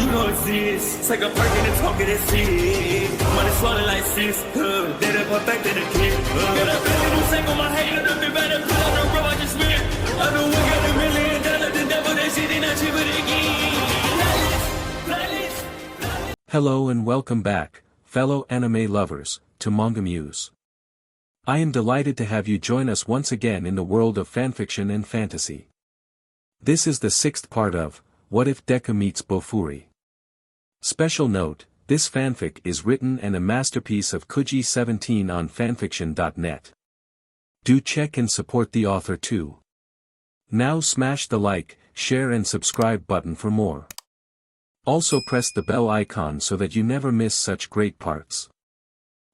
You know it's this. Take a perk and a talk of that shit. Money swallowed like sis. Did it perfect in the kid. Got a billion who sang on my head. Look at better put on the road I just spent. I know we got $1 million. The devil that shit ain't not cheap again. Hello and welcome back, fellow anime lovers, to MangaMuse. I am delighted to have you join us once again in the world of fanfiction and fantasy. This is the 6th part of What If Deku Meets Bofuri. Special note, this fanfic is written and a masterpiece of Kuji17 on FANFICTIONnet. Do check and support the author too. Now smash the like, share and subscribe button for more. Also press the bell icon so that you never miss such great parts.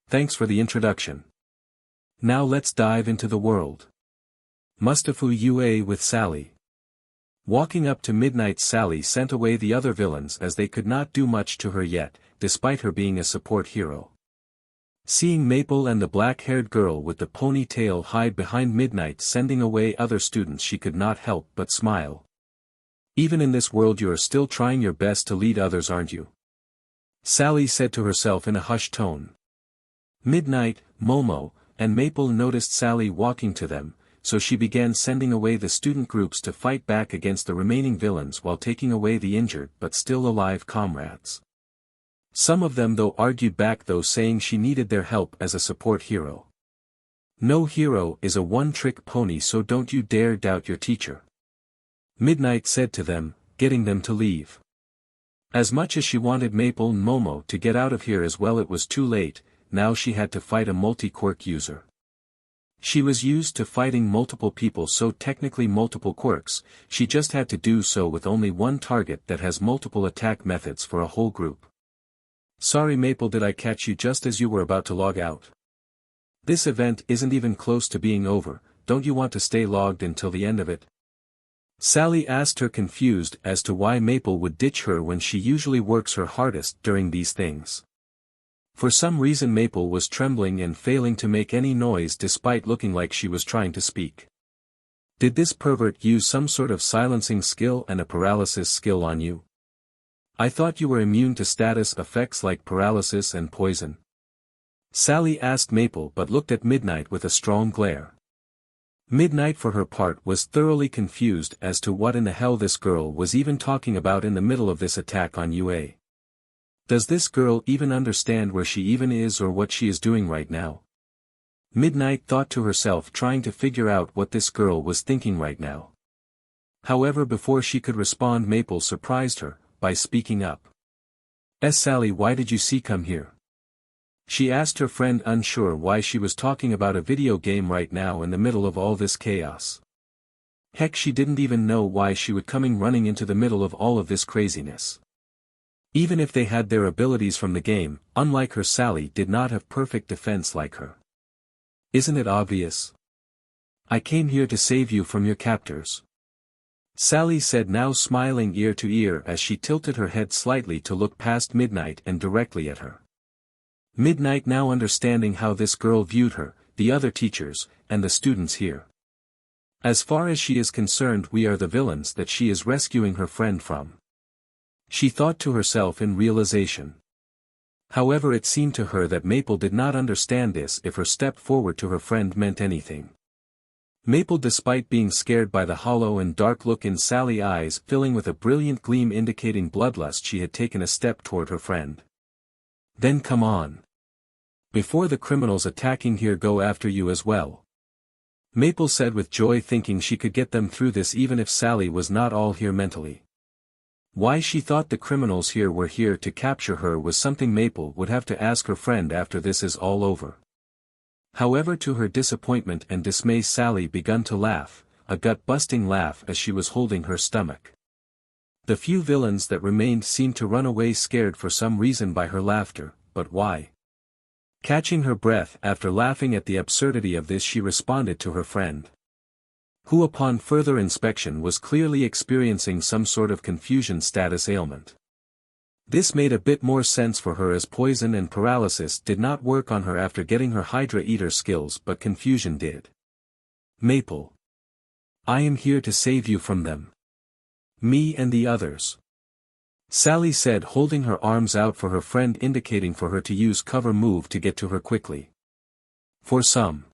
Thanks for the introduction. Now let's dive into the world. Mustafu UA with Sally. Walking up to midnight, Sally sent away the other villains as they could not do much to her yet, despite her being a support hero. Seeing Maple and the black-haired girl with the ponytail hide behind Midnight sending away other students, she could not help but smile. Even in this world you are still trying your best to lead others, aren't you? Sally said to herself in a hushed tone. Midnight, Momo, and Maple noticed Sally walking to them, so she began sending away the student groups to fight back against the remaining villains while taking away the injured but still alive comrades. Some of them though argued back, though saying she needed their help as a support hero. No hero is a one-trick pony, so don't you dare doubt your teacher. Midnight said to them, getting them to leave. As much as she wanted Maple and Momo to get out of here as well, it was too late. Now she had to fight a multi-quirk user. She was used to fighting multiple people, so technically multiple quirks, she just had to do so with only one target that has multiple attack methods for a whole group. Sorry Maple, did I catch you just as you were about to log out? This event isn't even close to being over, don't you want to stay logged until the end of it? Sally asked her, confused as to why Maple would ditch her when she usually works her hardest during these things. For some reason Maple was trembling and failing to make any noise despite looking like she was trying to speak. Did this pervert use some sort of silencing skill and a paralysis skill on you? I thought you were immune to status effects like paralysis and poison. Sally asked Maple, but looked at Midnight with a strong glare. Midnight for her part was thoroughly confused as to what in the hell this girl was even talking about in the middle of this attack on UA. Does this girl even understand where she even is or what she is doing right now? Midnight thought to herself, trying to figure out what this girl was thinking right now. However, before she could respond, Maple surprised her by speaking up. Sally, why did you come here? She asked her friend, unsure why she was talking about a video game right now in the middle of all this chaos. Heck, she didn't even know why she would coming running into the middle of all of this craziness. Even if they had their abilities from the game, unlike her, Sally did not have perfect defense like her. Isn't it obvious? I came here to save you from your captors. Sally said, now smiling ear to ear as she tilted her head slightly to look past Midnight and directly at her. Midnight now understanding how this girl viewed her, the other teachers, and the students here. As far as she is concerned, we are the villains that she is rescuing her friend from. She thought to herself in realization. However, it seemed to her that Maple did not understand this if her step forward to her friend meant anything. Maple, despite being scared by the hollow and dark look in Sally's eyes filling with a brilliant gleam indicating bloodlust, she had taken a step toward her friend. Then come on. Before the criminals attacking here go after you as well. Maple said with joy, thinking she could get them through this even if Sally was not all here mentally. Why she thought the criminals here were here to capture her was something Maple would have to ask her friend after this is all over. However, to her disappointment and dismay, Sally begun to laugh, a gut-busting laugh as she was holding her stomach. The few villains that remained seemed to run away scared for some reason by her laughter, but why? Catching her breath after laughing at the absurdity of this, she responded to her friend, who upon further inspection was clearly experiencing some sort of confusion status ailment. This made a bit more sense for her as poison and paralysis did not work on her after getting her Hydra Eater skills, but confusion did. Maple. I am here to save you from them. Me and the others. Sally said, holding her arms out for her friend, indicating for her to use cover move to get to her quickly. For some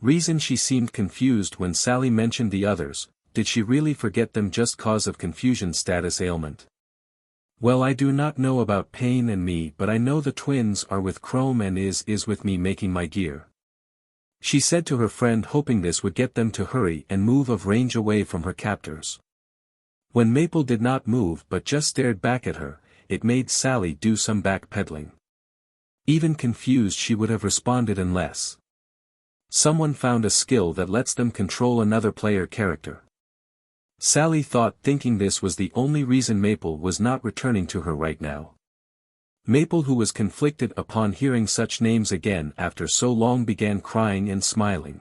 reason she seemed confused when Sally mentioned the others. Did she really forget them just cause of confusion status ailment? Well, I do not know about Pain and me, but I know the twins are with Chrome and is with me making my gear. She said to her friend, hoping this would get them to hurry and move of range away from her captors. When Maple did not move but just stared back at her, it made Sally do some backpedaling. Even confused she would have responded unless someone found a skill that lets them control another player character. Sally thought, thinking this was the only reason Maple was not returning to her right now. Maple, who was conflicted upon hearing such names again after so long, began crying and smiling.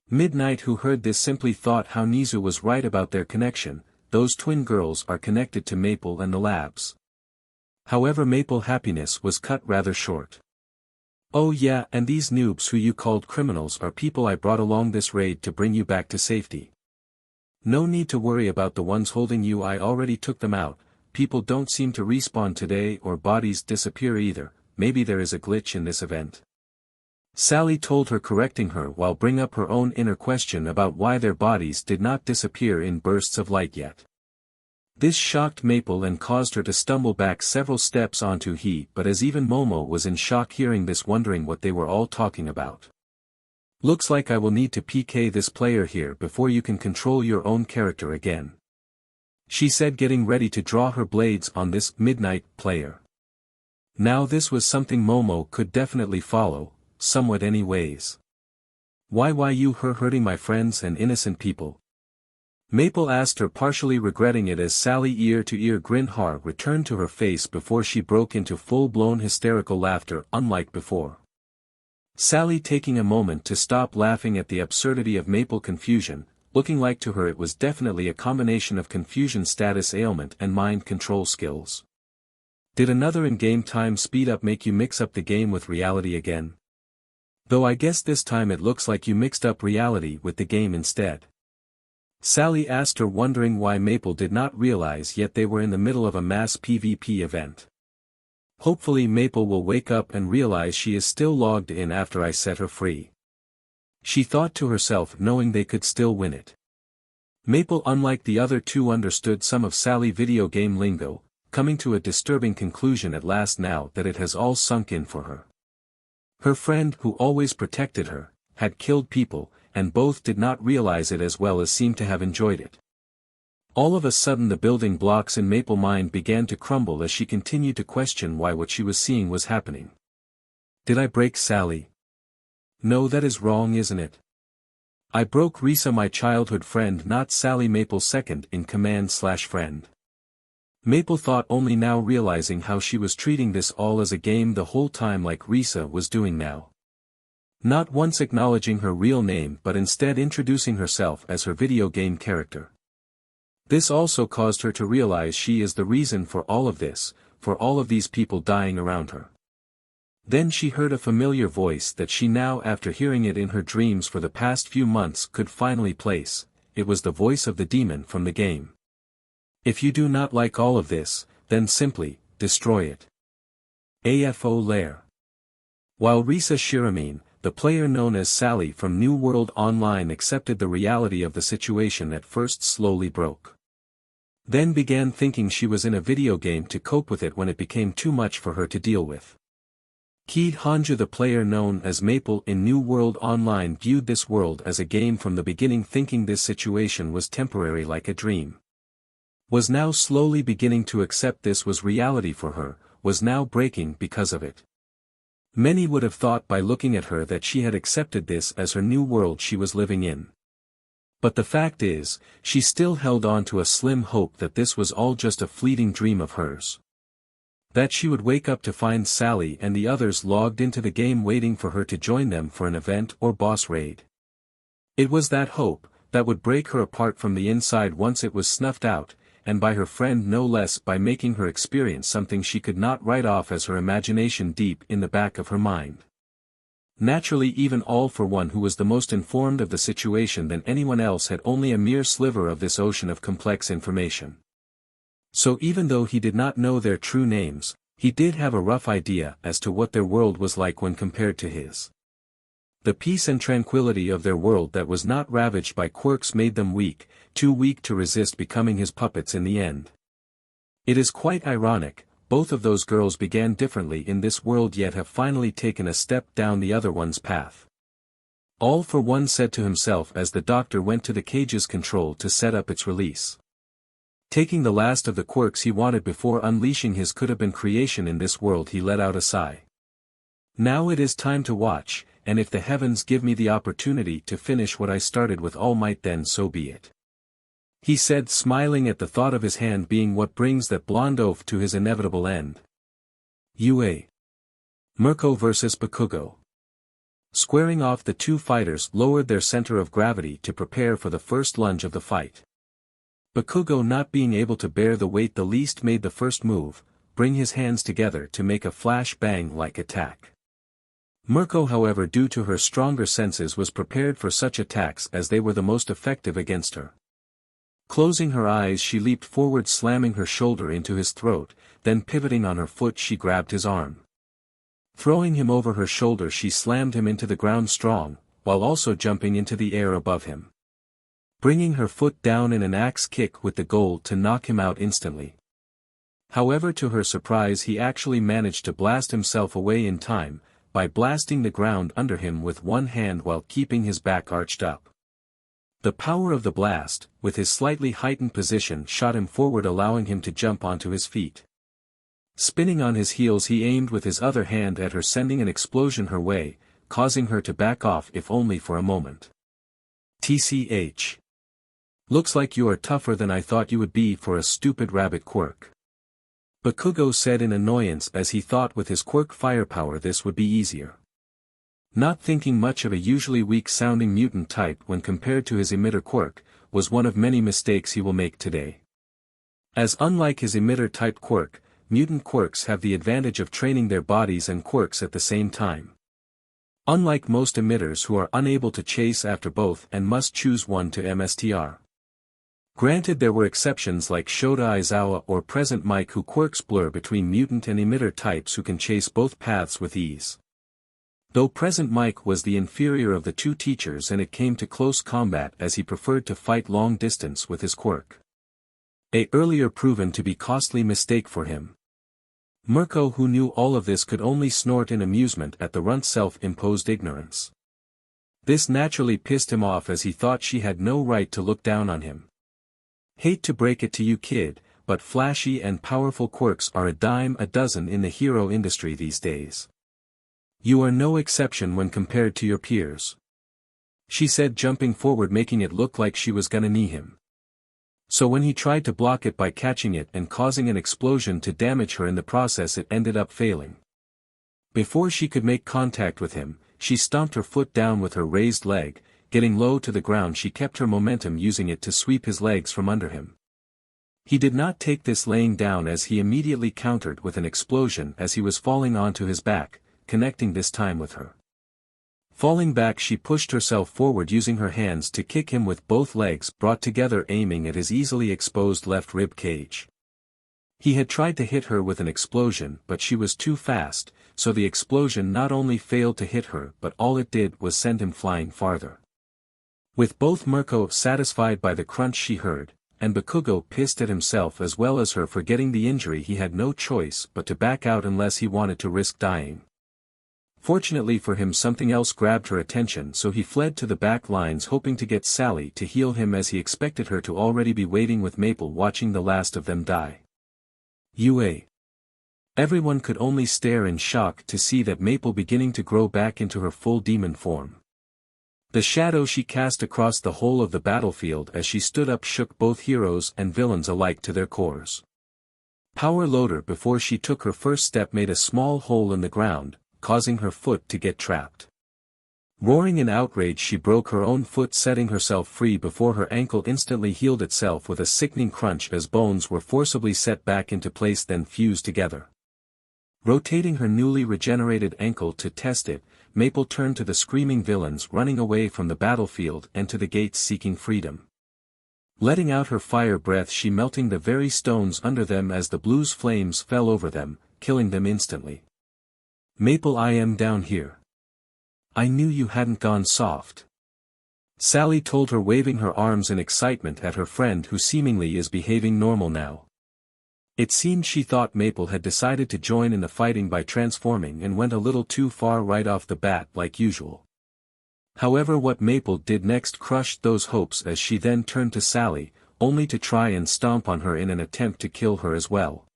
Midnight, who heard this, simply thought how Nizu was right about their connection. Those twin girls are connected to Maple and the labs. However, Maple's happiness was cut rather short. Oh yeah, and these noobs who you called criminals are people I brought along this raid to bring you back to safety. No need to worry about the ones holding you, I already took them out. People don't seem to respawn today or bodies disappear either. Maybe there is a glitch in this event. Sally told her, correcting her while bring up her own inner question about why their bodies did not disappear in bursts of light yet. This shocked Maple and caused her to stumble back several steps onto he, but as even Momo was in shock hearing this, wondering what they were all talking about. Looks like I will need to PK this player here before you can control your own character again, she said, getting ready to draw her blades on this midnight player. Now this was something Momo could definitely follow, somewhat anyways. Why you her hurting my friends and innocent people? Maple asked her, partially regretting it as Sally ear-to-ear grin returned to her face before she broke into full-blown hysterical laughter unlike before. Sally taking a moment to stop laughing at the absurdity of Maple confusion, looking like to her it was definitely a combination of confusion status ailment and mind control skills. Did another in-game time speed up make you mix up the game with reality again? Though I guess this time it looks like you mixed up reality with the game instead. Sally asked her, wondering why Maple did not realize yet they were in the middle of a mass PvP event. Hopefully Maple will wake up and realize she is still logged in after I set her free. She thought to herself, knowing they could still win it. Maple, unlike the other two, understood some of Sally video game lingo, coming to a disturbing conclusion at last now that it has all sunk in for her. Her friend, who always protected her, had killed people, and both did not realize it as well as seem to have enjoyed it. All of a sudden the building blocks in Maple's mind began to crumble as she continued to question why what she was seeing was happening. Did I break Sally? No, that is wrong, isn't it? I broke Risa, my childhood friend, not Sally, Maple's second in command/friend. Maple thought, only now realizing how she was treating this all as a game the whole time, like Risa was doing now. Not once acknowledging her real name but instead introducing herself as her video game character. This also caused her to realize she is the reason for all of this, for all of these people dying around her. Then she heard a familiar voice that she now, after hearing it in her dreams for the past few months, could finally place. It was the voice of the demon from the game. If you do not like all of this, then simply destroy it. AFO Lair. While Risa Shiramine, the player known as Sally from New World Online, accepted the reality of the situation, at first slowly broke. Then began thinking she was in a video game to cope with it when it became too much for her to deal with. Keed Hanju, the player known as Maple in New World Online, viewed this world as a game from the beginning, thinking this situation was temporary like a dream. Was now slowly beginning to accept this was reality for her, was now breaking because of it. Many would have thought by looking at her that she had accepted this as her new world she was living in. But the fact is, she still held on to a slim hope that this was all just a fleeting dream of hers. That she would wake up to find Sally and the others logged into the game waiting for her to join them for an event or boss raid. It was that hope that would break her apart from the inside once it was snuffed out, and by her friend no less, by making her experience something she could not write off as her imagination deep in the back of her mind. Naturally, even All for One, who was the most informed of the situation than anyone else, had only a mere sliver of this ocean of complex information. So even though he did not know their true names, he did have a rough idea as to what their world was like when compared to his. The peace and tranquility of their world that was not ravaged by quirks made them weak, too weak to resist becoming his puppets in the end. It is quite ironic, both of those girls began differently in this world yet have finally taken a step down the other one's path. All for One said to himself as the doctor went to the cage's control to set up its release. Taking the last of the quirks he wanted before unleashing his could-have-been creation in this world, he let out a sigh. Now it is time to watch, and if the heavens give me the opportunity to finish what I started with all might, then so be it. He said, smiling at the thought of his hand being what brings that blonde oaf to his inevitable end. UA. Mirko vs Bakugo. Squaring off, the two fighters lowered their center of gravity to prepare for the first lunge of the fight. Bakugo, not being able to bear the weight the least, made the first move, bring his hands together to make a flash bang-like attack. Mirko, however, due to her stronger senses, was prepared for such attacks as they were the most effective against her. Closing her eyes, she leaped forward, slamming her shoulder into his throat, then pivoting on her foot she grabbed his arm. Throwing him over her shoulder, she slammed him into the ground strong, while also jumping into the air above him. Bringing her foot down in an axe kick with the goal to knock him out instantly. However, to her surprise, he actually managed to blast himself away in time, by blasting the ground under him with one hand while keeping his back arched up. The power of the blast, with his slightly heightened position, shot him forward, allowing him to jump onto his feet. Spinning on his heels, he aimed with his other hand at her, sending an explosion her way, causing her to back off if only for a moment. TCH. Looks like you are tougher than I thought you would be for a stupid rabbit quirk. Bakugo said in annoyance, as he thought with his quirk firepower this would be easier. Not thinking much of a usually weak-sounding mutant type when compared to his emitter quirk, was one of many mistakes he will make today. As unlike his emitter-type quirk, mutant quirks have the advantage of training their bodies and quirks at the same time. Unlike most emitters who are unable to chase after both and must choose one to MSTR. Granted, there were exceptions like Shota Aizawa or Present Mike, who quirks blur between mutant and emitter types who can chase both paths with ease. Though Present Mike was the inferior of the two teachers and it came to close combat, as he preferred to fight long distance with his quirk. A earlier proven to be costly mistake for him. Mirko, who knew all of this, could only snort in amusement at the runt's self-imposed ignorance. This naturally pissed him off, as he thought she had no right to look down on him. Hate to break it to you, kid, but flashy and powerful quirks are a dime a dozen in the hero industry these days. You are no exception when compared to your peers. She said, jumping forward, making it look like she was gonna knee him. So when he tried to block it by catching it and causing an explosion to damage her in the process, it ended up failing. Before she could make contact with him, she stomped her foot down with her raised leg. Getting low to the ground, she kept her momentum, using it to sweep his legs from under him. He did not take this laying down, as he immediately countered with an explosion as he was falling onto his back, connecting this time with her. Falling back, she pushed herself forward, using her hands to kick him with both legs brought together, aiming at his easily exposed left rib cage. He had tried to hit her with an explosion, but she was too fast, so the explosion not only failed to hit her, but all it did was send him flying farther. With both Mirko satisfied by the crunch she heard, and Bakugo pissed at himself as well as her for getting the injury, he had no choice but to back out unless he wanted to risk dying. Fortunately for him, something else grabbed her attention, so he fled to the back lines, hoping to get Sally to heal him, as he expected her to already be waiting with Maple, watching the last of them die. UA. Everyone could only stare in shock to see that Maple beginning to grow back into her full demon form. The shadow she cast across the whole of the battlefield as she stood up shook both heroes and villains alike to their cores. Power Loader, before she took her first step, made a small hole in the ground, causing her foot to get trapped. Roaring in outrage, she broke her own foot, setting herself free before her ankle instantly healed itself with a sickening crunch as bones were forcibly set back into place, then fused together. Rotating her newly regenerated ankle to test it, Maple turned to the screaming villains running away from the battlefield and to the gates seeking freedom. letting out her fire breath, she melting the very stones under them as the blue's flames fell over them, killing them instantly. Maple, I am down here. I knew you hadn't gone soft. Sally told her, waving her arms in excitement at her friend who seemingly is behaving normal now. It seemed she thought Maple had decided to join in the fighting by transforming and went a little too far right off the bat like usual. However, what Maple did next crushed those hopes as she then turned to Sally, only to try and stomp on her in an attempt to kill her as well.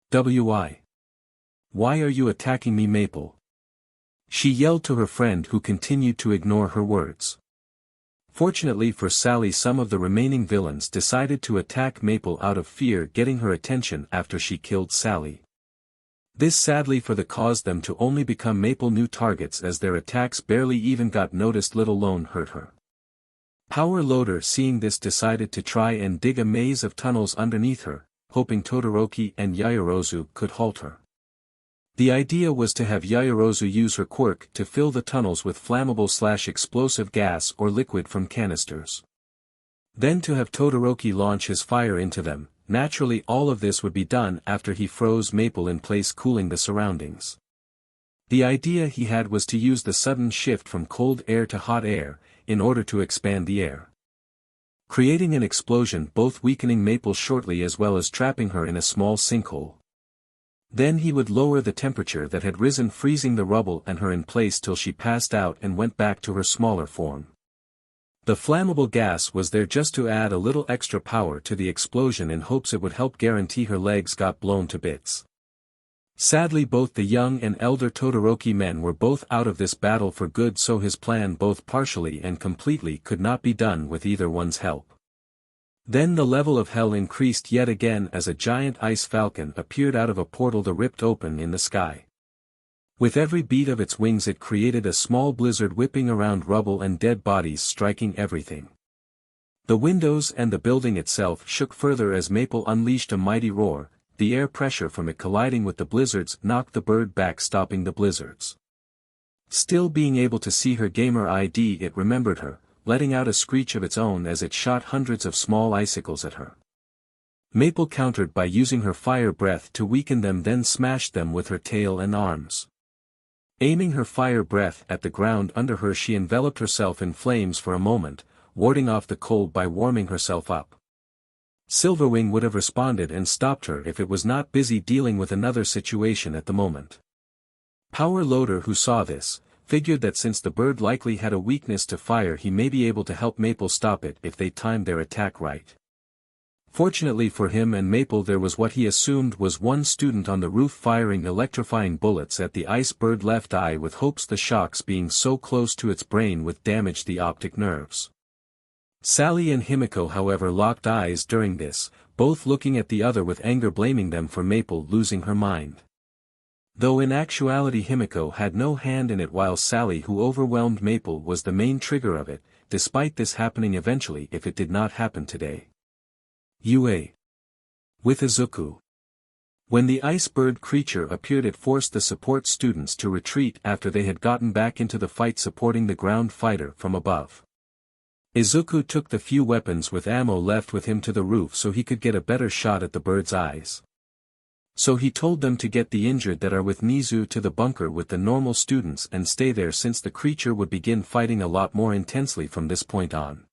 Why? Why are you attacking me, Maple? She yelled to her friend who continued to ignore her words. Fortunately for Sally, some of the remaining villains decided to attack Maple out of fear, getting her attention after she killed Sally. This sadly for the caused them to only become Maple new targets as their attacks barely even got noticed, let alone hurt her. Power Loader, seeing this, decided to try and dig a maze of tunnels underneath her, hoping Todoroki and Yaoyorozu could halt her. The idea was to have Yaoyorozu use her quirk to fill the tunnels with flammable/explosive gas or liquid from canisters. Then to have Todoroki launch his fire into them. Naturally, all of this would be done after he froze Maple in place, cooling the surroundings. The idea he had was to use the sudden shift from cold air to hot air, in order to expand the air, creating an explosion, both weakening Maple shortly as well as trapping her in a small sinkhole. Then he would lower the temperature that had risen, freezing the rubble and her in place till she passed out and went back to her smaller form. The flammable gas was there just to add a little extra power to the explosion in hopes it would help guarantee her legs got blown to bits. Sadly, both the young and elder Todoroki men were both out of this battle for good, so his plan both partially and completely could not be done with either one's help. Then the level of hell increased yet again as a giant ice falcon appeared out of a portal that ripped open in the sky. With every beat of its wings it created a small blizzard, whipping around rubble and dead bodies, striking everything. The windows and the building itself shook further as Maple unleashed a mighty roar. The air pressure from it colliding with the blizzards knocked the bird back, stopping the blizzards. Still being able to see her gamer ID, it remembered her, letting out a screech of its own as it shot hundreds of small icicles at her. Maple countered by using her fire breath to weaken them, then smashed them with her tail and arms. Aiming her fire breath at the ground under her, she enveloped herself in flames for a moment, warding off the cold by warming herself up. Silverwing would have responded and stopped her if it was not busy dealing with another situation at the moment. Power Loader, who saw this, figured that since the bird likely had a weakness to fire, he may be able to help Maple stop it if they timed their attack right. Fortunately for him and Maple, there was what he assumed was one student on the roof firing electrifying bullets at the ice bird left eye, with hopes the shocks being so close to its brain would damage the optic nerves. Sally and Himiko, however, locked eyes during this, both looking at the other with anger, blaming them for Maple losing her mind. Though in actuality Himiko had no hand in it, while Sally, who overwhelmed Maple, was the main trigger of it, despite this happening eventually if it did not happen today. UA. With Isuku. When the ice bird creature appeared, it forced the support students to retreat after they had gotten back into the fight, supporting the ground fighter from above. Isuku took the few weapons with ammo left with him to the roof so he could get a better shot at the bird's eyes. So he told them to get the injured that are with Nizu to the bunker with the normal students and stay there, since the creature would begin fighting a lot more intensely from this point on.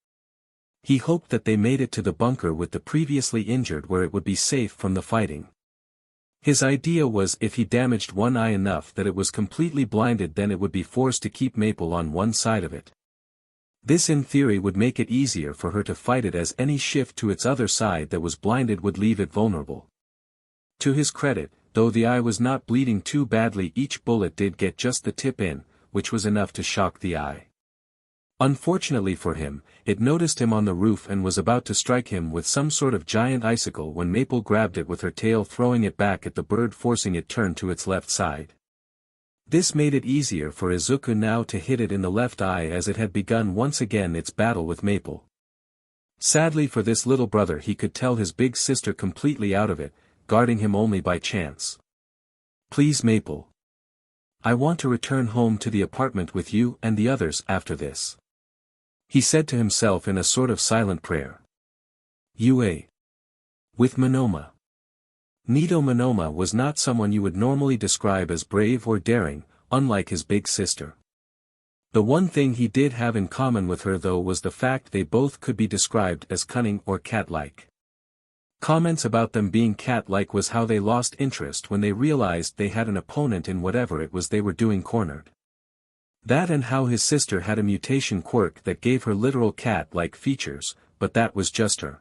He hoped that they made it to the bunker with the previously injured, where it would be safe from the fighting. His idea was if he damaged one eye enough that it was completely blinded, then it would be forced to keep Maple on one side of it. This in theory would make it easier for her to fight it, as any shift to its other side that was blinded would leave it vulnerable. To his credit, though the eye was not bleeding too badly, each bullet did get just the tip in, which was enough to shock the eye. Unfortunately for him, it noticed him on the roof and was about to strike him with some sort of giant icicle when Maple grabbed it with her tail, throwing it back at the bird, forcing it turn to its left side. This made it easier for Isuku now to hit it in the left eye, as it had begun once again its battle with Maple. Sadly for this little brother, he could tell his big sister completely out of it, guarding him only by chance. "Please, Maple. I want to return home to the apartment with you and the others after this," he said to himself in a sort of silent prayer. UA. With Monoma. Nito Monoma was not someone you would normally describe as brave or daring, unlike his big sister. The one thing he did have in common with her though was the fact they both could be described as cunning or cat-like. Comments about them being cat-like was how they lost interest when they realized they had an opponent in whatever it was they were doing cornered. That and how his sister had a mutation quirk that gave her literal cat-like features, but that was just her.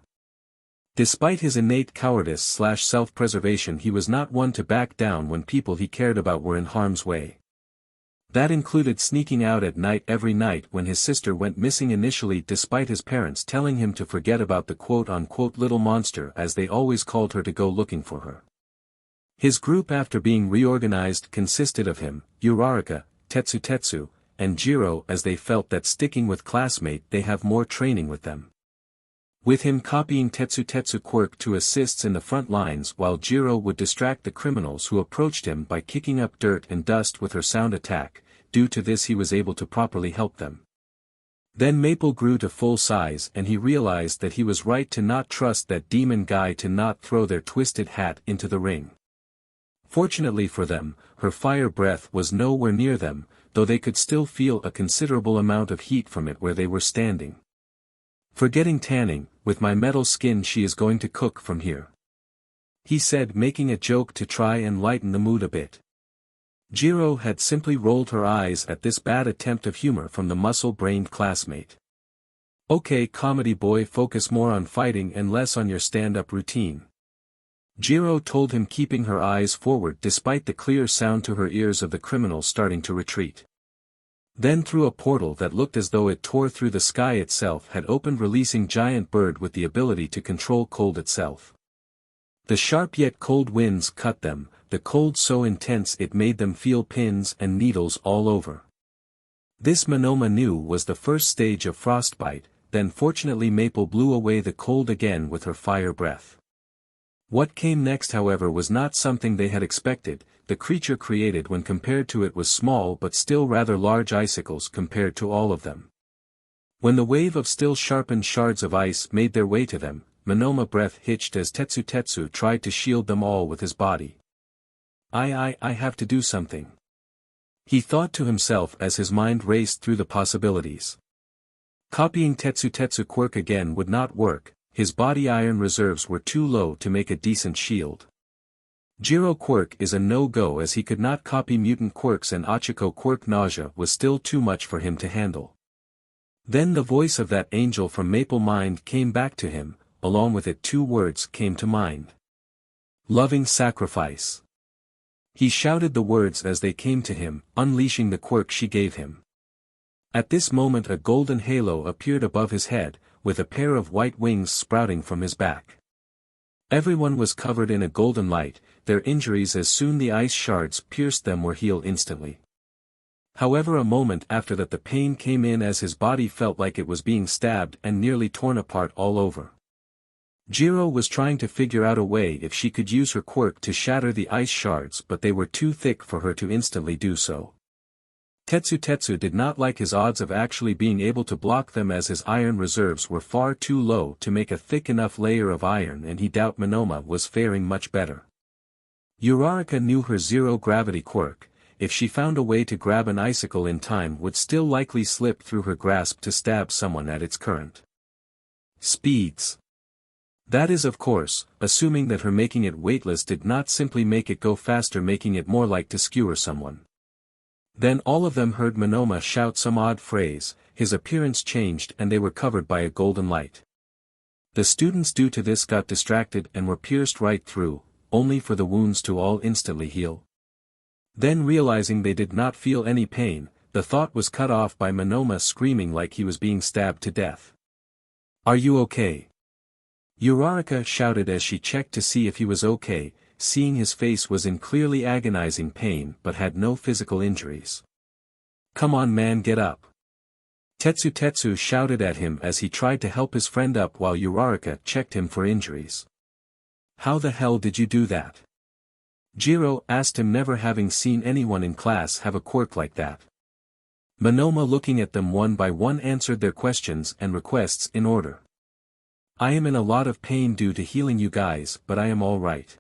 Despite his innate cowardice/self-preservation, he was not one to back down when people he cared about were in harm's way. That included sneaking out at night every night when his sister went missing, initially despite his parents telling him to forget about the quote-unquote little monster as they always called her to go looking for her. His group after being reorganized consisted of him, Uraraka, Tetsu, and Jiro, as they felt that sticking with classmate they have more training with them. With him copying Tetsu quirk to assists in the front lines while Jiro would distract the criminals who approached him by kicking up dirt and dust with her sound attack. Due to this he was able to properly help them. Then Maple grew to full size and he realized that he was right to not trust that demon guy to not throw their twisted hat into the ring. Fortunately for them, her fire breath was nowhere near them, though they could still feel a considerable amount of heat from it where they were standing. Forgetting tanning, with my metal skin she is going to cook from here, he said, making a joke to try and lighten the mood a bit. Jiro had simply rolled her eyes at this bad attempt of humor from the muscle-brained classmate. Okay, comedy boy, focus more on fighting and less on your stand-up routine, Jiro told him, keeping her eyes forward despite the clear sound to her ears of the criminals starting to retreat. Then through a portal that looked as though it tore through the sky itself had opened, releasing giant bird with the ability to control cold itself. The sharp yet cold winds cut them, the cold so intense it made them feel pins and needles all over. This Monoma knew was the first stage of frostbite, then fortunately Maple blew away the cold again with her fire breath. What came next however was not something they had expected. The creature created when compared to it was small but still rather large icicles compared to all of them. When the wave of still sharpened shards of ice made their way to them, Monoma breath hitched as Tetsu tried to shield them all with his body. I have to do something, he thought to himself as his mind raced through the possibilities. Copying Tetsu quirk again would not work, his body iron reserves were too low to make a decent shield. Jiro quirk is a no-go as he could not copy mutant quirks, and Achiko quirk nausea was still too much for him to handle. Then the voice of that angel from Maple Mind came back to him, along with it two words came to mind. Loving sacrifice. He shouted the words as they came to him, unleashing the quirk she gave him. At this moment a golden halo appeared above his head, with a pair of white wings sprouting from his back. Everyone was covered in a golden light, their injuries as soon the ice shards pierced them were healed instantly. However, a moment after that the pain came in as his body felt like it was being stabbed and nearly torn apart all over. Jiro was trying to figure out a way if she could use her quirk to shatter the ice shards, but they were too thick for her to instantly do so. Tetsu did not like his odds of actually being able to block them as his iron reserves were far too low to make a thick enough layer of iron, and he doubted Monoma was faring much better. Uraraka knew her zero-gravity quirk, if she found a way to grab an icicle in time would still likely slip through her grasp to stab someone at its current speeds. That is, of course, assuming that her making it weightless did not simply make it go faster, making it more like to skewer someone. Then all of them heard Monoma shout some odd phrase, his appearance changed and they were covered by a golden light. The students due to this got distracted and were pierced right through, only for the wounds to all instantly heal. Then realizing they did not feel any pain, the thought was cut off by Monoma screaming like he was being stabbed to death. "Are you okay?" Uraraka shouted as she checked to see if he was okay, seeing his face was in clearly agonizing pain but had no physical injuries. "Come on man, get up." Tetsu shouted at him as he tried to help his friend up while Uraraka checked him for injuries. "How the hell did you do that?" Jiro asked him, never having seen anyone in class have a quirk like that. Monoma, looking at them one by one, answered their questions and requests in order. I am in a lot of pain due to healing you guys, but I am alright.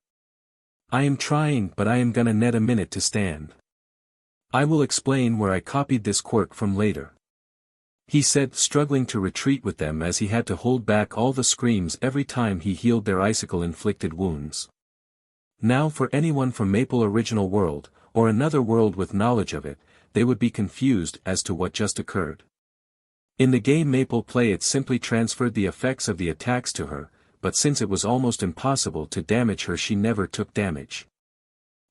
I am trying, but I am gonna net a minute to stand. I will explain where I copied this quirk from later. He said, struggling to retreat with them as he had to hold back all the screams every time he healed their icicle-inflicted wounds. Now for anyone from Maple Original World, or another world with knowledge of it, they would be confused as to what just occurred. In the game Maple Play it simply transferred the effects of the attacks to her, but since it was almost impossible to damage her she never took damage.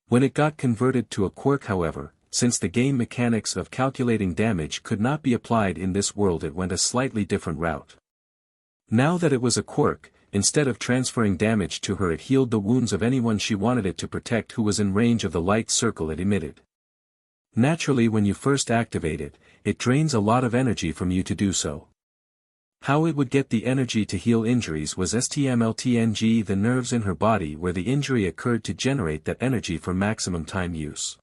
When it got converted to a quirk however, since the game mechanics of calculating damage could not be applied in this world it went a slightly different route. Now that it was a quirk, instead of transferring damage to her it healed the wounds of anyone she wanted it to protect who was in range of the light circle it emitted. Naturally when you first activate it, it drains a lot of energy from you to do so. How it would get the energy to heal injuries was STMLTNG the nerves in her body where the injury occurred to generate that energy for maximum time use.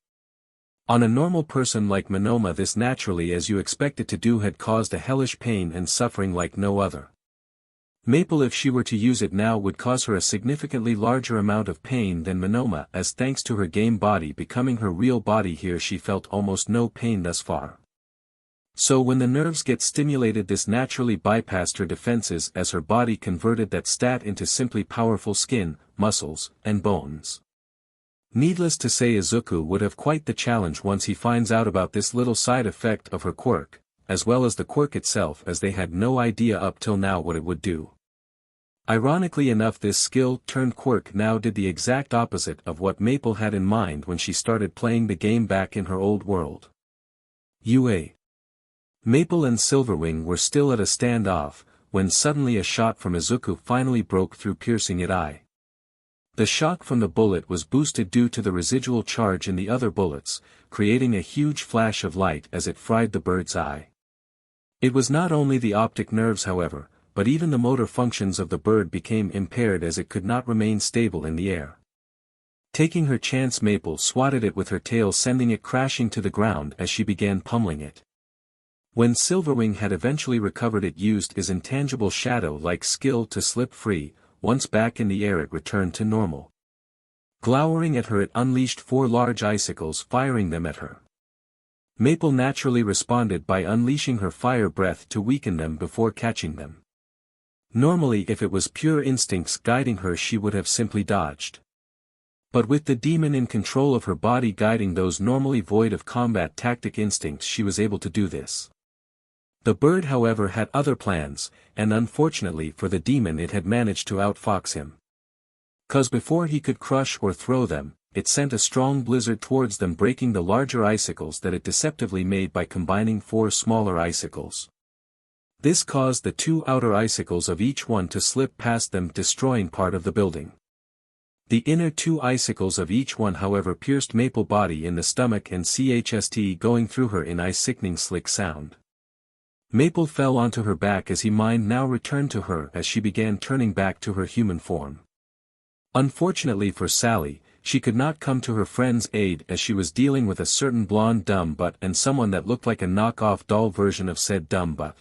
On a normal person like Monoma this naturally as you expect it to do had caused a hellish pain and suffering like no other. Maple if she were to use it now would cause her a significantly larger amount of pain than Monoma as thanks to her game body becoming her real body here she felt almost no pain thus far. So when the nerves get stimulated this naturally bypassed her defenses as her body converted that stat into simply powerful skin, muscles, and bones. Needless to say Isuku would have quite the challenge once he finds out about this little side effect of her quirk, as well as the quirk itself as they had no idea up till now what it would do. Ironically enough this skill-turned-quirk now did the exact opposite of what Maple had in mind when she started playing the game back in her old world. Maple and Silverwing were still at a standoff, when suddenly a shot from Isuku finally broke through piercing its eye. The shock from the bullet was boosted due to the residual charge in the other bullets, creating a huge flash of light as it fried the bird's eye. It was not only the optic nerves however, but even the motor functions of the bird became impaired as it could not remain stable in the air. Taking her chance Maple swatted it with her tail sending it crashing to the ground as she began pummeling it. When Silverwing had eventually recovered it used his intangible shadow-like skill to slip free, once back in the air it returned to normal. Glowering at her it unleashed 4 large icicles firing them at her. Maple naturally responded by unleashing her fire breath to weaken them before catching them. Normally if it was pure instincts guiding her she would have simply dodged. But with the demon in control of her body guiding those normally void of combat tactic instincts she was able to do this. The bird however had other plans, and unfortunately for the demon it had managed to outfox him. 'Cause before he could crush or throw them, it sent a strong blizzard towards them breaking the larger icicles that it deceptively made by combining 4 smaller icicles. This caused the 2 outer icicles of each one to slip past them destroying part of the building. The inner 2 icicles of each one however pierced Maple body in the stomach and CHST going through her in eye-sickening slick sound. Maple fell onto her back as her mind now returned to her as she began turning back to her human form. Unfortunately for Sally, she could not come to her friend's aid as she was dealing with a certain blonde dumb butt and someone that looked like a knockoff doll version of said dumb butt.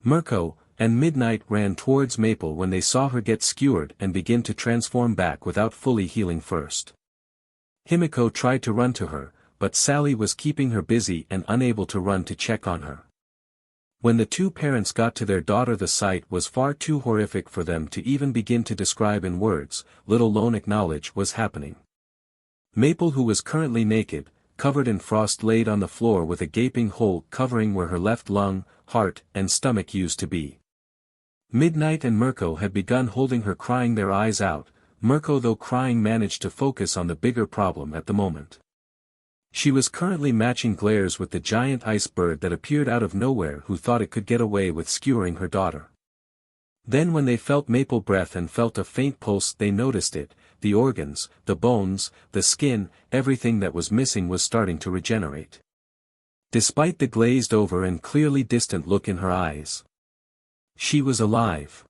Mirko and Midnight ran towards Maple when they saw her get skewered and begin to transform back without fully healing first. Himiko tried to run to her, but Sally was keeping her busy and unable to run to check on her. When the 2 parents got to their daughter the sight was far too horrific for them to even begin to describe in words, let alone acknowledge was happening. Maple who was currently naked, covered in frost laid on the floor with a gaping hole covering where her left lung, heart, and stomach used to be. Midnight and Mirko had begun holding her crying their eyes out, Mirko though crying managed to focus on the bigger problem at the moment. She was currently matching glares with the giant ice bird that appeared out of nowhere who thought it could get away with skewering her daughter. Then when they felt Maple breath and felt a faint pulse they noticed it, the organs, the bones, the skin, everything that was missing was starting to regenerate. Despite the glazed over and clearly distant look in her eyes. She was alive.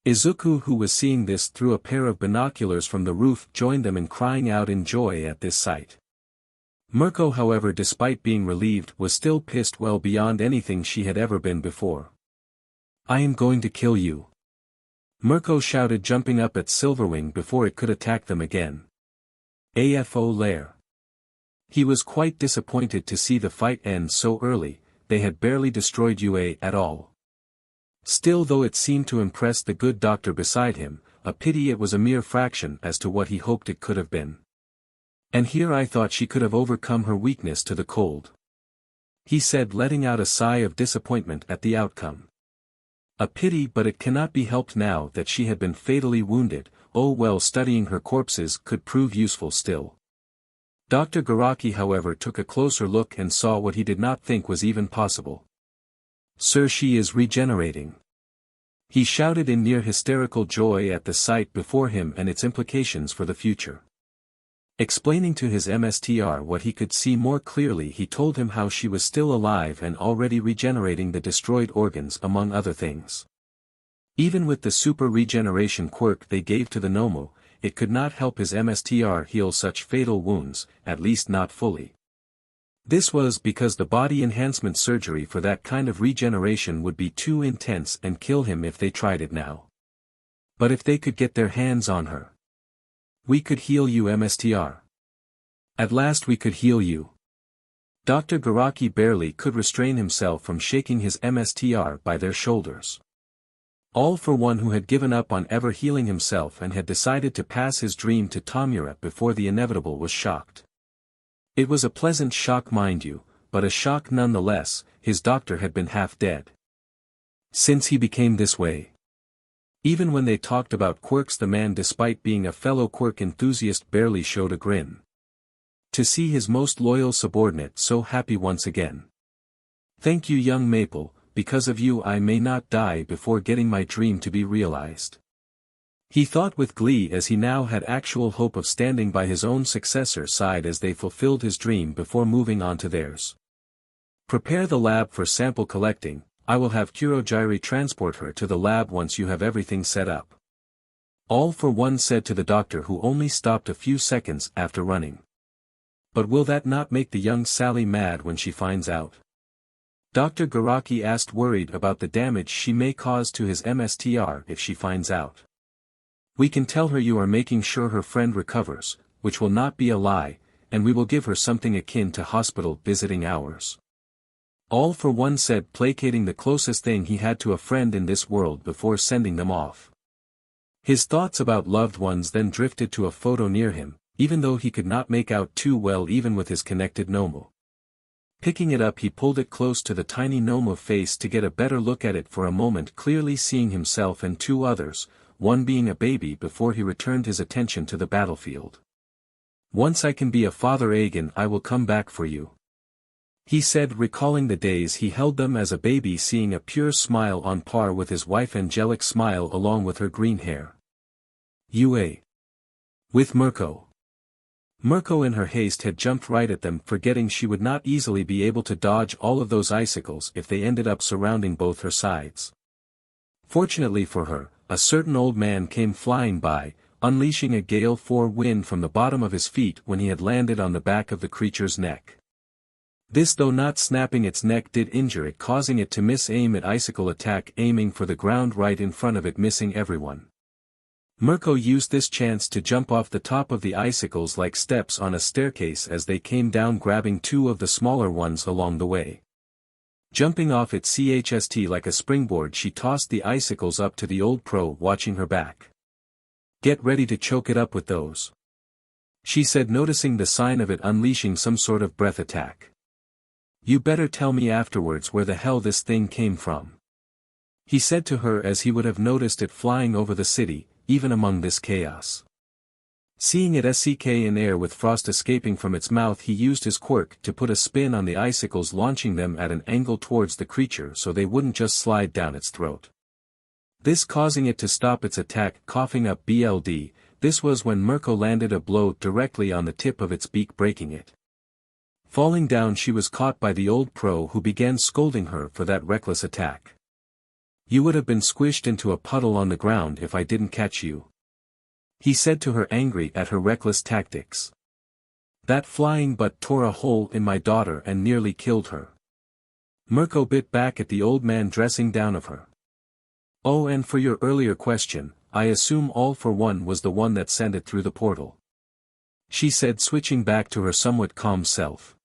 Izuku who was seeing this through a pair of binoculars from the roof joined them in crying out in joy at this sight. Mirko however despite being relieved was still pissed well beyond anything she had ever been before. I am going to kill you. Mirko shouted, jumping up at Silverwing before it could attack them again. AFO lair. He was quite disappointed to see the fight end so early. They had barely destroyed UA at all. Still, though it seemed to impress the good doctor beside him, a pity it was a mere fraction as to what he hoped it could have been. And here I thought she could have overcome her weakness to the cold. He said, letting out a sigh of disappointment at the outcome. A pity, but it cannot be helped now that she had been fatally wounded. Oh well, studying her corpses could prove useful still. Dr. Garaki, however, took a closer look and saw what he did not think was even possible. Sir, she is regenerating. He shouted in near hysterical joy at the sight before him and its implications for the future. Explaining to his MSTR what he could see more clearly, he told him how she was still alive and already regenerating the destroyed organs, among other things. Even with the super regeneration quirk they gave to the Nomo, it could not help his MSTR heal such fatal wounds, at least not fully. This was because the body enhancement surgery for that kind of regeneration would be too intense and kill him if they tried it now. But if they could get their hands on her. We could heal you, MSTR. At last we could heal you. Dr. Garaki barely could restrain himself from shaking his MSTR by their shoulders. All for one who had given up on ever healing himself and had decided to pass his dream to Tamura before the inevitable was shocked. It was a pleasant shock, mind you, but a shock nonetheless. His doctor had been half dead since he became this way. Even when they talked about Quirks, the man, despite being a fellow Quirk enthusiast, barely showed a grin. To see his most loyal subordinate so happy once again. Thank you, young Maple, because of you I may not die before getting my dream to be realized. He thought with glee as he now had actual hope of standing by his own successor's side as they fulfilled his dream before moving on to theirs. Prepare the lab for sample collecting. I will have Kurogiri transport her to the lab once you have everything set up. All for one said to the doctor, who only stopped a few seconds after running. But will that not make the young Sally mad when she finds out? Dr. Garaki asked, worried about the damage she may cause to his MSTR if she finds out. We can tell her you are making sure her friend recovers, which will not be a lie, and we will give her something akin to hospital visiting hours. All for one said, placating the closest thing he had to a friend in this world before sending them off. His thoughts about loved ones then drifted to a photo near him, even though he could not make out too well even with his connected Nomo. Picking it up, he pulled it close to the tiny Nomo face to get a better look at it for a moment, clearly seeing himself and two others, one being a baby, before he returned his attention to the battlefield. Once I can be a father again, I will come back for you. He said, recalling the days he held them as a baby, seeing a pure smile on par with his wife, angelic smile along with her green hair. UA. With Mirko. Mirko in her haste had jumped right at them, forgetting she would not easily be able to dodge all of those icicles if they ended up surrounding both her sides. Fortunately for her, a certain old man came flying by, unleashing a gale 4 wind from the bottom of his feet when he had landed on the back of the creature's neck. This, though not snapping its neck, did injure it, causing it to miss aim at icicle attack, aiming for the ground right in front of it, missing everyone. Mirko used this chance to jump off the top of the icicles like steps on a staircase as they came down, grabbing 2 of the smaller ones along the way. Jumping off it CHST like a springboard, she tossed the icicles up to the old pro, watching her back. Get ready to choke it up with those, she said, noticing the sign of it unleashing some sort of breath attack. You better tell me afterwards where the hell this thing came from, he said to her, as he would have noticed it flying over the city, even among this chaos. Seeing it SCK in air with frost escaping from its mouth, he used his quirk to put a spin on the icicles, launching them at an angle towards the creature so they wouldn't just slide down its throat. This causing it to stop its attack, coughing up BLD. This was when Mirko landed a blow directly on the tip of its beak, breaking it. Falling down, she was caught by the old pro, who began scolding her for that reckless attack. You would have been squished into a puddle on the ground if I didn't catch you, he said to her, angry at her reckless tactics. That flying butt tore a hole in my daughter and nearly killed her. Mirko bit back at the old man dressing down of her. Oh, and for your earlier question, I assume All for One was the one that sent it through the portal. She said, switching back to her somewhat calm self.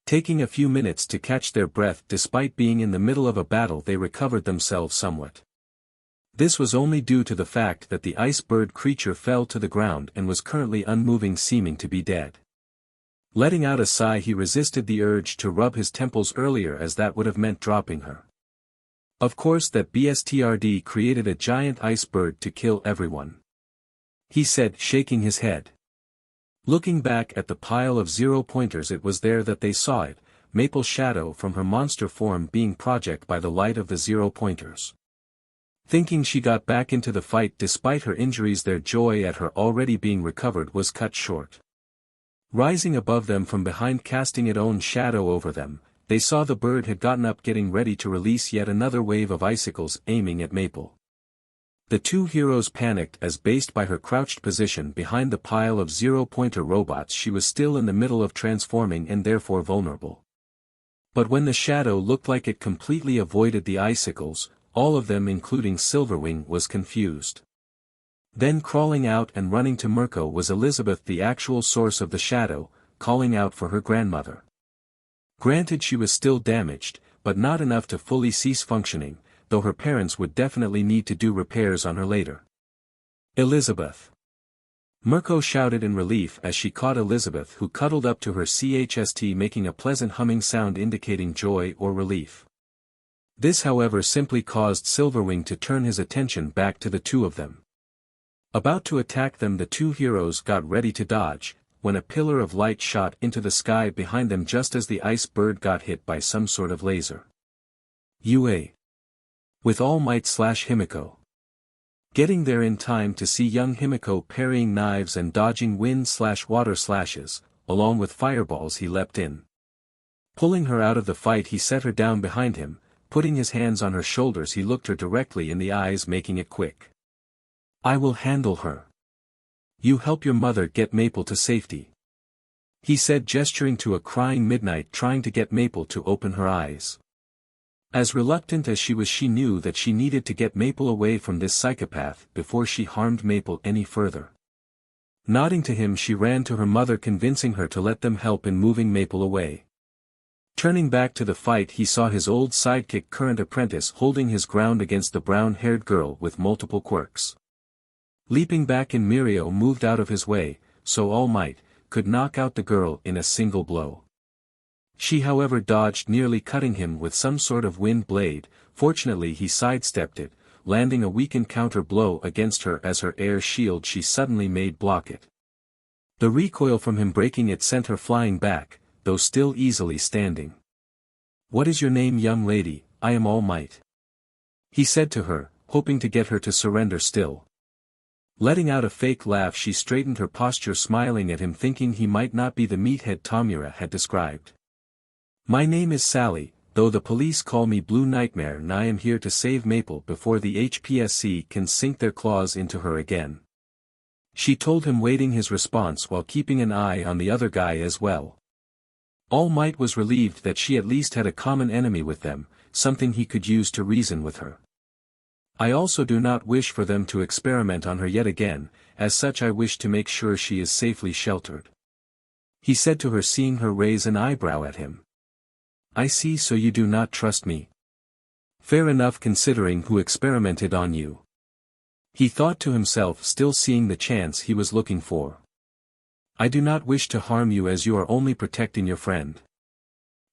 Taking a few minutes to catch their breath despite being in the middle of a battle, they recovered themselves somewhat. This was only due to the fact that the ice bird creature fell to the ground and was currently unmoving, seeming to be dead. Letting out a sigh, he resisted the urge to rub his temples earlier, as that would have meant dropping her. Of course, that BSTRD created a giant ice bird to kill everyone, he said, shaking his head. Looking back at the pile of 0-pointers, it was there that they saw it, Maple's shadow from her monster form being projected by the light of the 0-pointers. Thinking she got back into the fight despite her injuries, their joy at her already being recovered was cut short. Rising above them from behind, casting its own shadow over them, they saw the bird had gotten up, getting ready to release yet another wave of icicles, aiming at Maple. The two heroes panicked as, based by her crouched position behind the pile of 0-pointer robots, she was still in the middle of transforming and therefore vulnerable. But when the shadow looked like it completely avoided the icicles, all of them, including Silverwing, was confused. Then crawling out and running to Mirko was Elizabeth, the actual source of the shadow, calling out for her grandmother. Granted, she was still damaged, but not enough to fully cease functioning, though her parents would definitely need to do repairs on her later. Elizabeth! Mirko shouted in relief as she caught Elizabeth, who cuddled up to her chest, making a pleasant humming sound indicating joy or relief. This, however, simply caused Silverwing to turn his attention back to the two of them. About to attack them, the two heroes got ready to dodge, when a pillar of light shot into the sky behind them just as the ice bird got hit by some sort of laser. UA. With All Might / Himiko. Getting there in time to see young Himiko parrying knives and dodging wind / water slashes, along with fireballs, he leapt in. Pulling her out of the fight, he set her down behind him. Putting his hands on her shoulders, he looked her directly in the eyes, making it quick. I will handle her. You help your mother get Maple to safety, he said, gesturing to a crying Midnight, trying to get Maple to open her eyes. As reluctant as she was, she knew that she needed to get Maple away from this psychopath before she harmed Maple any further. Nodding to him, she ran to her mother, convincing her to let them help in moving Maple away. Turning back to the fight, he saw his old sidekick, current apprentice, holding his ground against the brown-haired girl with multiple quirks. Leaping back in, Mirko moved out of his way, so All Might could knock out the girl in a single blow. She, however, dodged, nearly cutting him with some sort of wind blade. Fortunately, he sidestepped it, landing a weakened counter blow against her as her air shield she suddenly made block it. The recoil from him breaking it sent her flying back, though still easily standing. What is your name, young lady? I am All Might, he said to her, hoping to get her to surrender still. Letting out a fake laugh, she straightened her posture, smiling at him, thinking he might not be the meathead Tamura had described. My name is Sally, though the police call me Blue Nightmare, and I am here to save Maple before the HPSC can sink their claws into her again, she told him, waiting his response while keeping an eye on the other guy as well. All Might was relieved that she at least had a common enemy with them, something he could use to reason with her. I also do not wish for them to experiment on her yet again, as such I wish to make sure she is safely sheltered, he said to her, seeing her raise an eyebrow at him. I see, so you do not trust me. Fair enough, considering who experimented on you, he thought to himself, still seeing the chance he was looking for. I do not wish to harm you, as you are only protecting your friend.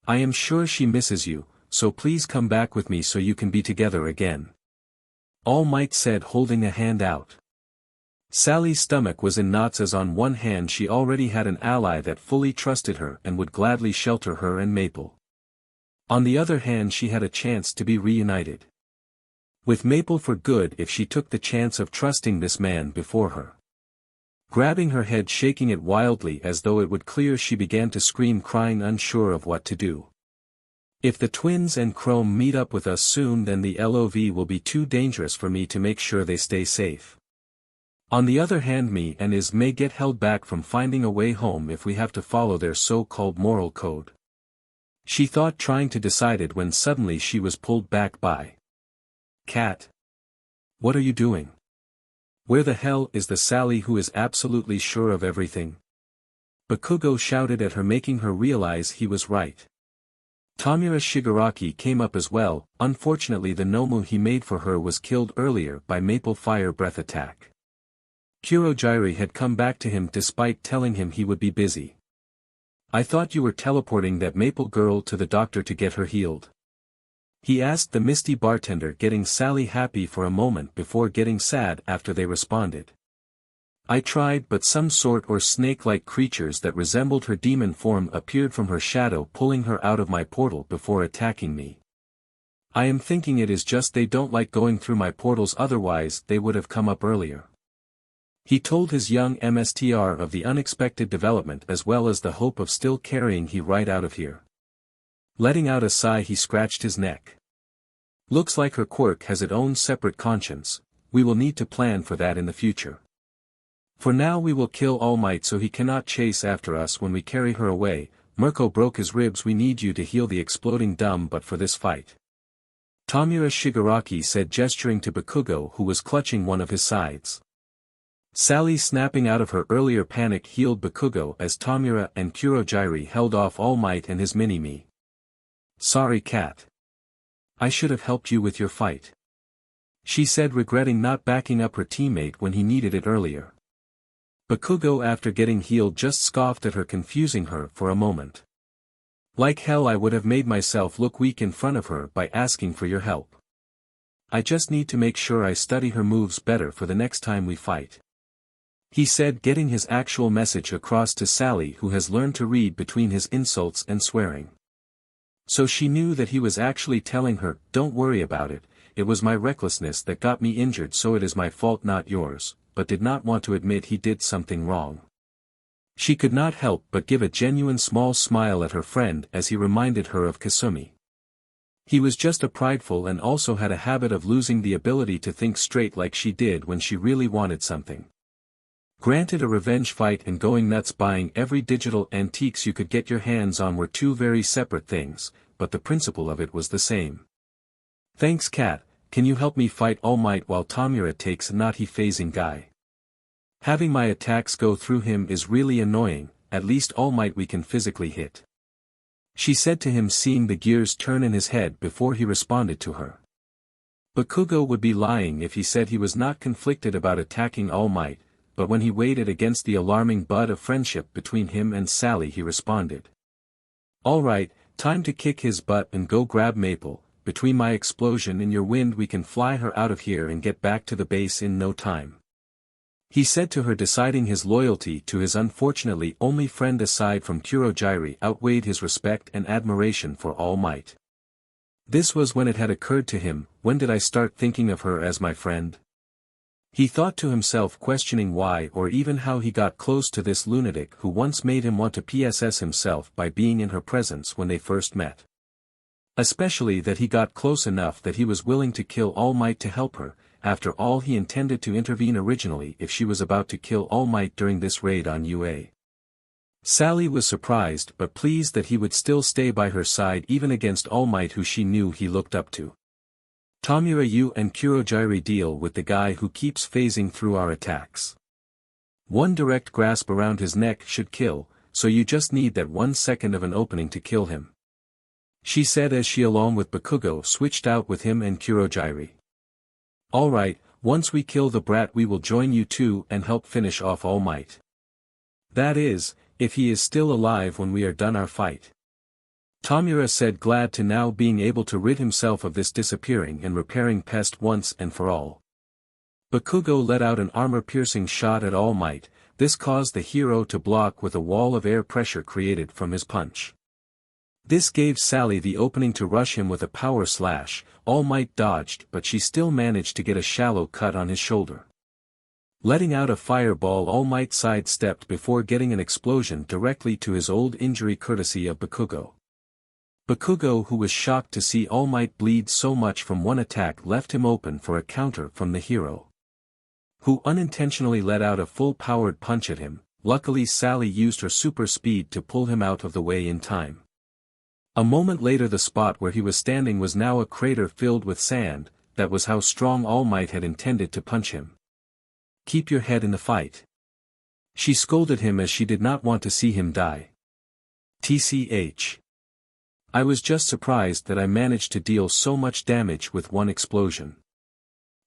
I am sure she misses you, so please come back with me so you can be together again, All Might said, holding a hand out. Sally's stomach was in knots, as on one hand she already had an ally that fully trusted her and would gladly shelter her and Maple. On the other hand, she had a chance to be reunited with Maple for good if she took the chance of trusting this man before her. Grabbing her head, shaking it wildly as though it would clear, she began to scream, crying, unsure of what to do. If the twins and Chrome meet up with us soon, then the LOV will be too dangerous for me to make sure they stay safe. On the other hand, me and Iz may get held back from finding a way home if we have to follow their so-called moral code, she thought, trying to decide it, when suddenly she was pulled back by Cat. What are you doing? Where the hell is the Sally who is absolutely sure of everything? Bakugo shouted at her, making her realize he was right. Tamura Shigaraki came up as well. Unfortunately the Nomu he made for her was killed earlier by Maple Fire Breath attack. Kurojiri had come back to him despite telling him he would be busy. I thought you were teleporting that Maple girl to the doctor to get her healed. He asked the misty bartender, getting Sally happy for a moment before getting sad after they responded. I tried, but some sort or snake-like creatures that resembled her demon form appeared from her shadow, pulling her out of my portal before attacking me. I am thinking it is just they don't like going through my portals, otherwise they would have come up earlier. He told his young MSTR of the unexpected development as well as the hope of still carrying he right out of here. Letting out a sigh, he scratched his neck. Looks like her quirk has its own separate conscience. We will need to plan for that in the future. For now we will kill All Might so he cannot chase after us when we carry her away. Mirko broke his ribs. We need you to heal the exploding dumb butt for this fight. Tamura Shigaraki said, gesturing to Bakugo, who was clutching one of his sides. Sally, snapping out of her earlier panic, healed Bakugo as Tamura and Kurojiri held off All Might and his mini-me. Sorry cat. I should have helped you with your fight. She said, regretting not backing up her teammate when he needed it earlier. Bakugo, after getting healed, just scoffed at her, confusing her for a moment. Like hell, I would have made myself look weak in front of her by asking for your help. I just need to make sure I study her moves better for the next time we fight. He said, getting his actual message across to Sally, who has learned to read between his insults and swearing. So she knew that he was actually telling her, don't worry about it, it was my recklessness that got me injured, so it is my fault, not yours, but did not want to admit he did something wrong. She could not help but give a genuine small smile at her friend as he reminded her of Kasumi. He was just a prideful and also had a habit of losing the ability to think straight like she did when she really wanted something. Granted, a revenge fight and going nuts buying every digital antiques you could get your hands on were two very separate things, but the principle of it was the same. Thanks cat, can you help me fight All Might while Tamura takes a naughty phasing guy? Having my attacks go through him is really annoying, at least All Might we can physically hit. She said to him, seeing the gears turn in his head before he responded to her. Bakugo would be lying if he said he was not conflicted about attacking All Might, but when he weighed it against the alarming bud of friendship between him and Sally, he responded. Alright, time to kick his butt and go grab Maple. Between my explosion and your wind we can fly her out of here and get back to the base in no time. He said to her, deciding his loyalty to his unfortunately only friend aside from Kurojiri outweighed his respect and admiration for All Might. This was when it had occurred to him, when did I start thinking of her as my friend? He thought to himself, questioning why or even how he got close to this lunatic who once made him want to PSS himself by being in her presence when they first met. Especially that he got close enough that he was willing to kill All Might to help her. After all, he intended to intervene originally if she was about to kill All Might during this raid on UA. Sally was surprised but pleased that he would still stay by her side even against All Might, who she knew he looked up to. Tamura, you and Kurojiri deal with the guy who keeps phasing through our attacks. One direct grasp around his neck should kill, so you just need that 1 second of an opening to kill him. She said as she along with Bakugo switched out with him and Kurojiri. Alright, once we kill the brat we will join you too and help finish off All Might. That is, if he is still alive when we are done our fight. Tamura said, glad to now being able to rid himself of this disappearing and repairing pest once and for all. Bakugo let out an armor-piercing shot at All Might. This caused the hero to block with a wall of air pressure created from his punch. This gave Sally the opening to rush him with a power slash. All Might dodged, but she still managed to get a shallow cut on his shoulder. Letting out a fireball, All Might sidestepped before getting an explosion directly to his old injury courtesy of Bakugo. Bakugo, who was shocked to see All Might bleed so much from one attack, left him open for a counter from the hero, who unintentionally let out a full-powered punch at him. Luckily Sally used her super speed to pull him out of the way in time. A moment later the spot where he was standing was now a crater filled with sand. that was how strong All Might had intended to punch him. Keep your head in the fight. She scolded him as she did not want to see him die. TCH. I was just surprised that I managed to deal so much damage with one explosion.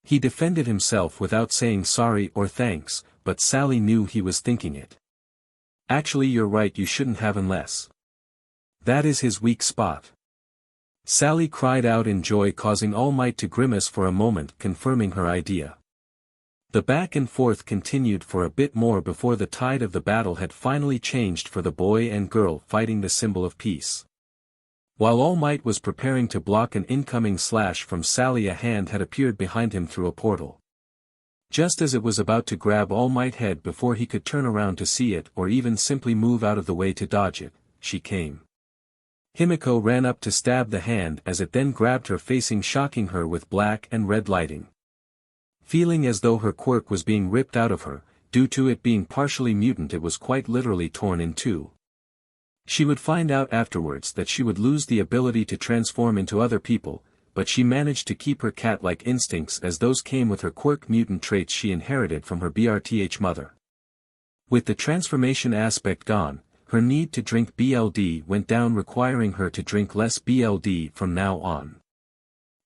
He defended himself without saying sorry or thanks, but Sally knew he was thinking it. Actually, you're right, you shouldn't have unless. That is his weak spot. Sally cried out in joy, causing All Might to grimace for a moment, confirming her idea. The back and forth continued for a bit more before the tide of the battle had finally changed for the boy and girl fighting the symbol of peace. While All Might was preparing to block an incoming slash from Sally, a hand had appeared behind him through a portal. Just as it was about to grab All Might's head before he could turn around to see it or even simply move out of the way to dodge it, she came. Himiko ran up to stab the hand as it then grabbed her, facing, shocking her with black and red lighting. Feeling as though her quirk was being ripped out of her, due to it being partially mutant, it was quite literally torn in two. She would find out afterwards that she would lose the ability to transform into other people, but she managed to keep her cat-like instincts, as those came with her quirk mutant traits she inherited from her BRTH mother. With the transformation aspect gone, her need to drink BLD went down, requiring her to drink less BLD from now on.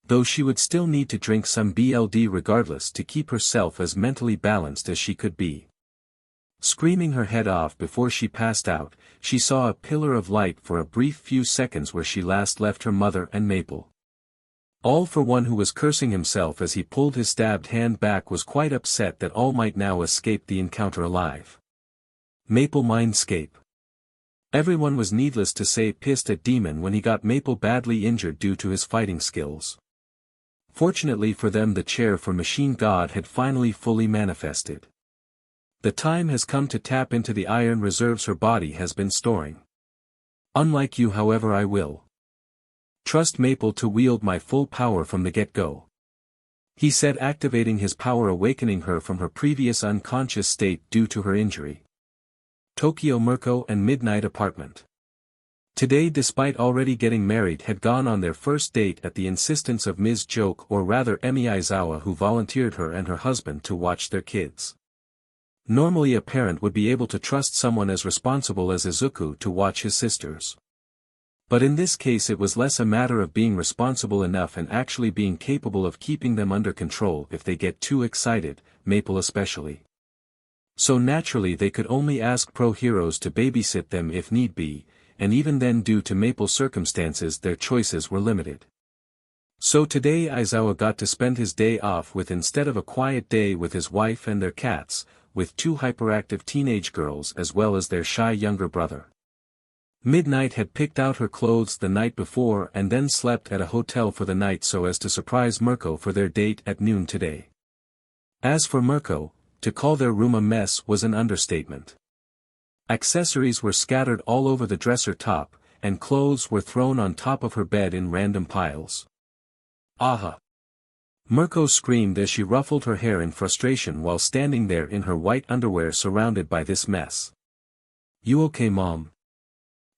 Though she would still need to drink some BLD regardless to keep herself as mentally balanced as she could be. Screaming her head off before she passed out, she saw a pillar of light for a brief few seconds where she last left her mother and Maple. All for one who was cursing himself as he pulled his stabbed hand back, was quite upset that All Might now escaped the encounter alive. Maple Mindscape. Everyone was, needless to say, pissed at Demon when he got Maple badly injured due to his fighting skills. Fortunately for them, the chair for Machine God had finally fully manifested. The time has come to tap into the iron reserves her body has been storing. Unlike you, however, I will trust Maple to wield my full power from the get-go, he said, activating his power, awakening her from her previous unconscious state due to her injury. Tokyo Mirko and Midnight Apartment. Today, despite already getting married, had gone on their first date at the insistence of Ms. Joke, or rather Emi Aizawa, who volunteered her and her husband to watch their kids. Normally a parent would be able to trust someone as responsible as Isuku to watch his sisters. But in this case it was less a matter of being responsible enough and actually being capable of keeping them under control if they get too excited, Maple especially. So naturally they could only ask pro heroes to babysit them if need be, and even then, due to Maple's circumstances, their choices were limited. So today Aizawa got to spend his day off with, instead of a quiet day with his wife and their cats, with two hyperactive teenage girls as well as their shy younger brother. Midnight had picked out her clothes the night before and then slept at a hotel for the night so as to surprise Mirko for their date at noon today. As for Mirko, to call their room a mess was an understatement. Accessories were scattered all over the dresser top, and clothes were thrown on top of her bed in random piles. Aha! Mirko screamed as she ruffled her hair in frustration while standing there in her white underwear surrounded by this mess. "You okay, Mom?"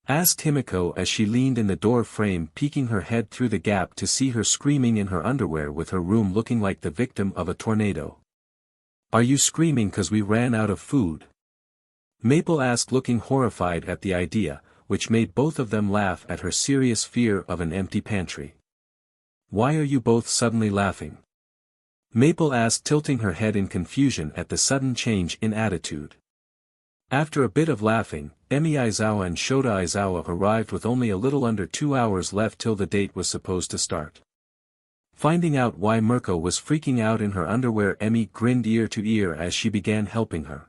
asked Himiko as she leaned in the door frame, peeking her head through the gap to see her screaming in her underwear with her room looking like the victim of a tornado. "Are you screaming 'cause we ran out of food?" Maple asked, looking horrified at the idea, which made both of them laugh at her serious fear of an empty pantry. "Why are you both suddenly laughing?" Maple asked, tilting her head in confusion at the sudden change in attitude. After a bit of laughing, Emi Aizawa and Shota Aizawa arrived with only a little under 2 hours left till the date was supposed to start. Finding out why Mirko was freaking out in her underwear, Emi grinned ear to ear as she began helping her.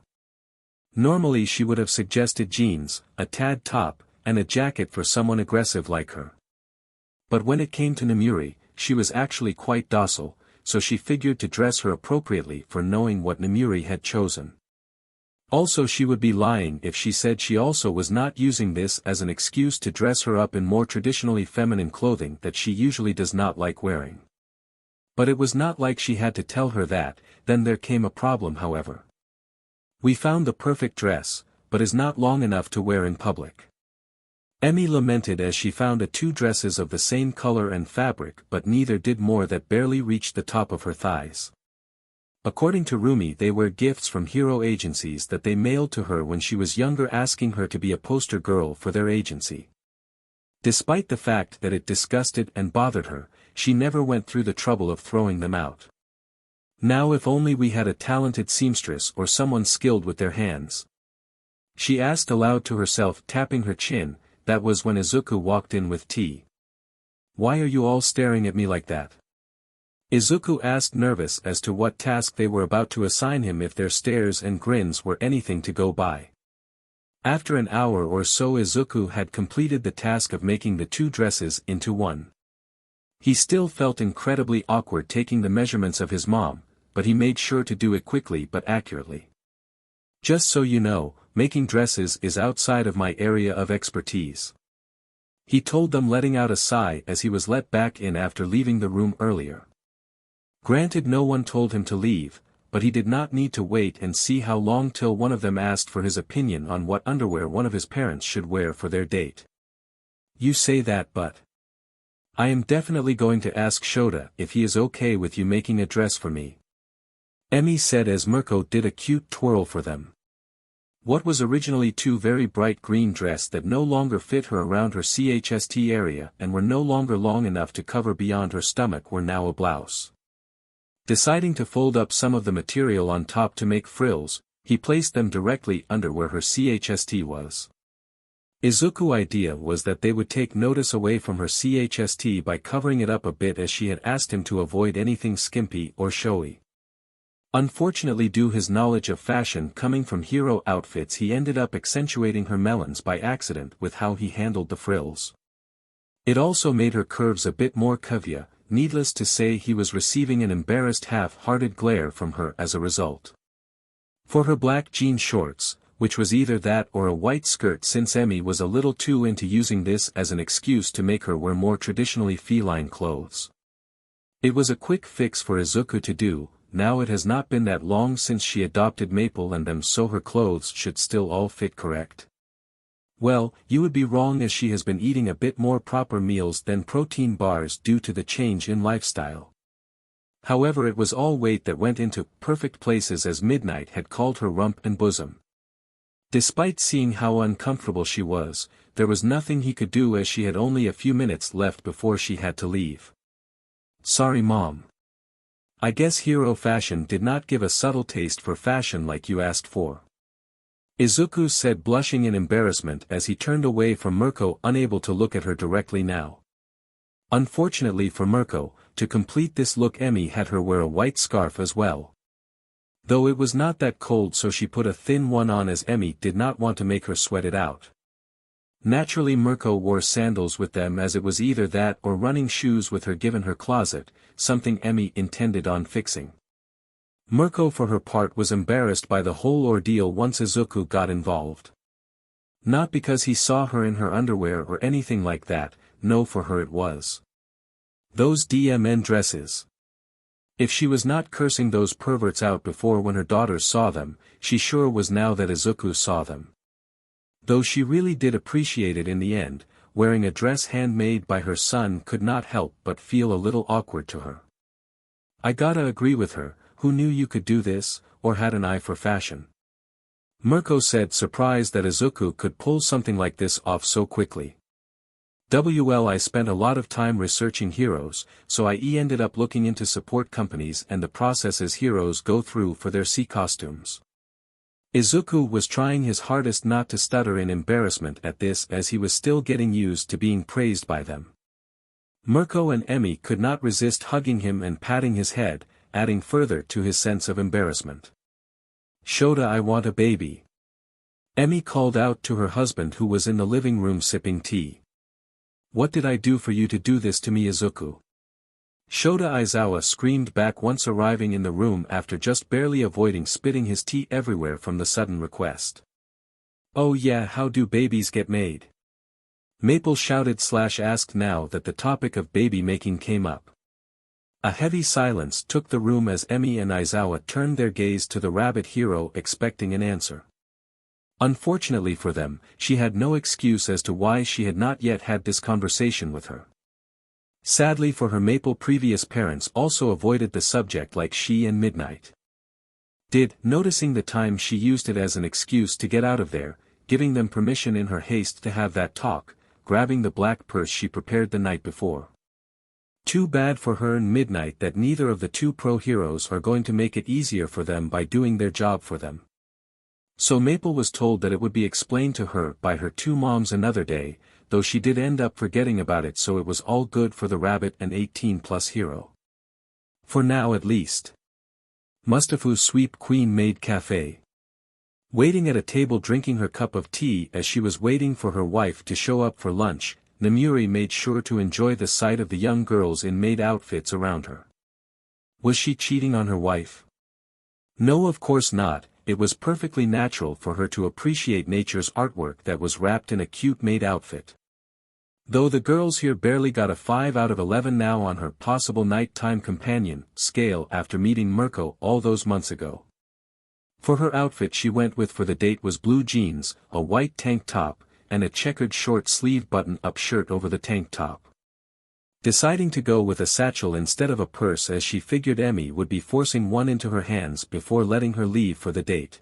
Normally she would have suggested jeans, a tad top, and a jacket for someone aggressive like her. But when it came to Nemuri, she was actually quite docile, so she figured to dress her appropriately for knowing what Nemuri had chosen. Also, she would be lying if she said she also was not using this as an excuse to dress her up in more traditionally feminine clothing that she usually does not like wearing. But it was not like she had to tell her that. Then there came a problem, however. "We found the perfect dress, but is not long enough to wear in public." Emi lamented as she found two dresses of the same color and fabric, but neither did more that barely reached the top of her thighs. According to Rumi, they were gifts from hero agencies that they mailed to her when she was younger, asking her to be a poster girl for their agency. Despite the fact that it disgusted and bothered her, she never went through the trouble of throwing them out. Now if only we had a talented seamstress or someone skilled with their hands. She asked aloud to herself, tapping her chin. That was when Izuku walked in with tea. "Why are you all staring at me like that?" Izuku asked, nervous as to what task they were about to assign him if their stares and grins were anything to go by. After an hour or so, Izuku had completed the task of making the two dresses into one. He still felt incredibly awkward taking the measurements of his mom, but he made sure to do it quickly but accurately. "Just so you know, making dresses is outside of my area of expertise," he told them, letting out a sigh as he was let back in after leaving the room earlier. Granted, no one told him to leave, but he did not need to wait and see how long till one of them asked for his opinion on what underwear one of his parents should wear for their date. "You say that, but I am definitely going to ask Shota if he is okay with you making a dress for me," Emi said as Mirko did a cute twirl for them. What was originally two very bright green dress that no longer fit her around her chest area and were no longer long enough to cover beyond her stomach were now a blouse. Deciding to fold up some of the material on top to make frills, he placed them directly under where her chest was. Izuku's idea was that they would take notice away from her chest by covering it up a bit, as she had asked him to avoid anything skimpy or showy. Unfortunately, due his knowledge of fashion coming from hero outfits, he ended up accentuating her melons by accident with how he handled the frills. It also made her curves a bit more kavuya. Needless to say, he was receiving an embarrassed half-hearted glare from her as a result. For her black jean shorts, which was either that or a white skirt, since Emi was a little too into using this as an excuse to make her wear more traditionally feline clothes. It was a quick fix for Izuku to do. Now it has not been that long since she adopted Maple and them, so her clothes should still all fit correct. Well, you would be wrong, as she has been eating a bit more proper meals than protein bars due to the change in lifestyle. However, it was all weight that went into perfect places, as Midnight had called her rump and bosom. Despite seeing how uncomfortable she was, there was nothing he could do, as she had only a few minutes left before she had to leave. "Sorry, Mom. I guess hero fashion did not give a subtle taste for fashion like you asked for," Izuku said, blushing in embarrassment as he turned away from Mirko, unable to look at her directly now. Unfortunately for Mirko, to complete this look, Emi had her wear a white scarf as well. Though it was not that cold, so she put a thin one on, as Emi did not want to make her sweat it out. Naturally, Mirko wore sandals with them, as it was either that or running shoes with her given her closet, something Emi intended on fixing. Mirko for her part was embarrassed by the whole ordeal once Izuku got involved. Not because he saw her in her underwear or anything like that, no, for her it was those DMN dresses. If she was not cursing those perverts out before when her daughters saw them, she sure was now that Izuku saw them. Though she really did appreciate it in the end, wearing a dress handmade by her son could not help but feel a little awkward to her. "I gotta agree with her. Who knew you could do this, or had an eye for fashion?" Mirko said, surprised that Izuku could pull something like this off so quickly. "Well, I spent a lot of time researching heroes, so I ended up looking into support companies and the processes heroes go through for their costumes." Izuku was trying his hardest not to stutter in embarrassment at this, as he was still getting used to being praised by them. Mirko and Emi could not resist hugging him and patting his head, adding further to his sense of embarrassment. "Shota, I want a baby," Emi called out to her husband, who was in the living room sipping tea. "What did I do for you to do this to me, Izuku?" Shota Aizawa screamed back, once arriving in the room after just barely avoiding spitting his tea everywhere from the sudden request. "Oh yeah, how do babies get made?" Maple shouted/asked now that the topic of baby making came up. A heavy silence took the room as Emi and Aizawa turned their gaze to the rabbit hero, expecting an answer. Unfortunately for them, she had no excuse as to why she had not yet had this conversation with her. Sadly for her Maple, previous parents also avoided the subject like she and Midnight did, noticing the time she used it as an excuse to get out of there, giving them permission in her haste to have that talk, grabbing the black purse she prepared the night before. Too bad for her and Midnight that neither of the two pro heroes are going to make it easier for them by doing their job for them. So Maple was told that it would be explained to her by her two moms another day, though she did end up forgetting about it, so it was all good for the rabbit and 18+ hero. For now at least. Mustafu's sweep queen made cafe. Waiting at a table drinking her cup of tea as she was waiting for her wife to show up for lunch, Namuri made sure to enjoy the sight of the young girls in maid outfits around her. Was she cheating on her wife? No, of course not. It was perfectly natural for her to appreciate nature's artwork that was wrapped in a cute maid outfit. Though the girls here barely got a 5 out of 11 now on her possible nighttime companion scale after meeting Mirko all those months ago. For her outfit she went with for the date was blue jeans, a white tank top, and a checkered short-sleeve button-up shirt over the tank top. Deciding to go with a satchel instead of a purse as she figured Emmy would be forcing one into her hands before letting her leave for the date.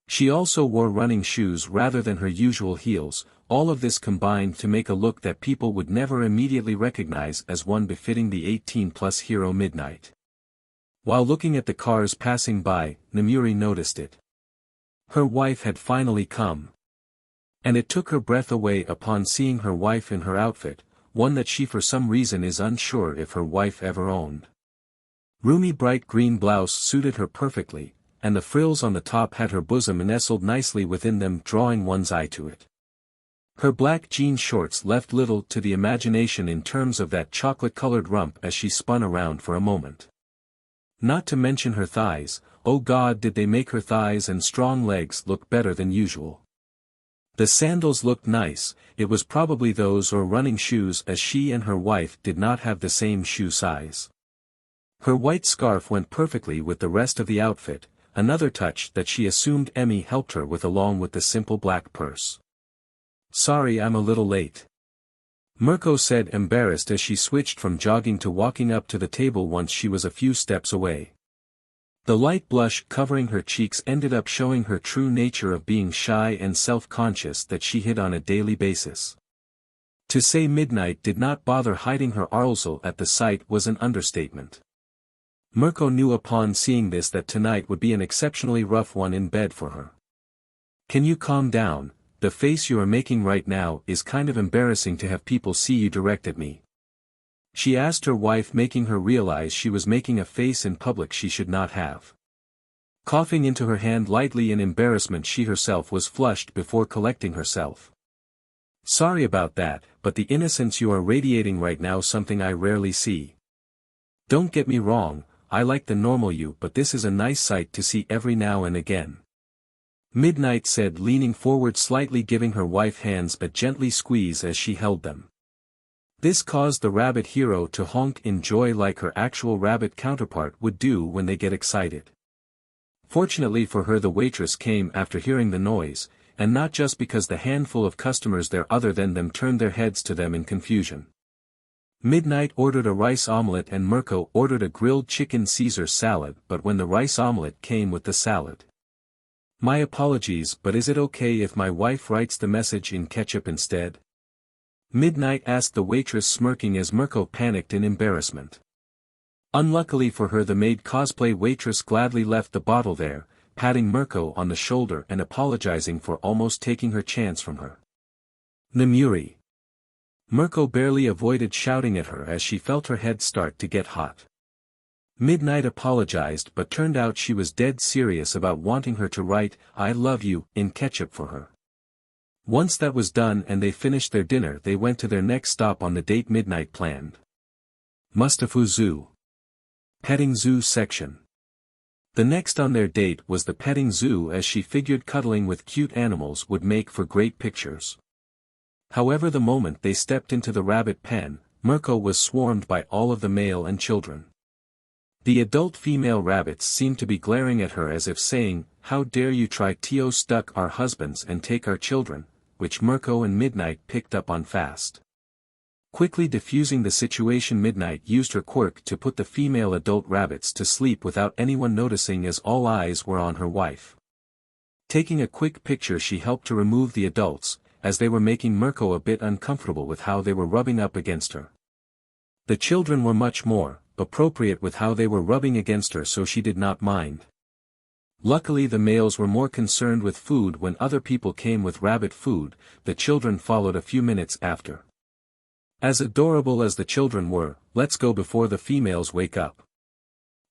She also wore running shoes rather than her usual heels, all of this combined to make a look that people would never immediately recognize as one befitting the 18+ hero Midnight. While looking at the cars passing by, Namuri noticed it. Her wife had finally come. And it took her breath away upon seeing her wife in her outfit, one that she for some reason is unsure if her wife ever owned. Roomy bright green blouse suited her perfectly, and the frills on the top had her bosom nestled nicely within them, drawing one's eye to it. Her black jean shorts left little to the imagination in terms of that chocolate-colored rump as she spun around for a moment. Not to mention her thighs, oh God, did they make her thighs and strong legs look better than usual. The sandals looked nice, it was probably those or running shoes as she and her wife did not have the same shoe size. Her white scarf went perfectly with the rest of the outfit, another touch that she assumed Emmy helped her with along with the simple black purse. Sorry I'm a little late. Mirko said, embarrassed as she switched from jogging to walking up to the table once she was a few steps away. The light blush covering her cheeks ended up showing her true nature of being shy and self-conscious that she hid on a daily basis. To say Midnight did not bother hiding her arousal at the sight was an understatement. Mirko knew upon seeing this that tonight would be an exceptionally rough one in bed for her. Can you calm down? The face you are making right now is kind of embarrassing to have people see you direct at me. She asked her wife, making her realize she was making a face in public she should not have. Coughing into her hand lightly in embarrassment, she herself was flushed before collecting herself. Sorry about that, but the innocence you are radiating right now something I rarely see. Don't get me wrong, I like the normal you, but this is a nice sight to see every now and again. Midnight said, leaning forward slightly, giving her wife hands a gently squeeze as she held them. This caused the rabbit hero to honk in joy like her actual rabbit counterpart would do when they get excited. Fortunately for her, the waitress came after hearing the noise, and not just because the handful of customers there other than them turned their heads to them in confusion. Midnight ordered a rice omelette and Mirko ordered a grilled chicken Caesar salad, but when the rice omelette came with the salad. My apologies, but is it okay if my wife writes the message in ketchup instead? Midnight asked the waitress, smirking as Mirko panicked in embarrassment. Unluckily for her, the maid cosplay waitress gladly left the bottle there, patting Mirko on the shoulder and apologizing for almost taking her chance from her. Namuri. Mirko barely avoided shouting at her as she felt her head start to get hot. Midnight apologized, but turned out she was dead serious about wanting her to write, "I love you," in ketchup for her. Once that was done and they finished their dinner, they went to their next stop on the date Midnight planned. Mustafu Zoo. Petting Zoo section. The next on their date was the petting zoo, as she figured cuddling with cute animals would make for great pictures. However, the moment they stepped into the rabbit pen, Mirko was swarmed by all of the male and children. The adult female rabbits seemed to be glaring at her as if saying, how dare you try to stuck our husbands and take our children, which Mirko and Midnight picked up on fast. Quickly diffusing the situation, Midnight used her quirk to put the female adult rabbits to sleep without anyone noticing, as all eyes were on her wife. Taking a quick picture, she helped to remove the adults, as they were making Mirko a bit uncomfortable with how they were rubbing up against her. The children were much more appropriate with how they were rubbing against her, so she did not mind. Luckily the males were more concerned with food. When other people came with rabbit food, the children followed a few minutes after. As adorable as the children were, let's go before the females wake up,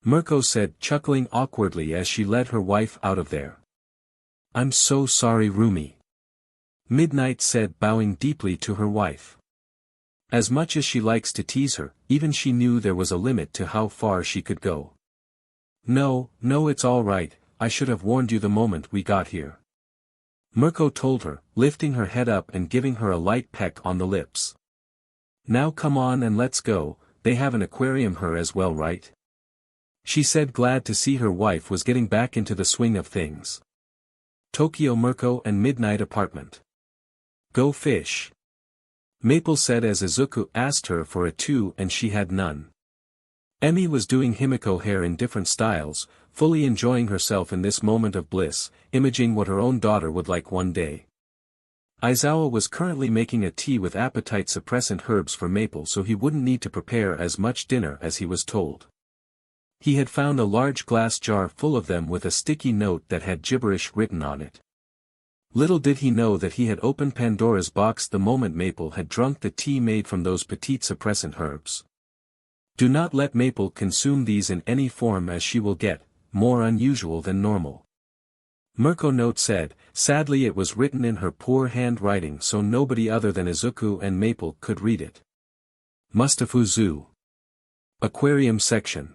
Mirko said, chuckling awkwardly as she led her wife out of there. I'm so sorry, Rumi, Midnight said, bowing deeply to her wife. As much as she likes to tease her, even she knew there was a limit to how far she could go. No, it's all right, I should have warned you the moment we got here, Mirko told her, lifting her head up and giving her a light peck on the lips. Now come on and let's go, they have an aquarium here as well, right? She said, glad to see her wife was getting back into the swing of things. Tokyo, Mirko and Midnight apartment. Go fish, Maple said as Izuku asked her for a two and she had none. Emi was doing Himiko hair in different styles, fully enjoying herself in this moment of bliss, imaging what her own daughter would like one day. Aizawa was currently making a tea with appetite-suppressant herbs for Maple so he wouldn't need to prepare as much dinner as he was told. He had found a large glass jar full of them with a sticky note that had gibberish written on it. Little did he know that he had opened Pandora's box the moment Maple had drunk the tea made from those petite suppressant herbs. Do not let Maple consume these in any form, as she will get more unusual than normal, Mirko note said. Sadly it was written in her poor handwriting so nobody other than Izuku and Maple could read it. Mustafu Zoo. Aquarium section.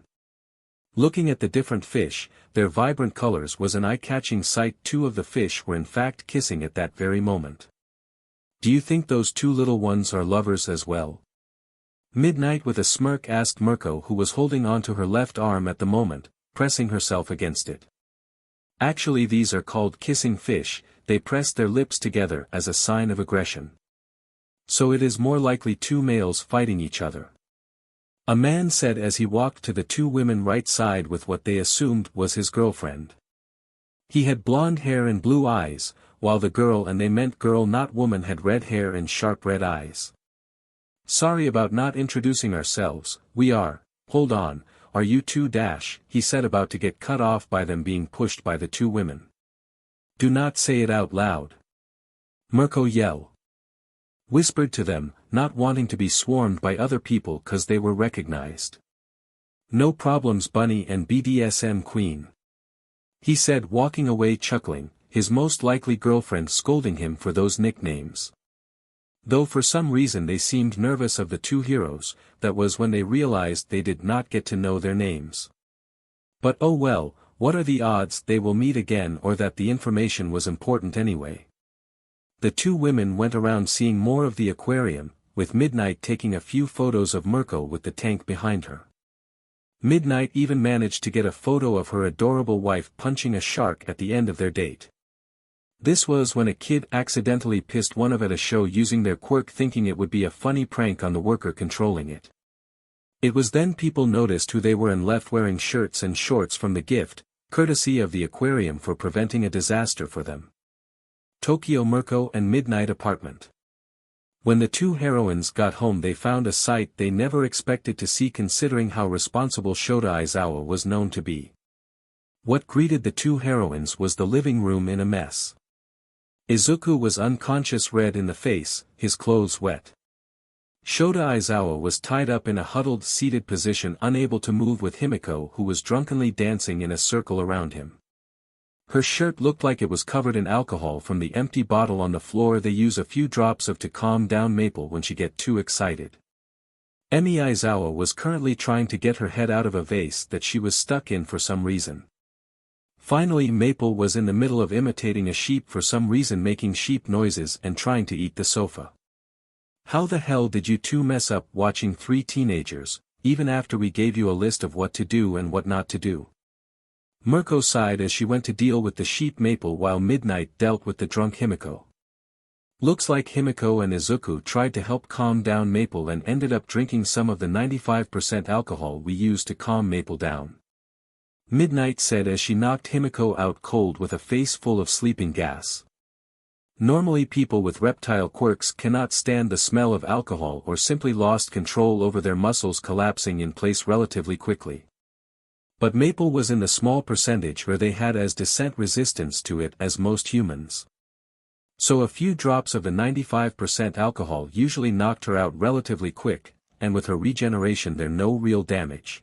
Looking at the different fish, their vibrant colors was an eye-catching sight. Two of the fish were in fact kissing at that very moment. Do you think those two little ones are lovers as well? Midnight with a smirk asked Mirko, who was holding onto her left arm at the moment, pressing herself against it. Actually these are called kissing fish, they press their lips together as a sign of aggression. So it is more likely two males fighting each other, a man said as he walked to the two women right side with what they assumed was his girlfriend. He had blonde hair and blue eyes, while the girl, and they meant girl not woman, had red hair and sharp red eyes. Sorry about not introducing ourselves, we are, hold on, are you two dash, he said, about to get cut off by them being pushed by the two women. Do not say it out loud, Mirko whispered to them, not wanting to be swarmed by other people cause they were recognized. No problems, Bunny and BDSM Queen, he said, walking away chuckling, his most likely girlfriend scolding him for those nicknames. Though for some reason they seemed nervous of the two heroes, that was when they realized they did not get to know their names. But oh well, what are the odds they will meet again, or that the information was important anyway. The two women went around seeing more of the aquarium, with Midnight taking a few photos of Mirko with the tank behind her. Midnight even managed to get a photo of her adorable wife punching a shark at the end of their date. This was when a kid accidentally pissed one of at a show using their quirk, thinking it would be a funny prank on the worker controlling it. It was then people noticed who they were and left wearing shirts and shorts from the gift, courtesy of the aquarium for preventing a disaster for them. Tokyo, Mirko and Midnight apartment. When the two heroines got home they found a sight they never expected to see, considering how responsible Shota Aizawa was known to be. What greeted the two heroines was the living room in a mess. Izuku was unconscious, red in the face, his clothes wet. Shota Aizawa was tied up in a huddled seated position, unable to move, with Himiko who was drunkenly dancing in a circle around him. Her shirt looked like it was covered in alcohol from the empty bottle on the floor. They use a few drops of to calm down Maple when she get too excited. Emi Aizawa was currently trying to get her head out of a vase that she was stuck in for some reason. Finally Maple was in the middle of imitating a sheep for some reason, making sheep noises and trying to eat the sofa. How the hell did you two mess up watching three teenagers, even after we gave you a list of what to do and what not to do? Mirko sighed as she went to deal with the sheep Maple while Midnight dealt with the drunk Himiko. Looks like Himiko and Izuku tried to help calm down Maple and ended up drinking some of the 95% alcohol we used to calm Maple down. Midnight said as she knocked Himiko out cold with a face full of sleeping gas. Normally people with reptile quirks cannot stand the smell of alcohol or simply lost control over their muscles collapsing in place relatively quickly. But Maple was in the small percentage where they had as decent resistance to it as most humans. So a few drops of the 95% alcohol usually knocked her out relatively quick, and with her regeneration there no real damage.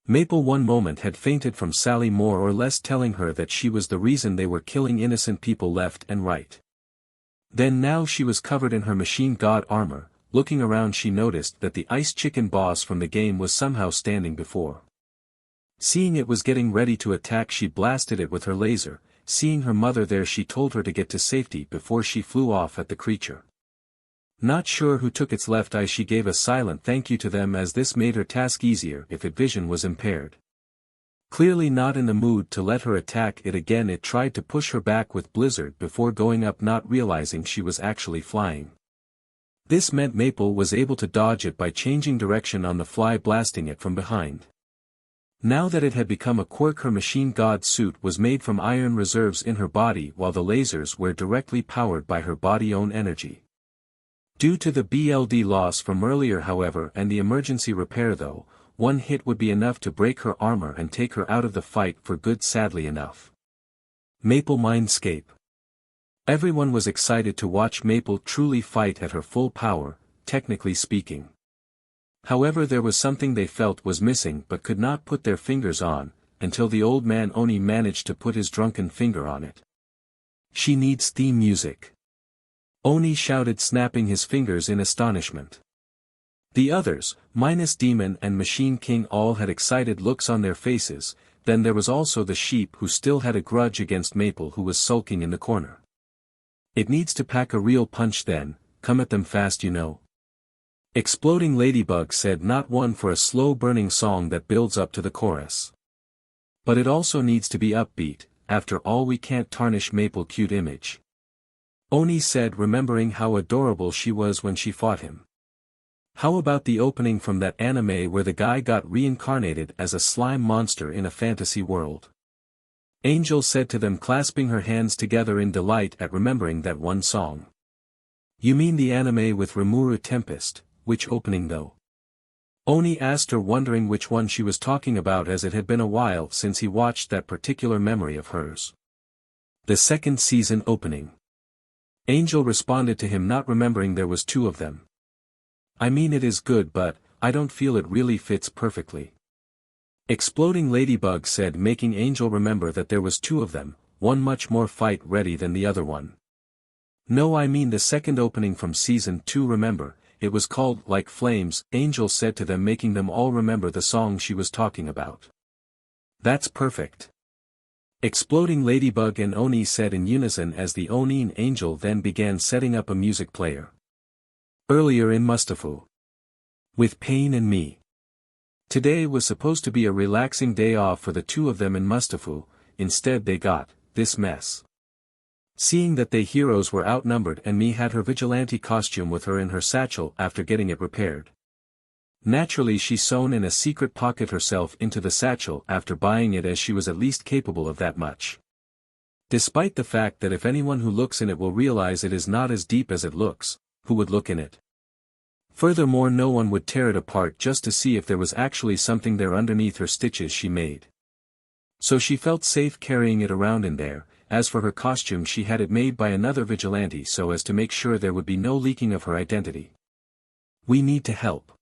Maple one moment had fainted from Sally more or less telling her that she was the reason they were killing innocent people left and right. Then now she was covered in her machine god armor. Looking around she noticed that the ice chicken boss from the game was somehow standing before. Seeing it was getting ready to attack she blasted it with her laser. Seeing her mother there she told her to get to safety before she flew off at the creature. Not sure who took its left eye she gave a silent thank you to them as this made her task easier if its vision was impaired. Clearly not in the mood to let her attack it again it tried to push her back with Blizzard before going up not realizing she was actually flying. This meant Maple was able to dodge it by changing direction on the fly blasting it from behind. Now that it had become a quirk her machine god suit was made from iron reserves in her body while the lasers were directly powered by her body-own energy. Due to the BLD loss from earlier however and the emergency repair though, one hit would be enough to break her armor and take her out of the fight for good sadly enough. Maple Mindscape. Everyone was excited to watch Maple truly fight at her full power, technically speaking. However there was something they felt was missing but could not put their fingers on, until the old man Oni managed to put his drunken finger on it. She needs theme music. Oni shouted snapping his fingers in astonishment. The others, minus Demon and Machine King all had excited looks on their faces, then there was also the sheep who still had a grudge against Maple who was sulking in the corner. It needs to pack a real punch then, come at them fast you know. Exploding Ladybug said not one for a slow-burning song that builds up to the chorus. But it also needs to be upbeat, after all we can't tarnish Maple cute image. Oni said remembering how adorable she was when she fought him. How about the opening from that anime where the guy got reincarnated as a slime monster in a fantasy world? Angel said to them clasping her hands together in delight at remembering that one song. You mean the anime with Rimuru Tempest, which opening though? Oni asked her wondering which one she was talking about as it had been a while since he watched that particular memory of hers. The second season opening. Angel responded to him not remembering there was two of them. I mean it is good but, I don't feel it really fits perfectly. Exploding Ladybug said making Angel remember that there was two of them, one much more fight-ready than the other one. No I mean the second opening from season 2 remember, it was called Like Flames, Angel said to them making them all remember the song she was talking about. That's perfect. Exploding Ladybug and Oni said in unison as the Oni and Angel then began setting up a music player. Earlier in Mustafu. With Pain and Me. Today was supposed to be a relaxing day off for the two of them in Mustafu, instead they got this mess. Seeing that they heroes were outnumbered and Me had her vigilante costume with her in her satchel after getting it repaired. Naturally she sewn in a secret pocket herself into the satchel after buying it as she was at least capable of that much. Despite the fact that if anyone who looks in it will realize it is not as deep as it looks, who would look in it? Furthermore no one would tear it apart just to see if there was actually something there underneath her stitches she made. So she felt safe carrying it around in there. As for her costume she had it made by another vigilante so as to make sure there would be no leaking of her identity. We need to help.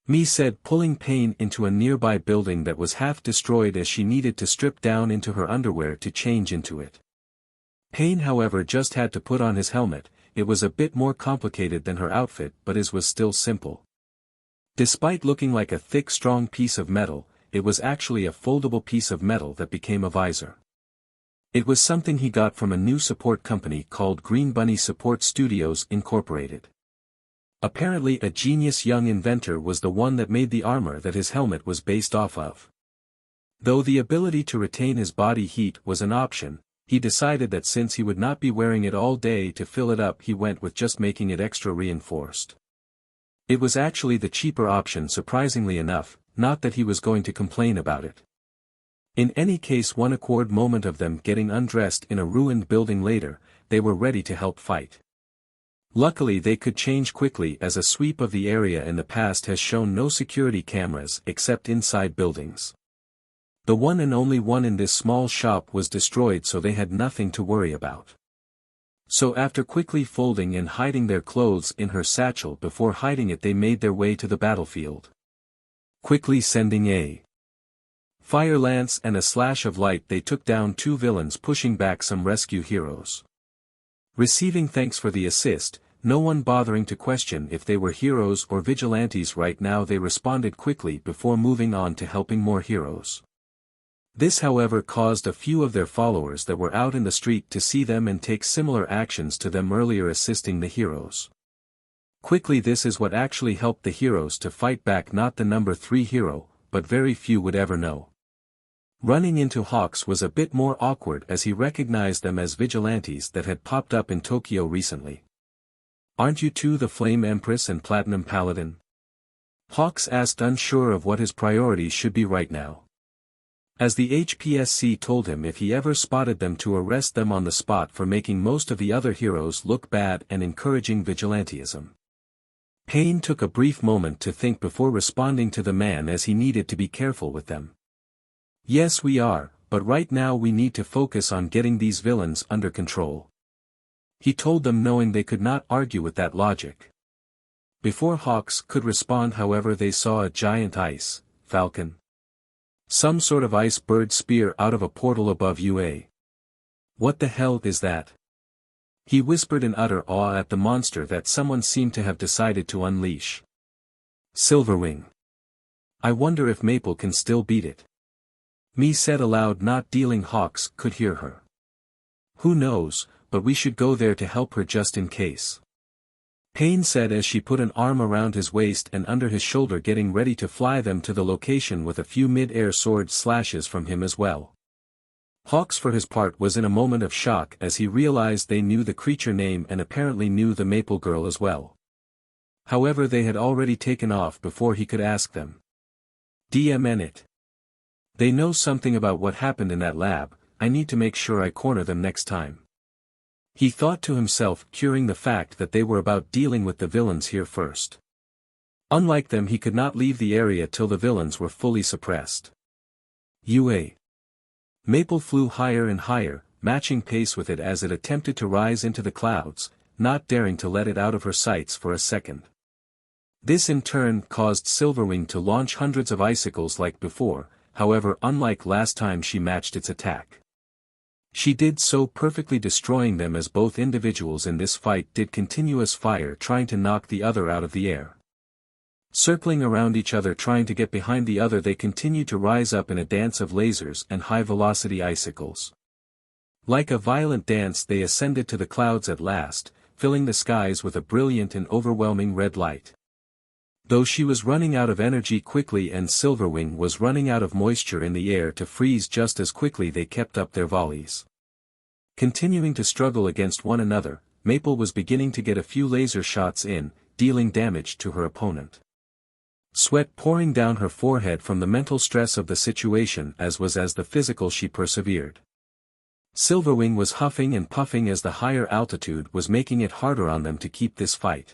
Me said pulling Pain into a nearby building that was half destroyed as she needed to strip down into her underwear to change into it. Pain however just had to put on his helmet. It was a bit more complicated than her outfit but his was still simple. Despite looking like a thick strong piece of metal, it was actually a foldable piece of metal that became a visor. It was something he got from a new support company called Green Bunny Support Studios Incorporated. Apparently a genius young inventor was the one that made the armor that his helmet was based off of. Though the ability to retain his body heat was an option, he decided that since he would not be wearing it all day to fill it up, he went with just making it extra reinforced. It was actually the cheaper option, surprisingly enough, not that he was going to complain about it. In any case, one awkward moment of them getting undressed in a ruined building later, they were ready to help fight. Luckily they could change quickly, as a sweep of the area in the past has shown no security cameras except inside buildings. The one and only one in this small shop was destroyed, so they had nothing to worry about. So after quickly folding and hiding their clothes in her satchel before hiding it, they made their way to the battlefield. Quickly sending a fire lance and a slash of light, they took down two villains, pushing back some rescue heroes. Receiving thanks for the assist, no one bothering to question if they were heroes or vigilantes right now, they responded quickly before moving on to helping more heroes. This however caused a few of their followers that were out in the street to see them and take similar actions to them earlier, assisting the heroes. Quickly, this is what actually helped the heroes to fight back, not the number 3 hero, but very few would ever know. Running into Hawks was a bit more awkward, as he recognized them as vigilantes that had popped up in Tokyo recently. "Aren't you two the Flame Empress and Platinum Paladin?" Hawks asked, unsure of what his priorities should be right now. As the HPSC told him if he ever spotted them to arrest them on the spot for making most of the other heroes look bad and encouraging vigilantism. Pain took a brief moment to think before responding to the man, as he needed to be careful with them. "Yes, we are, but right now we need to focus on getting these villains under control," he told them, knowing they could not argue with that logic. Before Hawks could respond, however, they saw a giant ice falcon, some sort of ice bird, spear out of a portal above UA. "What the hell is that?" he whispered in utter awe at the monster that someone seemed to have decided to unleash. "Silverwing. I wonder if Maple can still beat it," Me said aloud, not dealing Hawks could hear her. "Who knows, but we should go there to help her just in case," Pain said as she put an arm around his waist and under his shoulder, getting ready to fly them to the location with a few mid-air sword slashes from him as well. Hawks for his part was in a moment of shock as he realized they knew the creature name and apparently knew the Maple Girl as well. However, they had already taken off before he could ask them. "DMN it. They know something about what happened in that lab. I need to make sure I corner them next time," he thought to himself, curing the fact that they were about dealing with the villains here first. Unlike them, he could not leave the area till the villains were fully suppressed. UA. Maple flew higher and higher, matching pace with it as it attempted to rise into the clouds, not daring to let it out of her sights for a second. This in turn caused Silverwing to launch hundreds of icicles like before, however unlike last time she matched its attack. She did so perfectly, destroying them, as both individuals in this fight did continuous fire, trying to knock the other out of the air. Circling around each other, trying to get behind the other, they continued to rise up in a dance of lasers and high-velocity icicles. Like a violent dance, they ascended to the clouds at last, filling the skies with a brilliant and overwhelming red light. Though she was running out of energy quickly and Silverwing was running out of moisture in the air to freeze just as quickly, they kept up their volleys. Continuing to struggle against one another, Maple was beginning to get a few laser shots in, dealing damage to her opponent. Sweat pouring down her forehead from the mental stress of the situation as the physical, she persevered. Silverwing was huffing and puffing as the higher altitude was making it harder on them to keep this fight.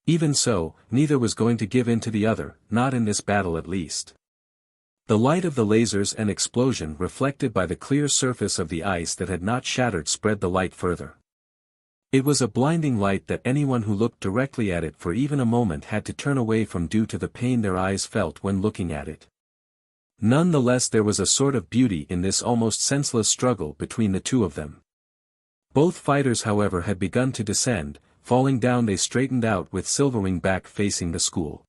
Even so, neither was going to give in to the other, not in this battle at least. The light of the lasers and explosion reflected by the clear surface of the ice that had not shattered spread the light further. It was a blinding light that anyone who looked directly at it for even a moment had to turn away from due to the pain their eyes felt when looking at it. Nonetheless, there was a sort of beauty in this almost senseless struggle between the two of them. Both fighters, however, had begun to descend. Falling down, they straightened out with Silverwing back facing the school.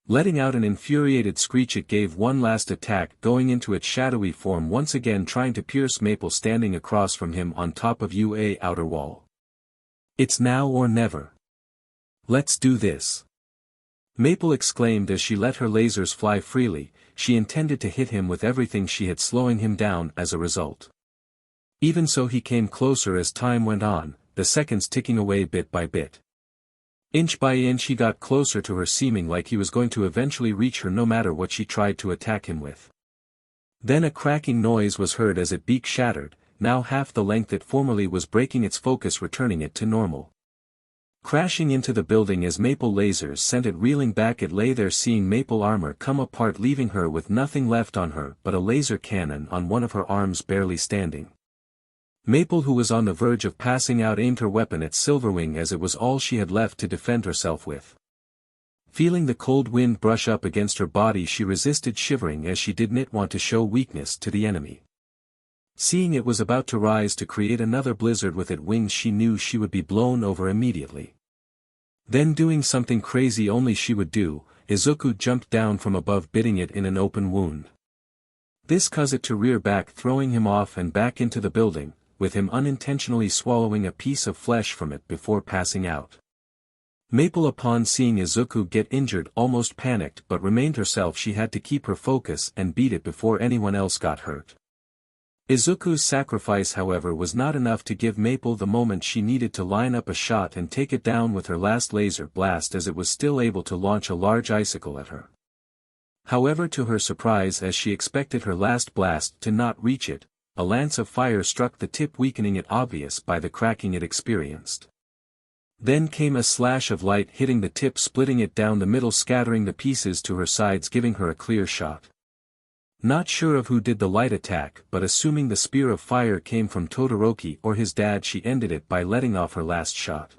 Letting out an infuriated screech, it gave one last attack, going into its shadowy form once again, trying to pierce Maple standing across from him on top of UA outer wall. "It's now or never. Let's do this," Maple exclaimed as she let her lasers fly freely, she intended to hit him with everything she had, slowing him down as a result. Even so, he came closer as time went on, the seconds ticking away bit by bit. Inch by inch he got closer to her, seeming like he was going to eventually reach her no matter what she tried to attack him with. Then a cracking noise was heard as its beak shattered, now half the length it formerly was, breaking its focus, returning it to normal. Crashing into the building as maple lasers sent it reeling back, it lay there seeing maple armor come apart, leaving her with nothing left on her but a laser cannon on one of her arms barely standing. Maple, who was on the verge of passing out, aimed her weapon at Silverwing as it was all she had left to defend herself with. Feeling the cold wind brush up against her body, she resisted, shivering as she didn't want to show weakness to the enemy. Seeing it was about to rise to create another blizzard with its wings, she knew she would be blown over immediately. Then, doing something crazy only she would do, Isuku jumped down from above, biting it in an open wound. This caused it to rear back, throwing him off and back into the building, with him unintentionally swallowing a piece of flesh from it before passing out. Maple, upon seeing Isuku get injured, almost panicked but remained herself. She had to keep her focus and beat it before anyone else got hurt. Izuku's sacrifice, however, was not enough to give Maple the moment she needed to line up a shot and take it down with her last laser blast, as it was still able to launch a large icicle at her. However, to her surprise, as she expected her last blast to not reach it, a lance of fire struck the tip, weakening it obvious by the cracking it experienced. Then came a slash of light, hitting the tip, splitting it down the middle, scattering the pieces to her sides, giving her a clear shot. Not sure of who did the light attack, but assuming the spear of fire came from Todoroki or his dad, she ended it by letting off her last shot.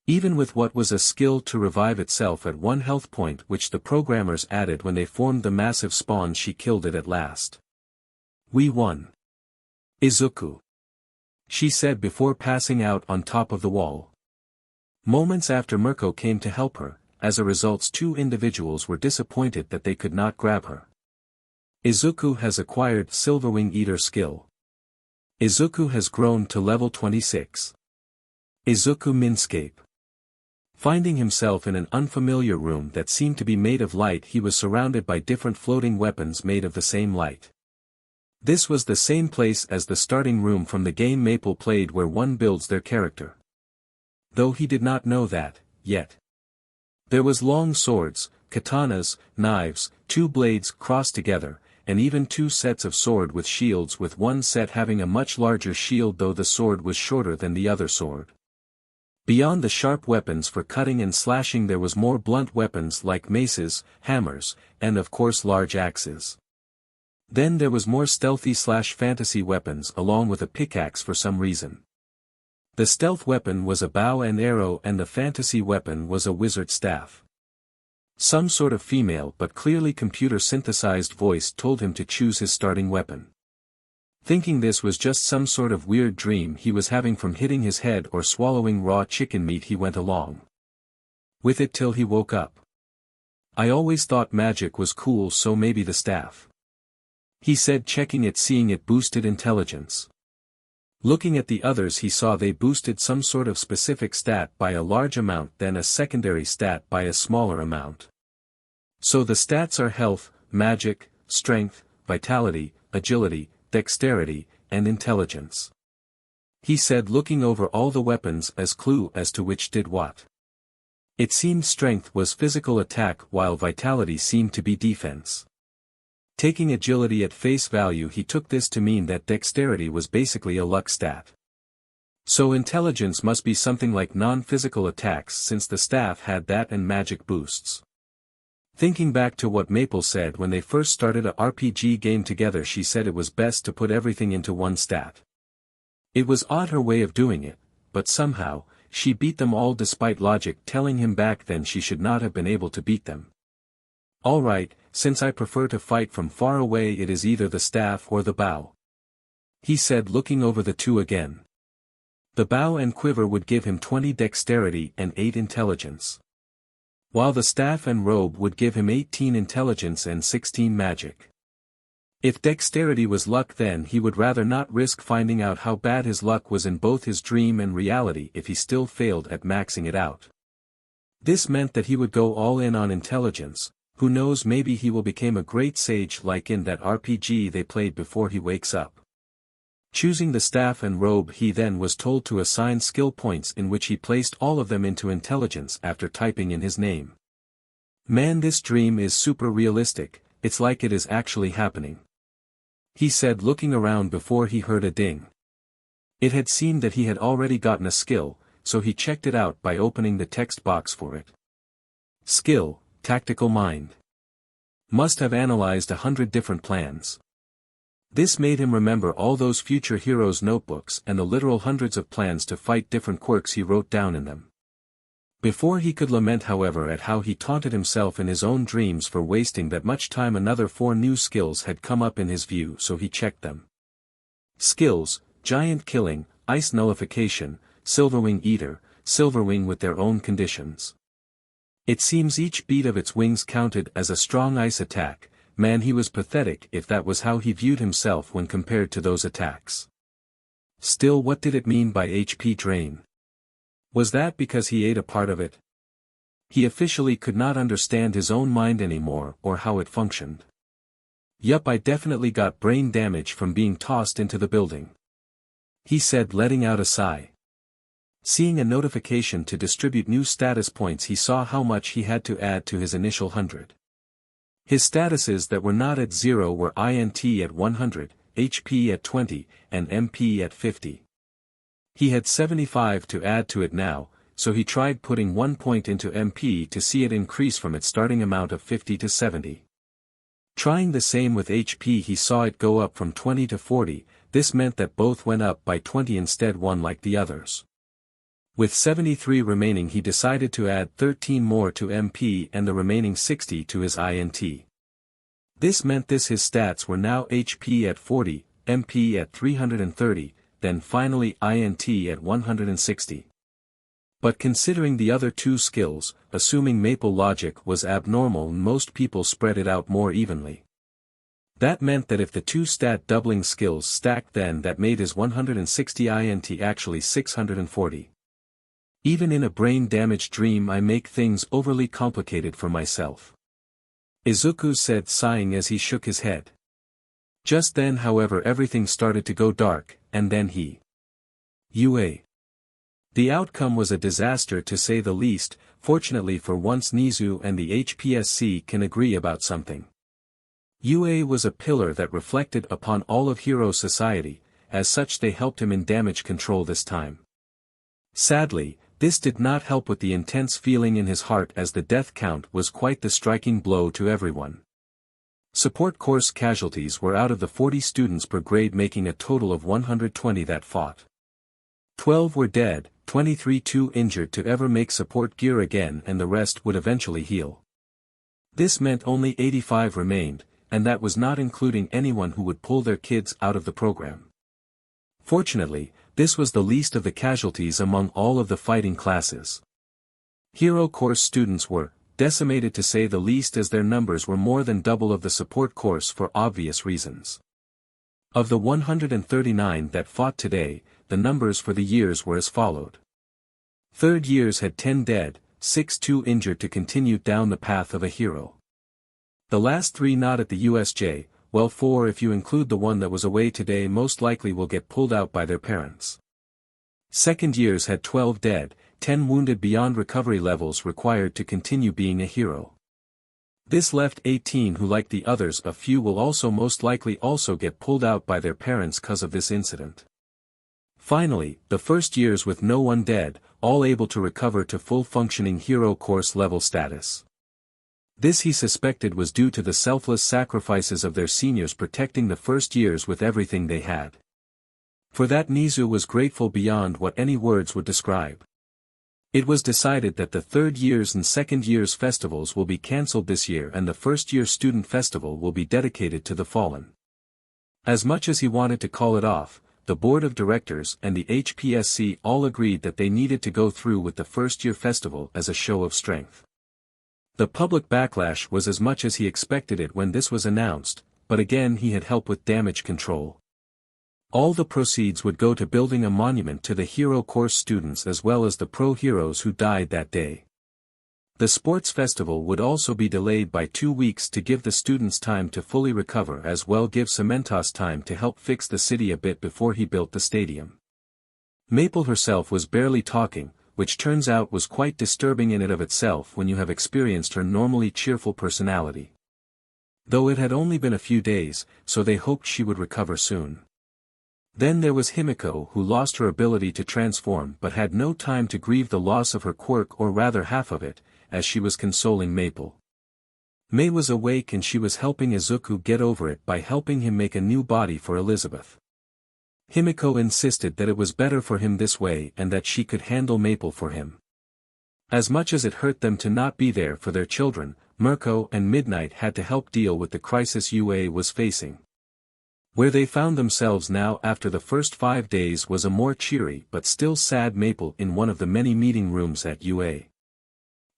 Even with what was a skill to revive itself at 1 health point, which the programmers added when they formed the massive spawn, she killed it at last. "We won. Isuku," she said before passing out on top of the wall. Moments after, Mirko came to help her. As a result, 2 individuals were disappointed that they could not grab her. Isuku has acquired Silverwing Eater skill. Isuku has grown to level 26. Izuku Minscape. Finding himself in an unfamiliar room that seemed to be made of light, he was surrounded by different floating weapons made of the same light. This was the same place as the starting room from the game Maple played, where one builds their character. Though he did not know that, yet. There was long swords, katanas, knives, 2 blades crossed together, and even 2 sets of sword with shields, with one set having a much larger shield though the sword was shorter than the other sword. Beyond the sharp weapons for cutting and slashing, there was more blunt weapons like maces, hammers, and of course large axes. Then there was more stealthy/fantasy weapons along with a pickaxe for some reason. The stealth weapon was a bow and arrow, and the fantasy weapon was a wizard staff. Some sort of female but clearly computer-synthesized voice told him to choose his starting weapon. Thinking this was just some sort of weird dream he was having from hitting his head or swallowing raw chicken meat, he went along with it till he woke up. "I always thought magic was cool, so maybe the staff," he said, checking it, seeing it boosted intelligence. Looking at the others, he saw they boosted some sort of specific stat by a large amount, then a secondary stat by a smaller amount. So the stats are health, magic, strength, vitality, agility, dexterity, and intelligence. He said, looking over all the weapons as clue as to which did what. It seemed strength was physical attack while vitality seemed to be defense. Taking agility at face value, he took this to mean that dexterity was basically a luck stat. So intelligence must be something like non-physical attacks, since the staff had that and magic boosts. Thinking back to what Maple said when they first started a RPG game together, she said it was best to put everything into one stat. It was odd her way of doing it, but somehow, she beat them all despite logic telling him back then she should not have been able to beat them. "Alright, since I prefer to fight from far away, it is either the staff or the bow," he said, looking over the 2 again. The bow and quiver would give him 20 dexterity and 8 intelligence, while the staff and robe would give him 18 intelligence and 16 magic. If dexterity was luck, then he would rather not risk finding out how bad his luck was in both his dream and reality if he still failed at maxing it out. This meant that he would go all in on intelligence, Who knows, maybe he will become a great sage like in that RPG they played before he wakes up. Choosing the staff and robe, he then was told to assign skill points, in which he placed all of them into intelligence after typing in his name. Man, this dream is super realistic, it's like it is actually happening. He said, looking around before he heard a ding. It had seemed that he had already gotten a skill, so he checked it out by opening the text box for it. Skill, Tactical Mind. Must have analyzed 100 different plans. This made him remember all those future heroes' notebooks and the literal hundreds of plans to fight different quirks he wrote down in them. Before he could lament, however, at how he taunted himself in his own dreams for wasting that much time, another 4 new skills had come up in his view, so he checked them. Skills, Giant Killing, Ice Nullification, Silverwing Eater, Silverwing with their own conditions. It seems each beat of its wings counted as a strong ice attack. Man, he was pathetic if that was how he viewed himself when compared to those attacks. Still, what did it mean by HP drain? Was that because he ate a part of it? He officially could not understand his own mind anymore or how it functioned. Yup, I definitely got brain damage from being tossed into the building. He said, letting out a sigh. Seeing a notification to distribute new status points, he saw how much he had to add to his initial 100. His statuses that were not at 0 were INT at 100, HP at 20, and MP at 50. He had 75 to add to it now, so he tried putting 1 point into MP to see it increase from its starting amount of 50 to 70. Trying the same with HP, he saw it go up from 20 to 40, this meant that both went up by 20 instead one like the others. With 73 remaining, he decided to add 13 more to MP and the remaining 60 to his INT. This meant his stats were now HP at 40, MP at 330, then finally INT at 160. But considering the other 2 skills, assuming Maple Logic was abnormal, most people spread it out more evenly. That meant that if the 2 stat doubling skills stacked, then that made his 160 INT actually 640. Even in a brain-damaged dream, I make things overly complicated for myself. Izuku said, sighing as he shook his head. Just then, however, everything started to go dark, and then he. UA. The outcome was a disaster to say the least. Fortunately for once, Nizu and the HPSC can agree about something. UA was a pillar that reflected upon all of Hero Society, as such they helped him in damage control this time. Sadly, this did not help with the intense feeling in his heart, as the death count was quite the striking blow to everyone. Support course casualties were out of the 40 students per grade, making a total of 120 that fought. 12 were dead, 23 too injured to ever make support gear again, and the rest would eventually heal. This meant only 85 remained, and that was not including anyone who would pull their kids out of the program. Fortunately, this was the least of the casualties among all of the fighting classes. Hero course students were decimated to say the least, as their numbers were more than double of the support course for obvious reasons. Of the 139 that fought today, the numbers for the years were as followed. Third years had 10 dead, 6 too injured to continue down the path of a hero. The last 3 not at the USJ, well, 4 if you include the one that was away today, most likely will get pulled out by their parents. Second years had 12 dead, 10 wounded beyond recovery levels required to continue being a hero. This left 18 who, like the others, a few will also most likely also get pulled out by their parents cause of this incident. Finally, the first years with no one dead, all able to recover to full functioning hero course level status. This he suspected was due to the selfless sacrifices of their seniors protecting the first years with everything they had. For that Nizu was grateful beyond what any words would describe. It was decided that the third years and second years festivals will be cancelled this year, and the first year student festival will be dedicated to the fallen. As much as he wanted to call it off, the board of directors and the HPSC all agreed that they needed to go through with the first year festival as a show of strength. The public backlash was as much as he expected it when this was announced, but again he had help with damage control. All the proceeds would go to building a monument to the hero course students as well as the pro heroes who died that day. The sports festival would also be delayed by 2 weeks to give the students time to fully recover as well give Cementos time to help fix the city a bit before he built the stadium. Maple herself was barely talking, which turns out was quite disturbing in and of itself when you have experienced her normally cheerful personality. Though it had only been a few days, so they hoped she would recover soon. Then there was Himiko who lost her ability to transform but had no time to grieve the loss of her quirk or rather half of it, as she was consoling Maple. May was awake and she was helping Izuku get over it by helping him make a new body for Elizabeth. Himiko insisted that it was better for him this way and that she could handle Maple for him. As much as it hurt them to not be there for their children, Mirko and Midnight had to help deal with the crisis UA was facing. Where they found themselves now after the first 5 days was a more cheery but still sad Maple in one of the many meeting rooms at UA.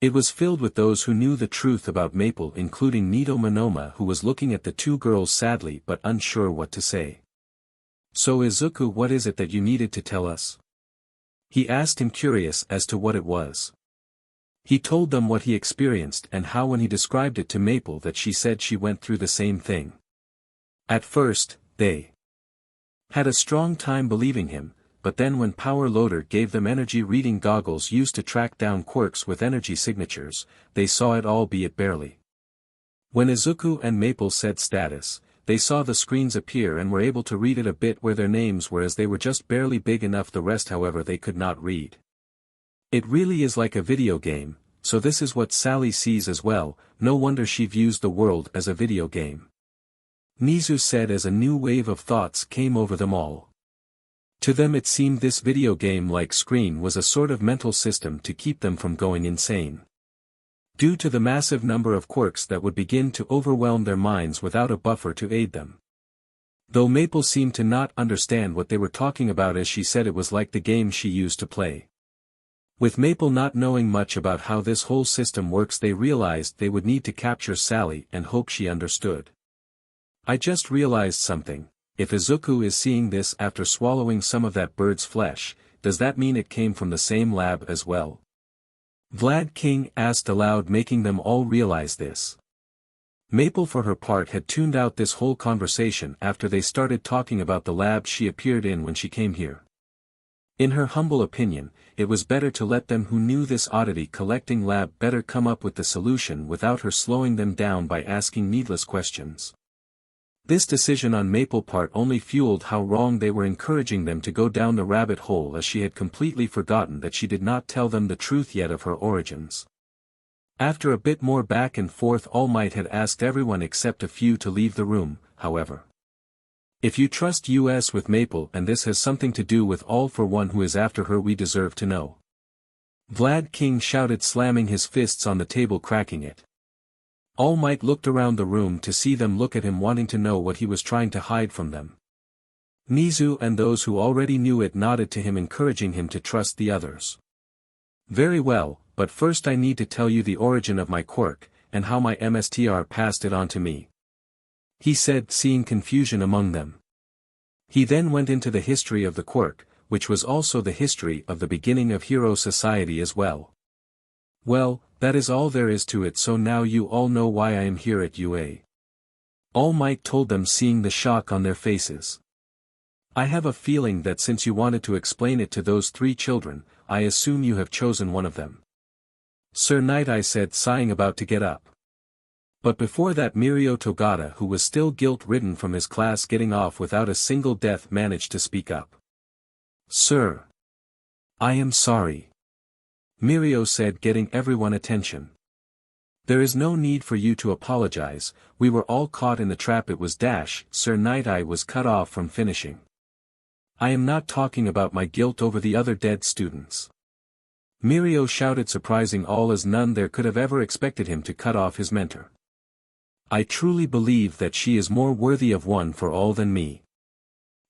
It was filled with those who knew the truth about Maple including Nito Monoma who was looking at the two girls sadly but unsure what to say. "So Izuku, what is it that you needed to tell us?" he asked him, curious as to what it was. He told them what he experienced and how when he described it to Maple that she said she went through the same thing. At first, they had a strong time believing him, but then when Power Loader gave them energy reading goggles used to track down quirks with energy signatures, they saw it all, be it barely. When Izuku and Maple said status, they saw the screens appear and were able to read it a bit where their names were as they were just barely big enough, the rest however they could not read. It really is like a video game, so this is what Sally sees as well, no wonder she views the world as a video game. Nizu said as a new wave of thoughts came over them all. To them it seemed this video game-like screen was a sort of mental system to keep them from going insane. Due to the massive number of quirks that would begin to overwhelm their minds without a buffer to aid them. Though Maple seemed to not understand what they were talking about as she said it was like the game she used to play. With Maple not knowing much about how this whole system works, they realized they would need to capture Sally and hope she understood. "I just realized something. If Izuku is seeing this after swallowing some of that bird's flesh, does that mean it came from the same lab as well?" Vlad King asked aloud, making them all realize this. Maple for her part had tuned out this whole conversation after they started talking about the lab she appeared in when she came here. In her humble opinion, it was better to let them who knew this oddity collecting lab better come up with the solution without her slowing them down by asking needless questions. This decision on Maple part only fueled how wrong they were, encouraging them to go down the rabbit hole as she had completely forgotten that she did not tell them the truth yet of her origins. After a bit more back and forth, All Might had asked everyone except a few to leave the room, however. "If you trust us with Maple and this has something to do with All for One who is after her, we deserve to know." Vlad King shouted, slamming his fists on the table, cracking it. All Might looked around the room to see them look at him, wanting to know what he was trying to hide from them. Nizu and those who already knew it nodded to him, encouraging him to trust the others. "Very well, but first I need to tell you the origin of my quirk, and how my MSTR passed it on to me," he said, seeing confusion among them. He then went into the history of the quirk, which was also the history of the beginning of Hero Society as well. "Well, that is all there is to it, so now you all know why I am here at UA." All Might told them, seeing the shock on their faces. "I have a feeling that since you wanted to explain it to those 3 children, I assume you have chosen one of them." Sir Night Eye said, sighing, about to get up. But before that, Mirio Togata, who was still guilt-ridden from his class getting off without a single death, managed to speak up. "Sir, I am sorry," Mirio said, getting everyone attention. "There is no need for you to apologize, we were all caught in the trap it was dash." Sir Night Eye was cut off from finishing. "I am not talking about my guilt over the other dead students," Mirio shouted, surprising all, as none there could have ever expected him to cut off his mentor. "I truly believe that she is more worthy of one for all than me.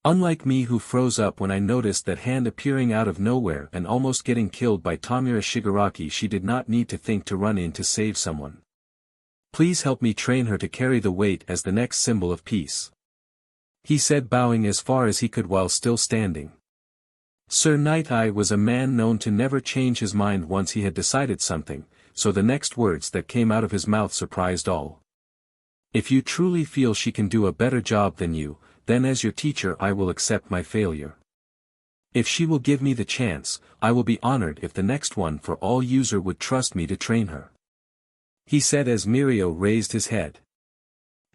Unlike me, who froze up when I noticed that hand appearing out of nowhere and almost getting killed by Tamura Shigaraki, she did not need to think to run in to save someone. Please help me train her to carry the weight as the next symbol of peace," he said, bowing as far as he could while still standing. Sir Night Eye was a man known to never change his mind once he had decided something, so the next words that came out of his mouth surprised all. If you truly feel she can do a better job than you, then as your teacher I will accept my failure. If she will give me the chance, I will be honored if the next one for all user would trust me to train her. He said as Mirko raised his head.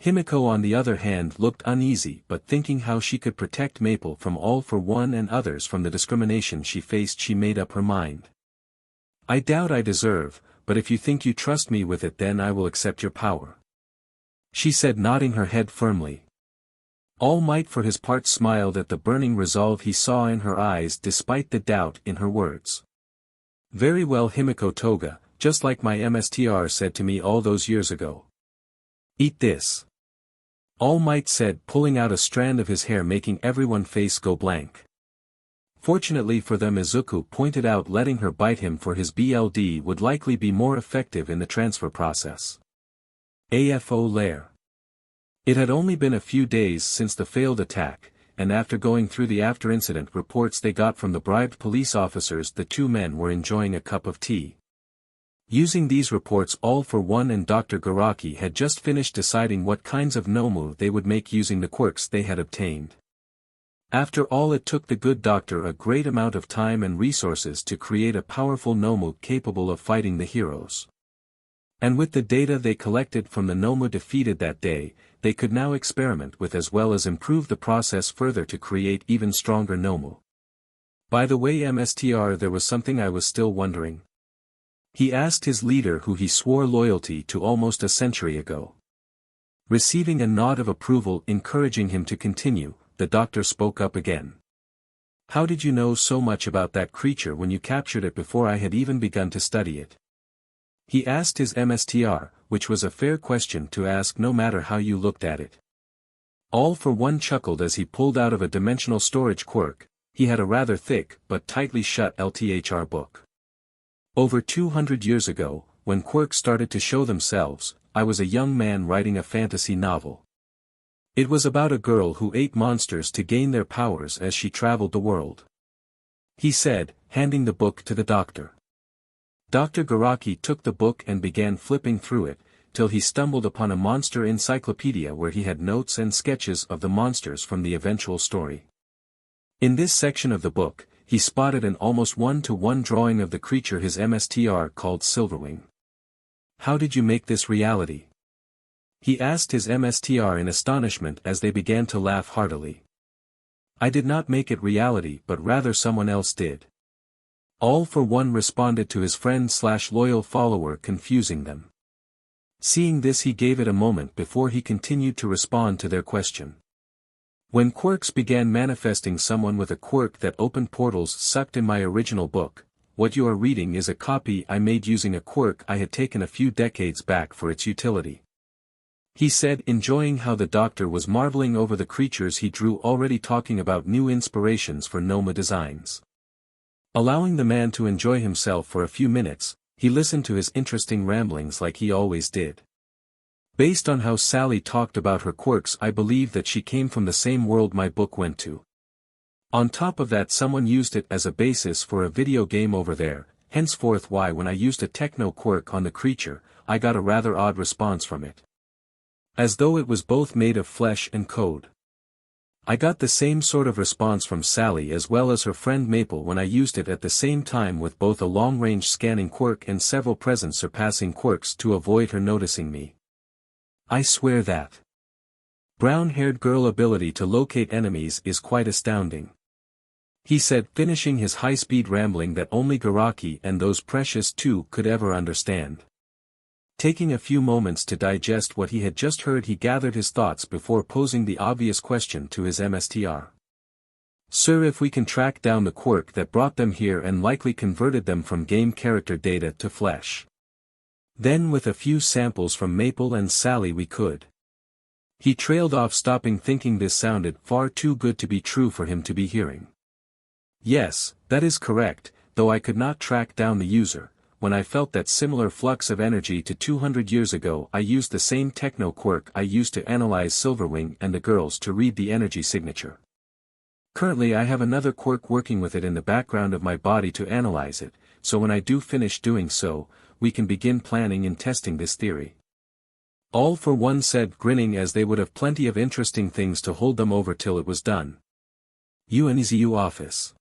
Himiko on the other hand looked uneasy but thinking how she could protect Maple from all for one and others from the discrimination she faced, she made up her mind. I doubt I deserve, but if you think you trust me with it then I will accept your power. She said, nodding her head firmly. All Might for his part smiled at the burning resolve he saw in her eyes despite the doubt in her words. Very well Himiko Toga, just like my MSTR said to me all those years ago. Eat this. All Might said, pulling out a strand of his hair making everyone's face go blank. Fortunately for them Izuku pointed out letting her bite him for his BLD would likely be more effective in the transfer process. AFO Lair. It had only been a few days since the failed attack, and after going through the after-incident reports they got from the bribed police officers, the two men were enjoying a cup of tea. Using these reports, All for One and Dr. Garaki had just finished deciding what kinds of nomu they would make using the quirks they had obtained. After all, it took the good doctor a great amount of time and resources to create a powerful nomu capable of fighting the heroes. And with the data they collected from the nomu defeated that day, they could now experiment with as well as improve the process further to create even stronger nomu. By the way MSTR, there was something I was still wondering. He asked his leader who he swore loyalty to almost a century ago. Receiving a nod of approval encouraging him to continue, the doctor spoke up again. How did you know so much about that creature when you captured it before I had even begun to study it? He asked his MSTR, which was a fair question to ask no matter how you looked at it. All for One chuckled as he pulled out of a dimensional storage quirk. He had a rather thick but tightly shut LTHR book. Over 200 years ago, when quirks started to show themselves, I was a young man writing a fantasy novel. It was about a girl who ate monsters to gain their powers as she traveled the world. He said, handing the book to the doctor. Dr. Garaki took the book and began flipping through it, till he stumbled upon a monster encyclopedia where he had notes and sketches of the monsters from the eventual story. In this section of the book, he spotted an almost one-to-one drawing of the creature his MSTR called Silverwing. How did you make this reality? He asked his MSTR in astonishment as they began to laugh heartily. I did not make it reality but rather someone else did. All for One responded to his friend/loyal follower, confusing them. Seeing this, he gave it a moment before he continued to respond to their question. When quirks began manifesting, someone with a quirk that opened portals sucked in my original book. What you are reading is a copy I made using a quirk I had taken a few decades back for its utility. He said, enjoying how the doctor was marveling over the creatures he drew, already talking about new inspirations for Noma designs. Allowing the man to enjoy himself for a few minutes, he listened to his interesting ramblings like he always did. Based on how Sally talked about her quirks, I believe that she came from the same world my book went to. On top of that, someone used it as a basis for a video game over there, henceforth why when I used a techno quirk on the creature, I got a rather odd response from it. As though it was both made of flesh and code. I got the same sort of response from Sally as well as her friend Maple when I used it at the same time with both a long-range scanning quirk and several presence-surpassing quirks to avoid her noticing me. I swear that brown-haired girl ability to locate enemies is quite astounding. He said, finishing his high-speed rambling that only Garaki and those precious two could ever understand. Taking a few moments to digest what he had just heard, he gathered his thoughts before posing the obvious question to his MSTR. Sir, if we can track down the quirk that brought them here and likely converted them from game character data to flesh. Then with a few samples from Maple and Sally we could. He trailed off, stopping, thinking this sounded far too good to be true for him to be hearing. Yes, that is correct, though I could not track down the user. When I felt that similar flux of energy to 200 years ago, I used the same techno quirk I used to analyze Silverwing and the girls to read the energy signature. Currently I have another quirk working with it in the background of my body to analyze it, so when I do finish doing so, we can begin planning and testing this theory. All for one said, grinning as they would have plenty of interesting things to hold them over till it was done. UNEZU office.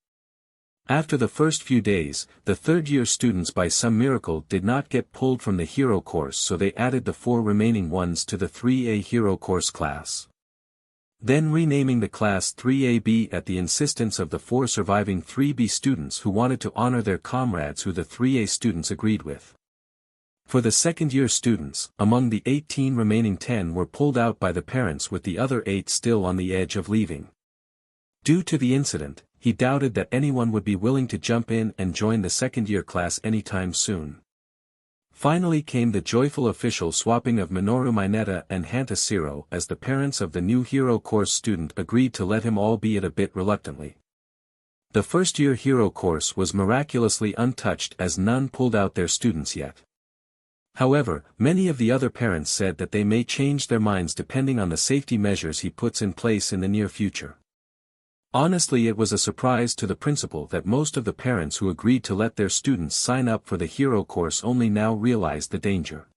After the first few days, the third-year students by some miracle did not get pulled from the hero course, so they added the 4 remaining ones to the 3A hero course class. Then renaming the class 3AB at the insistence of the 4 surviving 3B students who wanted to honor their comrades who the 3A students agreed with. For the second-year students, among the 18 remaining 10 were pulled out by the parents with the other 8 still on the edge of leaving. Due to the incident, he doubted that anyone would be willing to jump in and join the second-year class anytime soon. Finally came the joyful official swapping of Minoru Mineta and Hantashiro as the parents of the new hero course student agreed to let him, albeit a bit reluctantly. The first-year hero course was miraculously untouched as none pulled out their students yet. However, many of the other parents said that they may change their minds depending on the safety measures he puts in place in the near future. Honestly, it was a surprise to the principal that most of the parents who agreed to let their students sign up for the hero course only now realized the danger.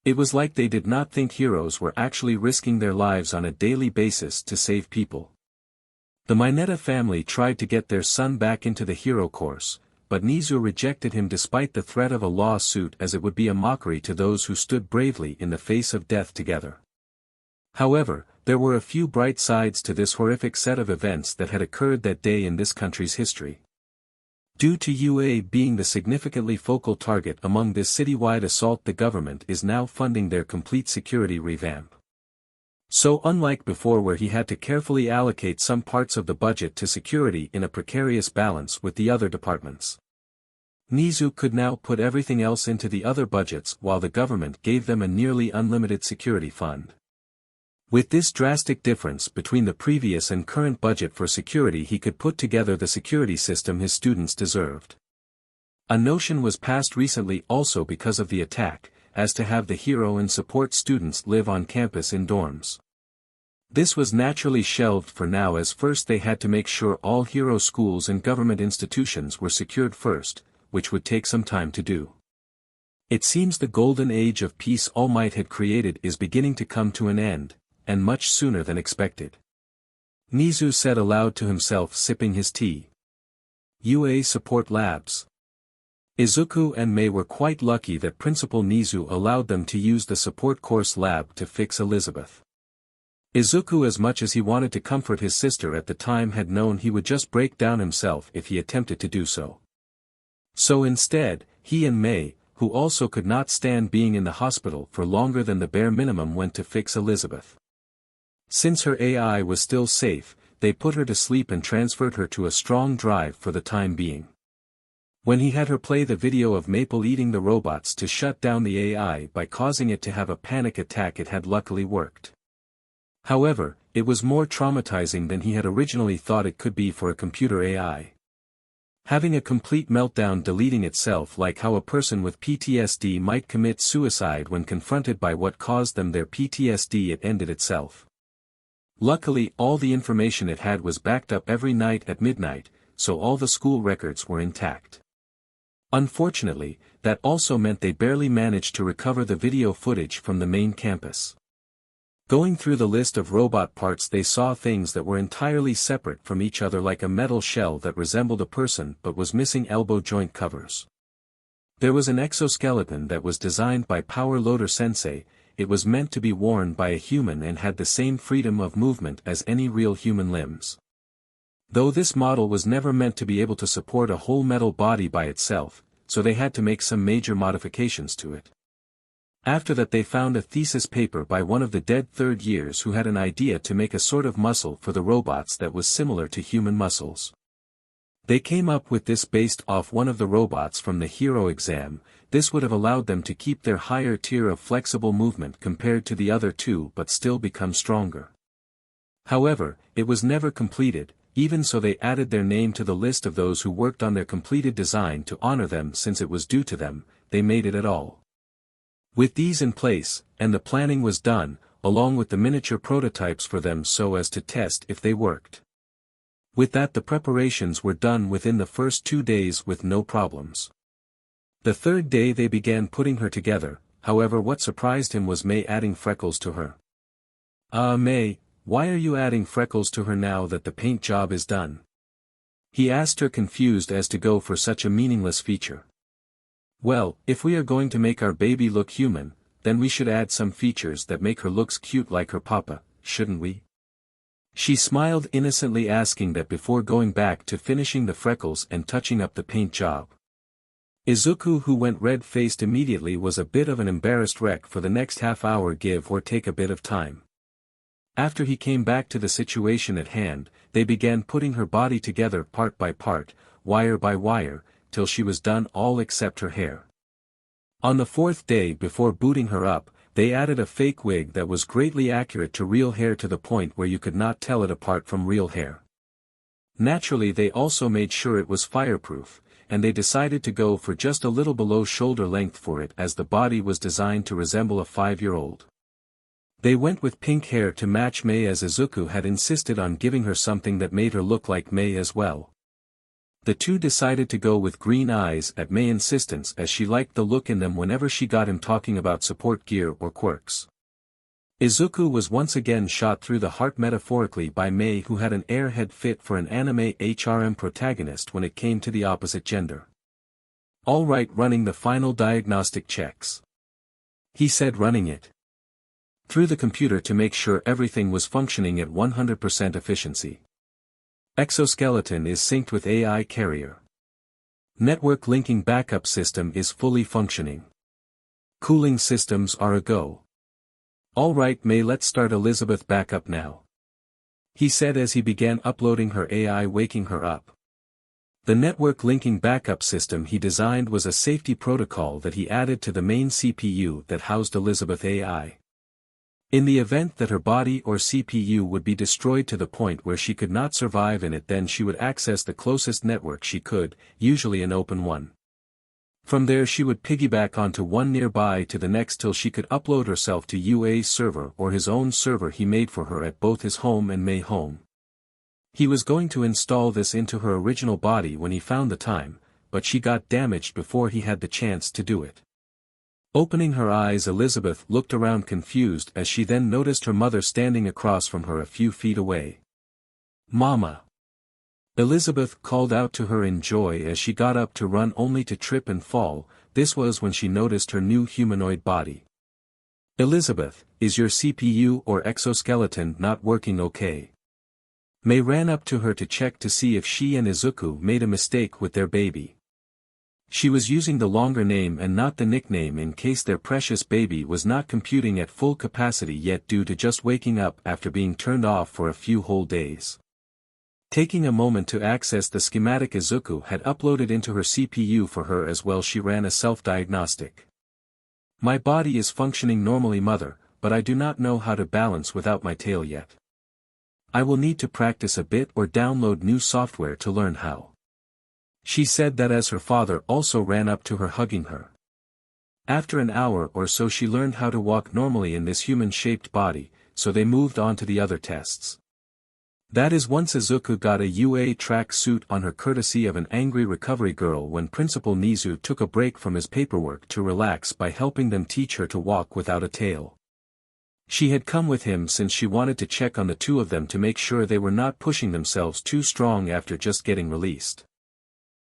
It was like they did not think heroes were actually risking their lives on a daily basis to save people. The Mineta family tried to get their son back into the hero course, but Nizu rejected him despite the threat of a lawsuit, as it would be a mockery to those who stood bravely in the face of death together. However, there were a few bright sides to this horrific set of events that had occurred that day in this country's history. Due to UA being the significantly focal target among this citywide assault, the government is now funding their complete security revamp. So unlike before, where he had to carefully allocate some parts of the budget to security in a precarious balance with the other departments, Nizu could now put everything else into the other budgets while the government gave them a nearly unlimited security fund. With this drastic difference between the previous and current budget for security, he could put together the security system his students deserved. A notion was passed recently also because of the attack, as to have the hero and support students live on campus in dorms. This was naturally shelved for now, as first they had to make sure all hero schools and government institutions were secured first, which would take some time to do. It seems the golden age of peace All Might had created is beginning to come to an end, and much sooner than expected. Nizu said aloud to himself, sipping his tea. UA Support Labs. Izuku and Mei were quite lucky that Principal Nizu allowed them to use the support course lab to fix Elizabeth. Izuku, as much as he wanted to comfort his sister at the time, had known he would just break down himself if he attempted to do so. So instead, he and Mei, who also could not stand being in the hospital for longer than the bare minimum, went to fix Elizabeth. Since her AI was still safe, they put her to sleep and transferred her to a strong drive for the time being. When he had her play the video of Maple eating the robots to shut down the AI by causing it to have a panic attack, it had luckily worked. However, it was more traumatizing than he had originally thought it could be for a computer AI. Having a complete meltdown, deleting itself, like how a person with PTSD might commit suicide when confronted by what caused them their PTSD, it ended itself. Luckily, all the information it had was backed up every night at midnight, so all the school records were intact. Unfortunately, that also meant they barely managed to recover the video footage from the main campus. Going through the list of robot parts, they saw things that were entirely separate from each other, like a metal shell that resembled a person but was missing elbow joint covers. There was an exoskeleton that was designed by Power Loader Sensei. It was meant to be worn by a human and had the same freedom of movement as any real human limbs. Though this model was never meant to be able to support a whole metal body by itself, so they had to make some major modifications to it. After that, they found a thesis paper by one of the dead third years who had an idea to make a sort of muscle for the robots that was similar to human muscles. They came up with this based off one of the robots from the hero exam. This would have allowed them to keep their higher tier of flexible movement compared to the other two but still become stronger. However, it was never completed. Even so, they added their name to the list of those who worked on their completed design to honor them, since it was due to them. They made it at all. With these in place, and the planning was done, along with the miniature prototypes for them so as to test if they worked. With that the preparations were done within the first 2 days with no problems. The third day they began putting her together, however what surprised him was May adding freckles to her. May, why are you adding freckles to her now that the paint job is done? He asked her, confused as to go for such a meaningless feature. Well, if we are going to make our baby look human, then we should add some features that make her looks cute like her papa, shouldn't we? She smiled innocently, asking that before going back to finishing the freckles and touching up the paint job. Izuku, who went red-faced immediately, was a bit of an embarrassed wreck for the next half hour, give or take a bit of time. After he came back to the situation at hand, they began putting her body together part by part, wire by wire, till she was done all except her hair. On the fourth day before booting her up, they added a fake wig that was greatly accurate to real hair to the point where you could not tell it apart from real hair. Naturally they also made sure it was fireproof, and they decided to go for just a little below shoulder length for it, as the body was designed to resemble a 5-year-old. They went with pink hair to match May, as Izuku had insisted on giving her something that made her look like May as well. The two decided to go with green eyes at May's insistence, as she liked the look in them whenever she got him talking about support gear or quirks. Izuku was once again shot through the heart metaphorically by May, who had an airhead fit for an anime HRM protagonist when it came to the opposite gender. "All right, running the final diagnostic checks," he said, running it through the computer to make sure everything was functioning at 100% efficiency. Exoskeleton is synced with AI carrier. Network linking backup system is fully functioning. Cooling systems are a go. "All right, May, let's start Elizabeth backup now," he said as he began uploading her AI, waking her up. The network linking backup system he designed was a safety protocol that he added to the main CPU that housed Elizabeth AI. In the event that her body or CPU would be destroyed to the point where she could not survive in it, then she would access the closest network she could, usually an open one. From there she would piggyback onto one nearby to the next till she could upload herself to UA's server or his own server he made for her at both his home and May home. He was going to install this into her original body when he found the time, but she got damaged before he had the chance to do it. Opening her eyes, Elizabeth looked around confused as she then noticed her mother standing across from her a few feet away. "Mama!" Elizabeth called out to her in joy as she got up to run, only to trip and fall. This was when she noticed her new humanoid body. "Elizabeth, is your CPU or exoskeleton not working okay?" May ran up to her to check to see if she and Izuku made a mistake with their baby. She was using the longer name and not the nickname in case their precious baby was not computing at full capacity yet due to just waking up after being turned off for a few whole days. Taking a moment to access the schematic Izuku had uploaded into her CPU for her as well, she ran a self-diagnostic. "My body is functioning normally, mother, but I do not know how to balance without my tail yet. I will need to practice a bit or download new software to learn how," she said that as her father also ran up to her, hugging her. After an hour or so she learned how to walk normally in this human-shaped body, so they moved on to the other tests. That is, once Izuku got a UA track suit on her courtesy of an angry recovery girl when Principal Nizu took a break from his paperwork to relax by helping them teach her to walk without a tail. She had come with him since she wanted to check on the two of them to make sure they were not pushing themselves too strong after just getting released.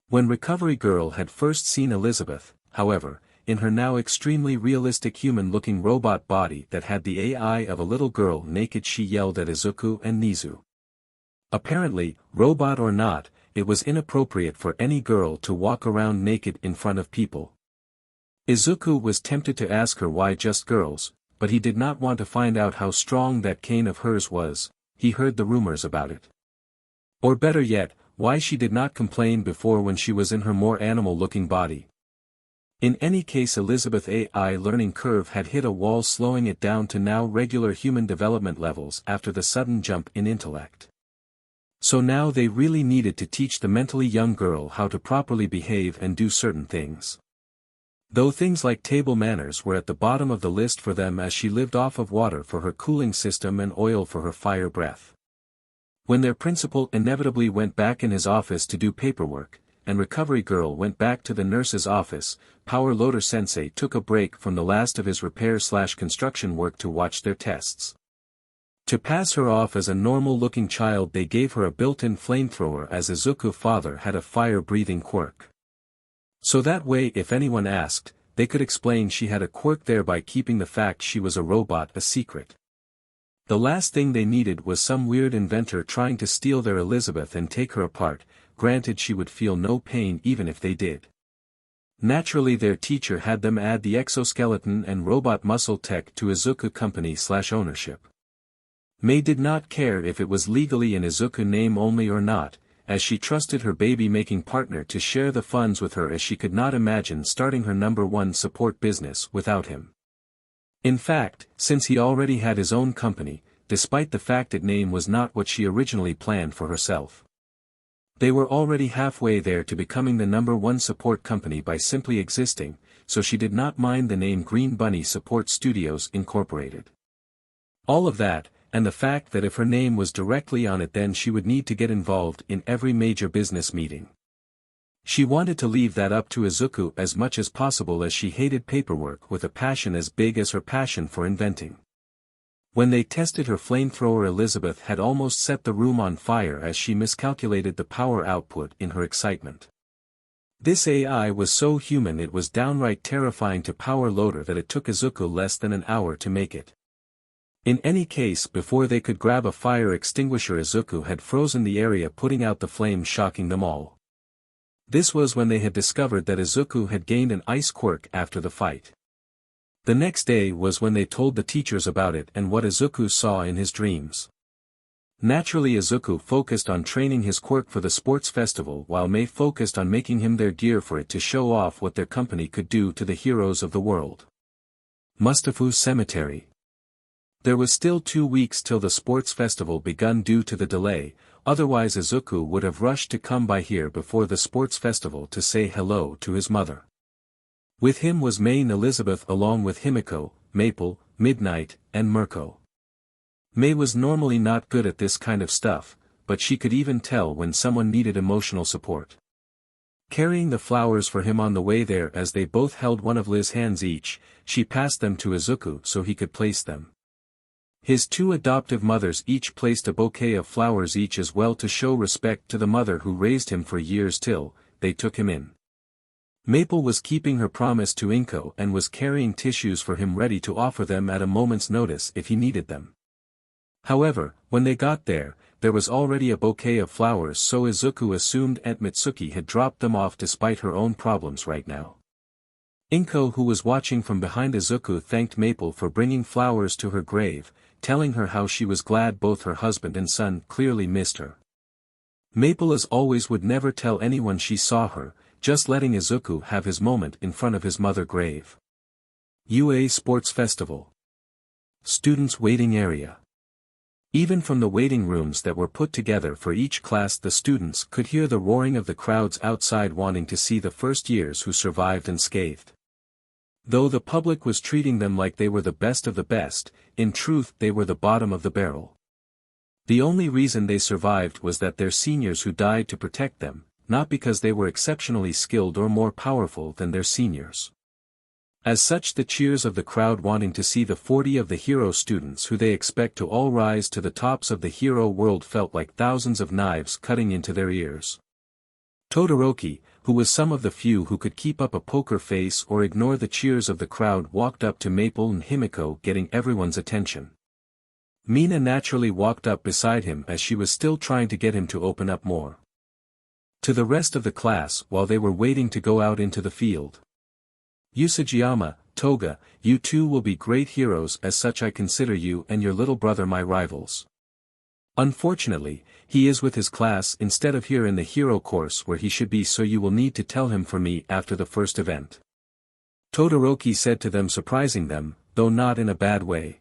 When Recovery Girl had first seen Elizabeth, however, in her now extremely realistic human-looking robot body that had the AI of a little girl naked, she yelled at Izuku and Nizu. Apparently, robot or not, it was inappropriate for any girl to walk around naked in front of people. Izuku was tempted to ask her why just girls, but he did not want to find out how strong that cane of hers was. He heard the rumors about it. Or better yet, why she did not complain before when she was in her more animal-looking body. In any case, Elizabeth AI learning curve had hit a wall, slowing it down to now regular human development levels after the sudden jump in intellect. So now they really needed to teach the mentally young girl how to properly behave and do certain things. Though things like table manners were at the bottom of the list for them, as she lived off of water for her cooling system and oil for her fire breath. When their principal inevitably went back in his office to do paperwork, and Recovery Girl went back to the nurse's office, Power Loader Sensei took a break from the last of his repair/construction work to watch their tests. To pass her off as a normal-looking child, they gave her a built-in flamethrower, as Izuku's father had a fire-breathing quirk. So that way, if anyone asked, they could explain she had a quirk, thereby keeping the fact she was a robot a secret. The last thing they needed was some weird inventor trying to steal their Elizabeth and take her apart. Granted, she would feel no pain even if they did. Naturally, their teacher had them add the exoskeleton and robot muscle tech to Izuku company/ownership. Mei did not care if it was legally in Izuku name only or not, as she trusted her baby-making partner to share the funds with her, as she could not imagine starting her #1 support business without him. In fact, since he already had his own company, despite the fact its name was not what she originally planned for herself. They were already halfway there to becoming the #1 support company by simply existing, so she did not mind the name Green Bunny Support Studios Incorporated. All of that, and the fact that if her name was directly on it, then she would need to get involved in every major business meeting. She wanted to leave that up to Izuku as much as possible, as she hated paperwork with a passion as big as her passion for inventing. When they tested her flamethrower, Elizabeth had almost set the room on fire as she miscalculated the power output in her excitement. This AI was so human it was downright terrifying to Power Loader that it took Izuku less than an hour to make it. In any case, before they could grab a fire extinguisher, Izuku had frozen the area, putting out the flames, shocking them all. This was when they had discovered that Izuku had gained an ice quirk after the fight. The next day was when they told the teachers about it and what Izuku saw in his dreams. Naturally, Izuku focused on training his quirk for the sports festival, while Mei focused on making him their gear for it to show off what their company could do to the heroes of the world. Mustafu's Cemetery. There was still 2 weeks till the sports festival begun due to the delay, otherwise Izuku would have rushed to come by here before the sports festival to say hello to his mother. With him was Mei and Elizabeth, along with Himiko, Maple, Midnight, and Mirko. Mei was normally not good at this kind of stuff, but she could even tell when someone needed emotional support. Carrying the flowers for him on the way there, as they both held one of Liz's hands each, she passed them to Izuku so he could place them. His 2 adoptive mothers each placed a bouquet of flowers each as well, to show respect to the mother who raised him for years till they took him in. Maple was keeping her promise to Inko and was carrying tissues for him, ready to offer them at a moment's notice if he needed them. However, when they got there, there was already a bouquet of flowers, so Izuku assumed Aunt Mitsuki had dropped them off despite her own problems right now. Inko, who was watching from behind Izuku, thanked Maple for bringing flowers to her grave, telling her how she was glad both her husband and son clearly missed her. Maple, as always, would never tell anyone she saw her, just letting Izuku have his moment in front of his mother grave. UA Sports Festival. Students' Waiting Area. Even from the waiting rooms that were put together for each class, the students could hear the roaring of the crowds outside wanting to see the first years who survived unscathed. Though the public was treating them like they were the best of the best, in truth they were the bottom of the barrel. The only reason they survived was that their seniors who died to protect them, not because they were exceptionally skilled or more powerful than their seniors. As such, the cheers of the crowd wanting to see the 40 of the hero students who they expect to all rise to the tops of the hero world felt like thousands of knives cutting into their ears. Todoroki, who was some of the few who could keep up a poker face or ignore the cheers of the crowd, walked up to Maple and Himiko, getting everyone's attention. Mina naturally walked up beside him as she was still trying to get him to open up more. To the rest of the class, while they were waiting to go out into the field. Usajiyama, Toga, you two will be great heroes, as such I consider you and your little brother my rivals. Unfortunately, he is with his class instead of here in the hero course where he should be, so you will need to tell him for me after the first event. Todoroki said to them, surprising them, though not in a bad way.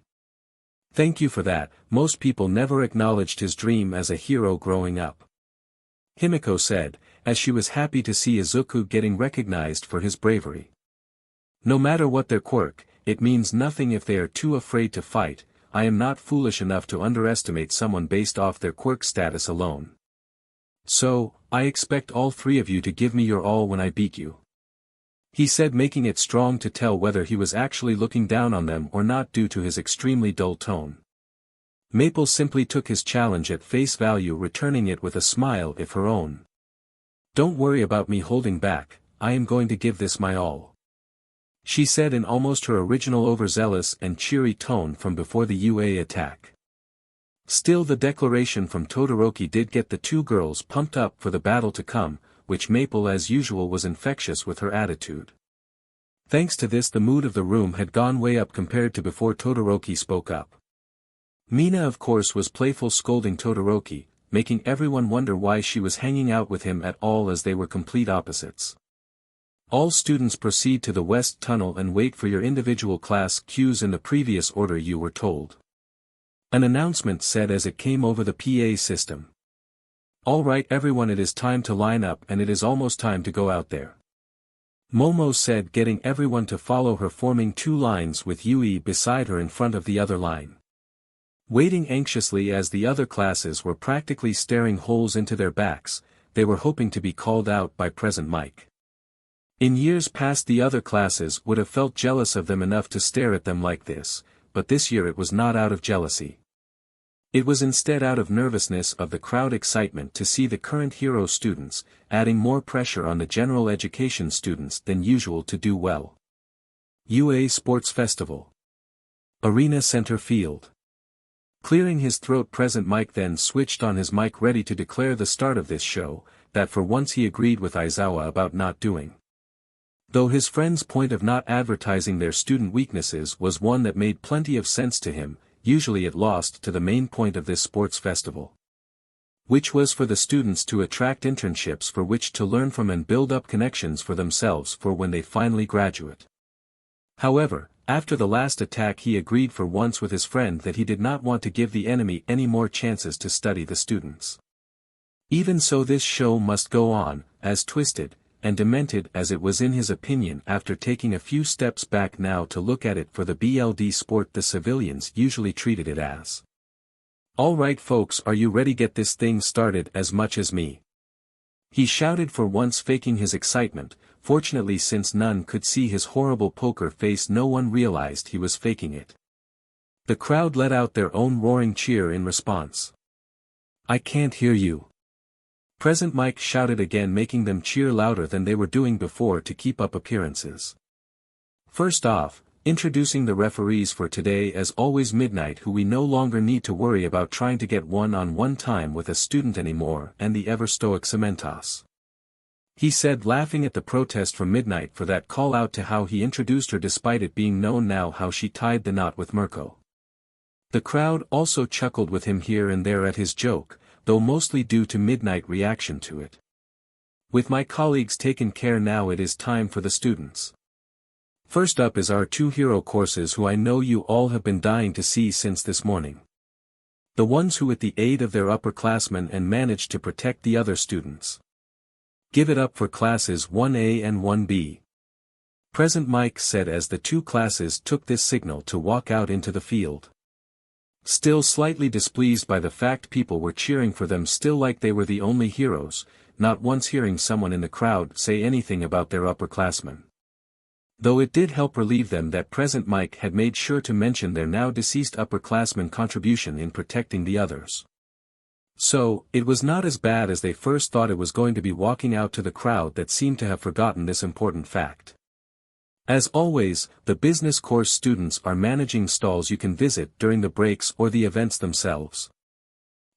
Thank you for that. Most people never acknowledged his dream as a hero growing up. Himiko said, as she was happy to see Izuku getting recognized for his bravery. No matter what their quirk, it means nothing if they are too afraid to fight. I am not foolish enough to underestimate someone based off their quirk status alone. So, I expect all three of you to give me your all when I beat you. He said, making it strong to tell whether he was actually looking down on them or not due to his extremely dull tone. Maple simply took his challenge at face value, returning it with a smile of her own. Don't worry about me holding back, I am going to give this my all, she said in almost her original overzealous and cheery tone from before the UA attack. Still, the declaration from Todoroki did get the two girls pumped up for the battle to come, which Maple as usual was infectious with her attitude. Thanks to this, the mood of the room had gone way up compared to before Todoroki spoke up. Mina of course was playful, scolding Todoroki, making everyone wonder why she was hanging out with him at all, as they were complete opposites. All students proceed to the west tunnel and wait for your individual class cues in the previous order you were told. An announcement said as it came over the PA system. All right everyone, it is time to line up and it is almost time to go out there, Momo said, getting everyone to follow her, forming two lines with Yui beside her in front of the other line. Waiting anxiously as the other classes were practically staring holes into their backs, they were hoping to be called out by Present Mike. In years past the other classes would have felt jealous of them enough to stare at them like this, but this year it was not out of jealousy. It was instead out of nervousness of the crowd excitement to see the current hero students, adding more pressure on the general education students than usual to do well. UA Sports Festival. Arena Center Field. Clearing his throat, Present Mike then switched on his mic, ready to declare the start of this show, that for once he agreed with Aizawa about not doing. Though his friend's point of not advertising their student weaknesses was one that made plenty of sense to him, usually it lost to the main point of this sports festival, which was for the students to attract internships for which to learn from and build up connections for themselves for when they finally graduate. However, after the last attack he agreed for once with his friend that he did not want to give the enemy any more chances to study the students. Even so, this show must go on, as twisted and demented as it was in his opinion after taking a few steps back now to look at it for the BLD sport the civilians usually treated it as. Alright folks, are you ready? Get this thing started as much as me, he shouted, for once faking his excitement. Fortunately, since none could see his horrible poker face, no one realized he was faking it. The crowd let out their own roaring cheer in response. I can't hear you, Present Mike shouted again, making them cheer louder than they were doing before to keep up appearances. First off, introducing the referees for today, as always, Midnight, who we no longer need to worry about trying to get one-on-one time with a student anymore, and the ever-stoic Cementos, he said, laughing at the protest from Midnight for that call out to how he introduced her despite it being known now how she tied the knot with Mirko. The crowd also chuckled with him here and there at his joke, though mostly due to Midnight reaction to it. With my colleagues taken care, now it is time for the students. First up is our two hero courses, who I know you all have been dying to see since this morning. The ones who with the aid of their upperclassmen and managed to protect the other students. Give it up for classes 1A and 1B. Present Mike said as the two classes took this signal to walk out into the field. Still slightly displeased by the fact people were cheering for them still like they were the only heroes, not once hearing someone in the crowd say anything about their upperclassmen. Though it did help relieve them that Present Mike had made sure to mention their now deceased upperclassman contribution in protecting the others. So, it was not as bad as they first thought it was going to be, walking out to the crowd that seemed to have forgotten this important fact. As always, the business course students are managing stalls you can visit during the breaks or the events themselves.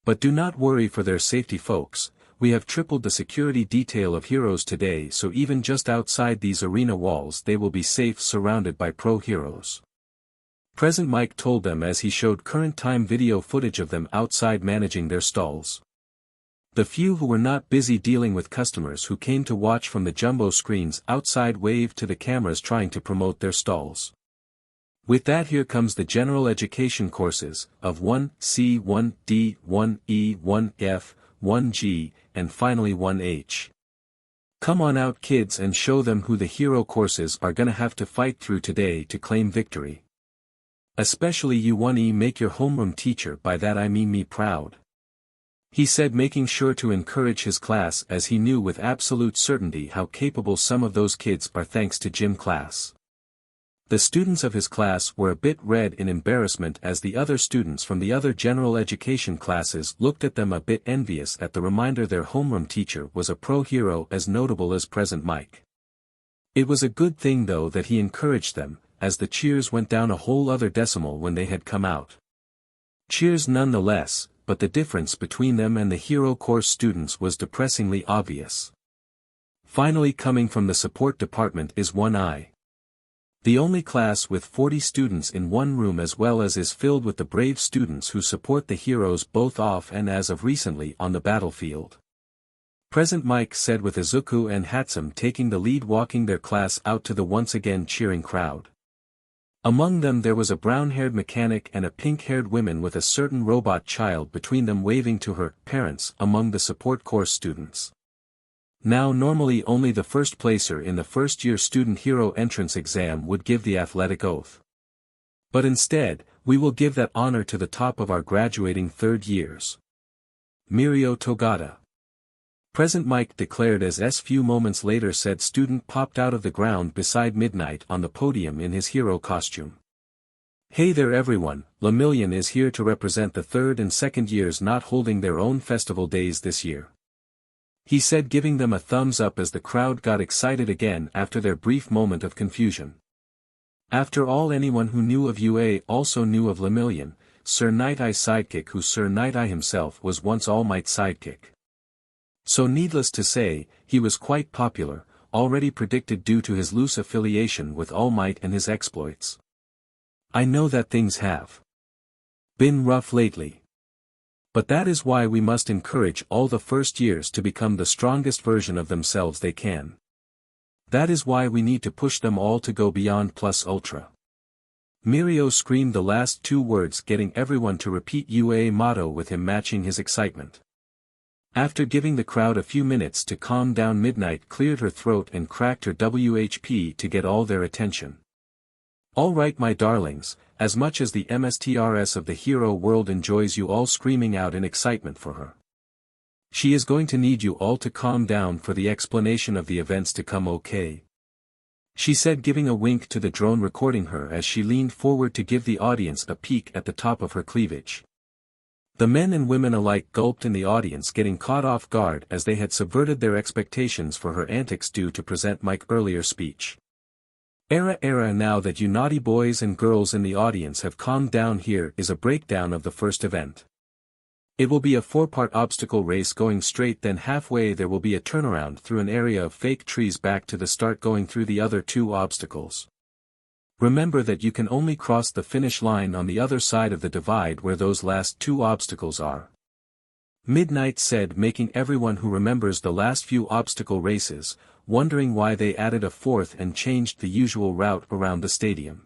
But do not worry for their safety, folks. We have tripled the security detail of heroes today, so even just outside these arena walls they will be safe, surrounded by pro heroes. Present Mike told them as he showed current time video footage of them outside managing their stalls. The few who were not busy dealing with customers who came to watch from the jumbo screens outside waved to the cameras trying to promote their stalls. With that, here comes the general education courses, of 1C, 1D, 1E, 1F, 1G, and finally 1H. Come on out, kids, and show them who the hero courses are gonna have to fight through today to claim victory. Especially you one make your homeroom teacher, by that I mean me proud. He said, making sure to encourage his class, as he knew with absolute certainty how capable some of those kids are thanks to gym class. The students of his class were a bit red in embarrassment as the other students from the other general education classes looked at them a bit envious at the reminder their homeroom teacher was a pro hero as notable as present Mike. It was a good thing though that he encouraged them, as the cheers went down a whole other decimal when they had come out. Cheers nonetheless, but the difference between them and the hero course students was depressingly obvious. Finally, coming from the support department is 1I. The only class with 40 students in one room, as well as is filled with the brave students who support the heroes both off and as of recently on the battlefield. Present Mike said, with Isuku and Hatsum taking the lead, walking their class out to the once again cheering crowd. Among them there was a brown-haired mechanic and a pink-haired woman with a certain robot child between them waving to her parents among the support course students. Now normally only the first placer in the first-year student hero entrance exam would give the athletic oath. But instead, we will give that honor to the top of our graduating third years. Mirko Togata. Present Mike declared as few moments later said student popped out of the ground beside Midnight on the podium in his hero costume. Hey there everyone, Lemillion is here to represent the third and second years not holding their own festival days this year. He said, giving them a thumbs up as the crowd got excited again after their brief moment of confusion. After all, anyone who knew of UA also knew of Lemillion, Sir Night-Eye's sidekick, who Sir Night-Eye himself was once All Might's sidekick. So needless to say, he was quite popular, already predicted due to his loose affiliation with All Might and his exploits. I know that things have been rough lately. But that is why we must encourage all the first years to become the strongest version of themselves they can. That is why we need to push them all to go beyond plus ultra. Mirko screamed the last two words, getting everyone to repeat UA motto with him, matching his excitement. After giving the crowd a few minutes to calm down, Midnight cleared her throat and cracked her WHP to get all their attention. All right my darlings, as much as the MSTRS of the hero world enjoys you all screaming out in excitement for her, she is going to need you all to calm down for the explanation of the events to come, okay? She said, giving a wink to the drone recording her as she leaned forward to give the audience a peek at the top of her cleavage. The men and women alike gulped in the audience, getting caught off guard as they had subverted their expectations for her antics due to present Mike's earlier speech. Era now that you naughty boys and girls in the audience have calmed down, here is a breakdown of the first event. It will be a 4-part obstacle race going straight, then halfway there will be a turnaround through an area of fake trees back to the start, going through the other 2 obstacles. Remember that you can only cross the finish line on the other side of the divide where those last 2 obstacles are. Midnight said, making everyone who remembers the last few obstacle races, wondering why they added a 4th and changed the usual route around the stadium.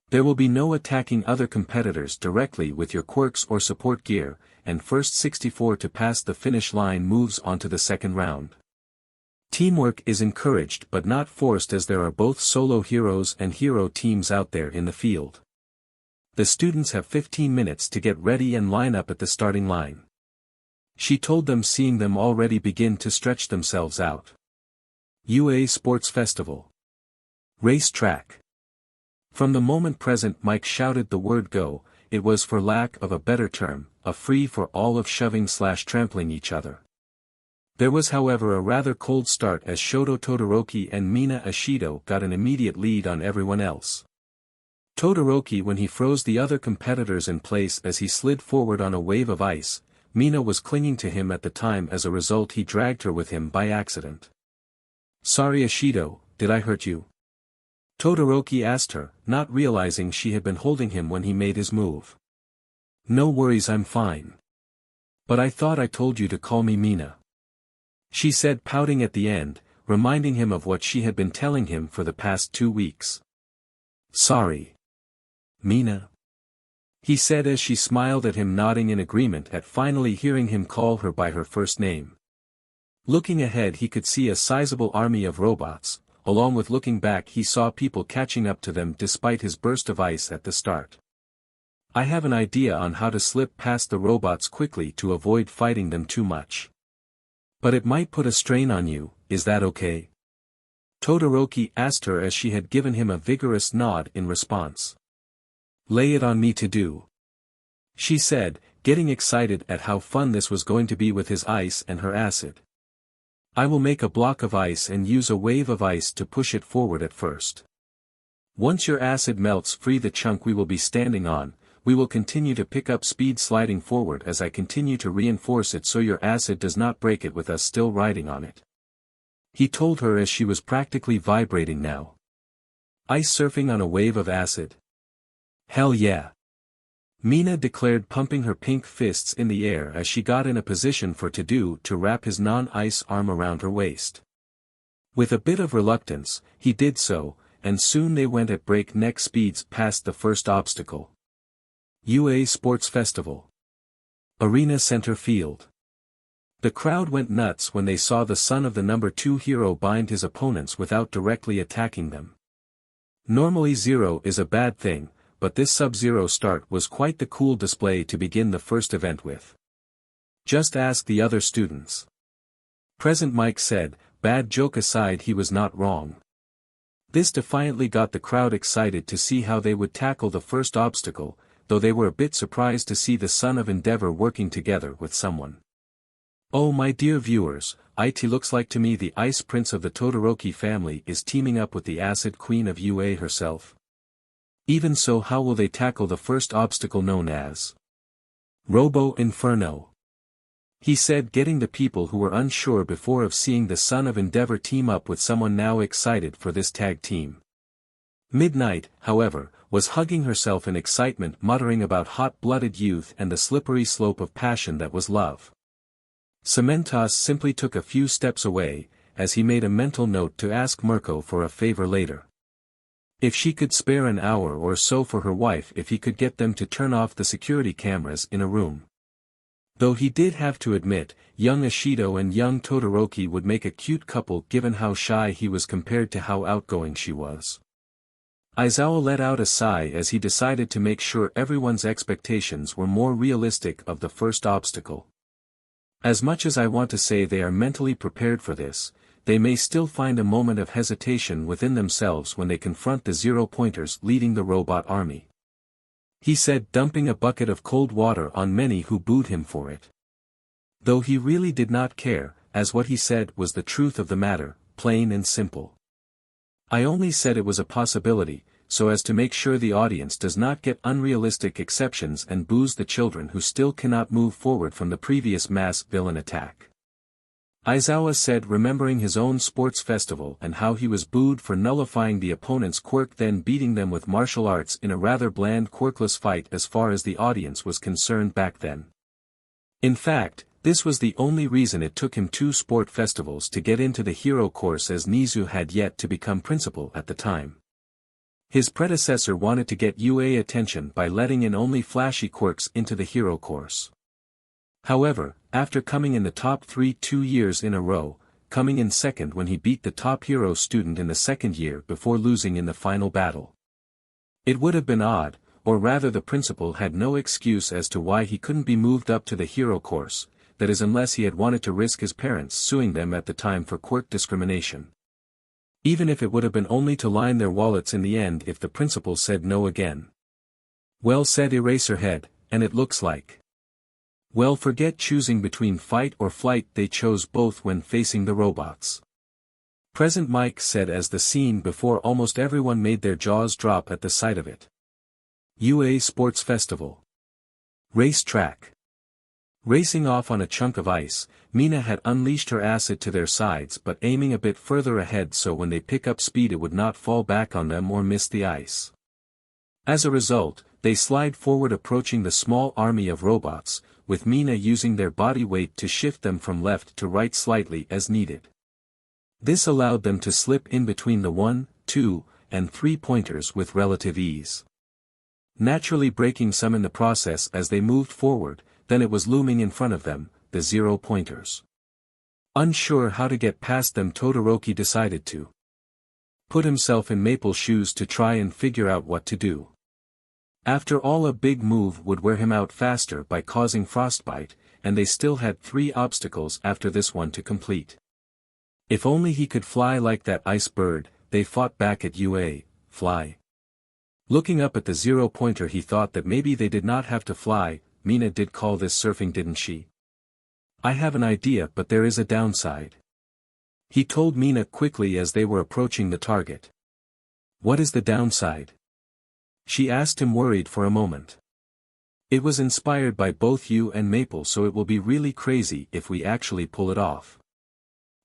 There will be no attacking other competitors directly with your quirks or support gear, and first 64 to pass the finish line moves on to the second round. Teamwork is encouraged but not forced, as there are both solo heroes and hero teams out there in the field. The students have 15 minutes to get ready and line up at the starting line. She told them, seeing them already begin to stretch themselves out. UA Sports Festival. Race track. From the moment present Mike shouted the word go, it was, for lack of a better term, a free-for-all of shoving/trampling each other. There was however a rather cold start as Shoto Todoroki and Mina Ashido got an immediate lead on everyone else. Todoroki, when he froze the other competitors in place as he slid forward on a wave of ice, Mina was clinging to him at the time. As a result, he dragged her with him by accident. Sorry Ashido, did I hurt you? Todoroki asked her, not realizing she had been holding him when he made his move. No worries, I'm fine. But I thought I told you to call me Mina, she said, pouting at the end, reminding him of what she had been telling him for the past 2 weeks. Sorry, Mina, he said as she smiled at him, nodding in agreement at finally hearing him call her by her first name. Looking ahead, he could see a sizable army of robots, along with looking back he saw people catching up to them despite his burst of ice at the start. I have an idea on how to slip past the robots quickly to avoid fighting them too much. But it might put a strain on you, is that okay? Todoroki asked her as she had given him a vigorous nod in response. Lay it on me to do. She said, getting excited at how fun this was going to be with his ice and her acid. I will make a block of ice and use a wave of ice to push it forward at first. Once your acid melts free the chunk we will be standing on, we will continue to pick up speed sliding forward as I continue to reinforce it so your acid does not break it with us still riding on it. He told her as she was practically vibrating now. Ice surfing on a wave of acid? Hell yeah. Mina declared, pumping her pink fists in the air as she got in a position for to wrap his non-ice arm around her waist. With a bit of reluctance, he did so, and soon they went at breakneck speeds past the first obstacle. UA Sports Festival. Arena Center Field. The crowd went nuts when they saw the son of the number 2 hero bind his opponents without directly attacking them. Normally zero is a bad thing, but this Sub-Zero start was quite the cool display to begin the first event with. Just ask the other students. Present Mike said, bad joke aside he was not wrong. This defiantly got the crowd excited to see how they would tackle the first obstacle, though they were a bit surprised to see the son of Endeavor working together with someone. Oh my dear viewers, it looks like to me the Ice Prince of the Todoroki family is teaming up with the Acid Queen of UA herself. Even so, how will they tackle the first obstacle known as Robo Inferno? He said, getting the people who were unsure before of seeing the son of Endeavor team up with someone now excited for this tag team. Midnight, however, was hugging herself in excitement, muttering about hot-blooded youth and the slippery slope of passion that was love. Cementos simply took a few steps away, as he made a mental note to ask Mirko for a favor later. If she could spare an hour or so for her wife, if he could get them to turn off the security cameras in a room. Though he did have to admit, young Ishido and young Todoroki would make a cute couple given how shy he was compared to how outgoing she was. Aizawa let out a sigh as he decided to make sure everyone's expectations were more realistic of the first obstacle. As much as I want to say they are mentally prepared for this, they may still find a moment of hesitation within themselves when they confront the zero-pointers leading the robot army. He said, dumping a bucket of cold water on many who booed him for it. Though he really did not care, as what he said was the truth of the matter, plain and simple. I only said it was a possibility, so as to make sure the audience does not get unrealistic exceptions and boos the children who still cannot move forward from the previous mass villain attack. Aizawa said, remembering his own sports festival and how he was booed for nullifying the opponent's quirk, then beating them with martial arts in a rather bland quirkless fight as far as the audience was concerned back then. In fact, this was the only reason it took him 2 sport festivals to get into the hero course, as Nizu had yet to become principal at the time. His predecessor wanted to get UA attention by letting in only flashy quirks into the hero course. However, after coming in the top 3 2 years in a row, coming in second when he beat the top hero student in the second year before losing in the final battle. It would have been odd, or rather the principal had no excuse as to why he couldn't be moved up to the hero course, that is unless he had wanted to risk his parents suing them at the time for quirk discrimination. Even if it would have been only to line their wallets in the end if the principal said no again. Well said, Eraserhead, and it looks like. Well, forget choosing between fight or flight, they chose both when facing the robots. Present Mike said as the scene before almost everyone made their jaws drop at the sight of it. UA Sports Festival. Race track. Racing off on a chunk of ice, Mina had unleashed her acid to their sides but aiming a bit further ahead so when they pick up speed it would not fall back on them or miss the ice. As a result, they slide forward approaching the small army of robots, with Mina using their body weight to shift them from left to right slightly as needed. This allowed them to slip in between the 1, 2, and 3 pointers with relative ease. Naturally breaking some in the process as they moved forward, then it was looming in front of them, the 0 pointers. Unsure how to get past them, Todoroki decided to put himself in Maple's shoes to try and figure out what to do. After all, a big move would wear him out faster by causing frostbite, and they still had 3 obstacles after this one to complete. If only he could fly like that ice bird, they fought back at UA, fly. Looking up at the 0-pointer, he thought that maybe they did not have to fly. Mina did call this surfing, didn't she? I have an idea, but there is a downside. He told Mina quickly as they were approaching the target. What is the downside? She asked him, worried for a moment. It was inspired by both you and Maple, so it will be really crazy if we actually pull it off.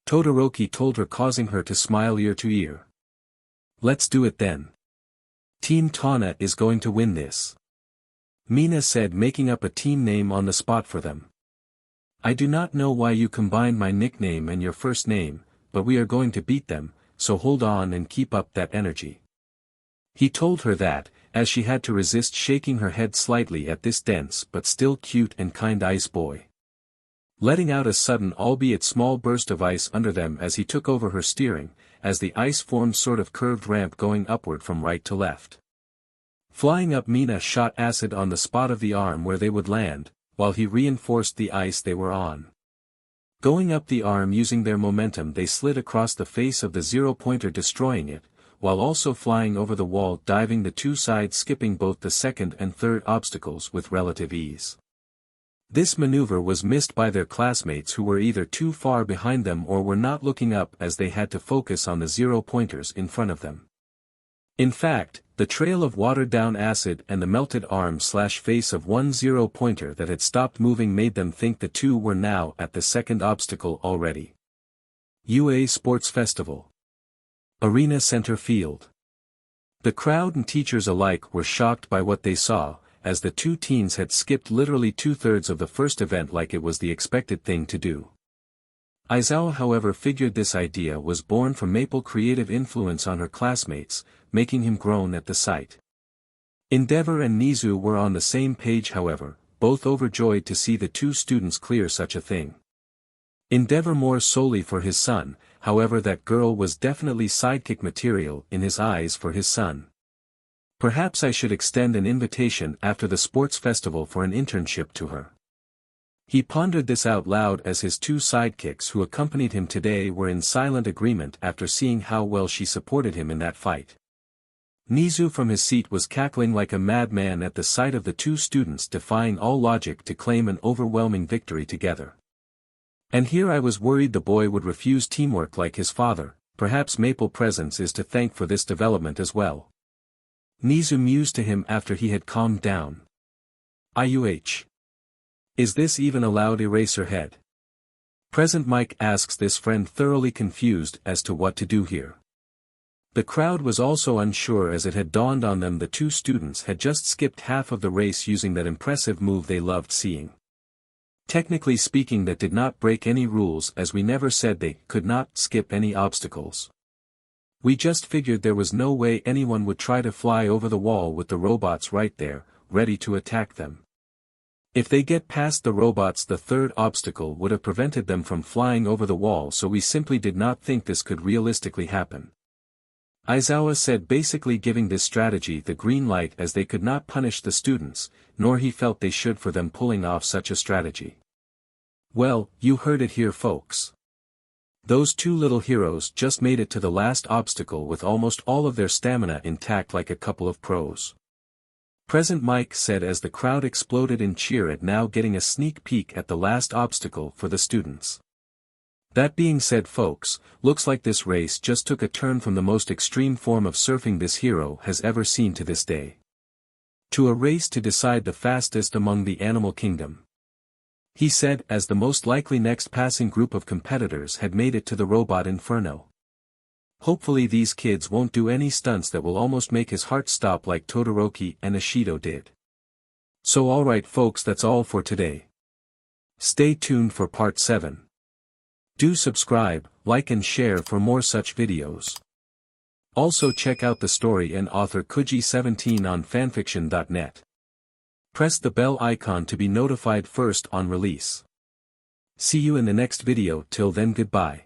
Todoroki told her, causing her to smile ear to ear. Let's do it then. Team Tana is going to win this. Mina said, making up a team name on the spot for them. I do not know why you combined my nickname and your first name, but we are going to beat them, so hold on and keep up that energy. He told her that, as she had to resist shaking her head slightly at this dense but still cute and kind ice boy. Letting out a sudden albeit small burst of ice under them as he took over her steering, as the ice formed sort of curved ramp going upward from right to left. Flying up, Mina shot acid on the spot of the arm where they would land, while he reinforced the ice they were on. Going up the arm using their momentum, they slid across the face of the 0-pointer, destroying it, while also flying over the wall, diving the 2 sides, skipping both the second and third obstacles with relative ease. This maneuver was missed by their classmates, who were either too far behind them or were not looking up, as they had to focus on the 0-pointers in front of them. In fact, the trail of watered-down acid and the melted arm/face of one 0-pointer that had stopped moving made them think the 2 were now at the second obstacle already. UA Sports Festival. Arena Center Field. The crowd and teachers alike were shocked by what they saw, as the 2 teens had skipped literally 2/3 of the first event like it was the expected thing to do. Aizawa, however, figured this idea was born from Maple's creative influence on her classmates, making him groan at the sight. Endeavor and Nizu were on the same page, however, both overjoyed to see the 2 students clear such a thing. Endeavor more solely for his son, however that girl was definitely sidekick material in his eyes for his son. Perhaps I should extend an invitation after the sports festival for an internship to her. He pondered this out loud as his 2 sidekicks who accompanied him today were in silent agreement after seeing how well she supported him in that fight. Nizu from his seat was cackling like a madman at the sight of the 2 students defying all logic to claim an overwhelming victory together. And here I was worried the boy would refuse teamwork like his father. Perhaps Maple presence is to thank for this development as well. Nizu mused to him after he had calmed down. IUH. Is this even allowed? Eraserhead. Present Mike asks this friend, thoroughly confused as to what to do here. The crowd was also unsure, as it had dawned on them the 2 students had just skipped half of the race using that impressive move they loved seeing. Technically speaking, that did not break any rules, as we never said they could not skip any obstacles. We just figured there was no way anyone would try to fly over the wall with the robots right there, ready to attack them. If they get past the robots, the 3rd obstacle would have prevented them from flying over the wall, so we simply did not think this could realistically happen. Aizawa said, basically giving this strategy the green light, as they could not punish the students, nor he felt they should for them pulling off such a strategy. Well, you heard it here, folks. Those 2 little heroes just made it to the last obstacle with almost all of their stamina intact like a couple of pros. Present Mike said as the crowd exploded in cheer at now getting a sneak peek at the last obstacle for the students. That being said, folks, looks like this race just took a turn from the most extreme form of surfing this hero has ever seen to this day, to a race to decide the fastest among the animal kingdom. He said as the most likely next passing group of competitors had made it to the robot inferno. Hopefully these kids won't do any stunts that will almost make his heart stop like Todoroki and Ishido did. So alright folks, that's all for today. Stay tuned for part 7. Do subscribe, like and share for more such videos. Also check out the story and author Kuji17 on fanfiction.net. Press the bell icon to be notified first on release. See you in the next video. Till then, goodbye.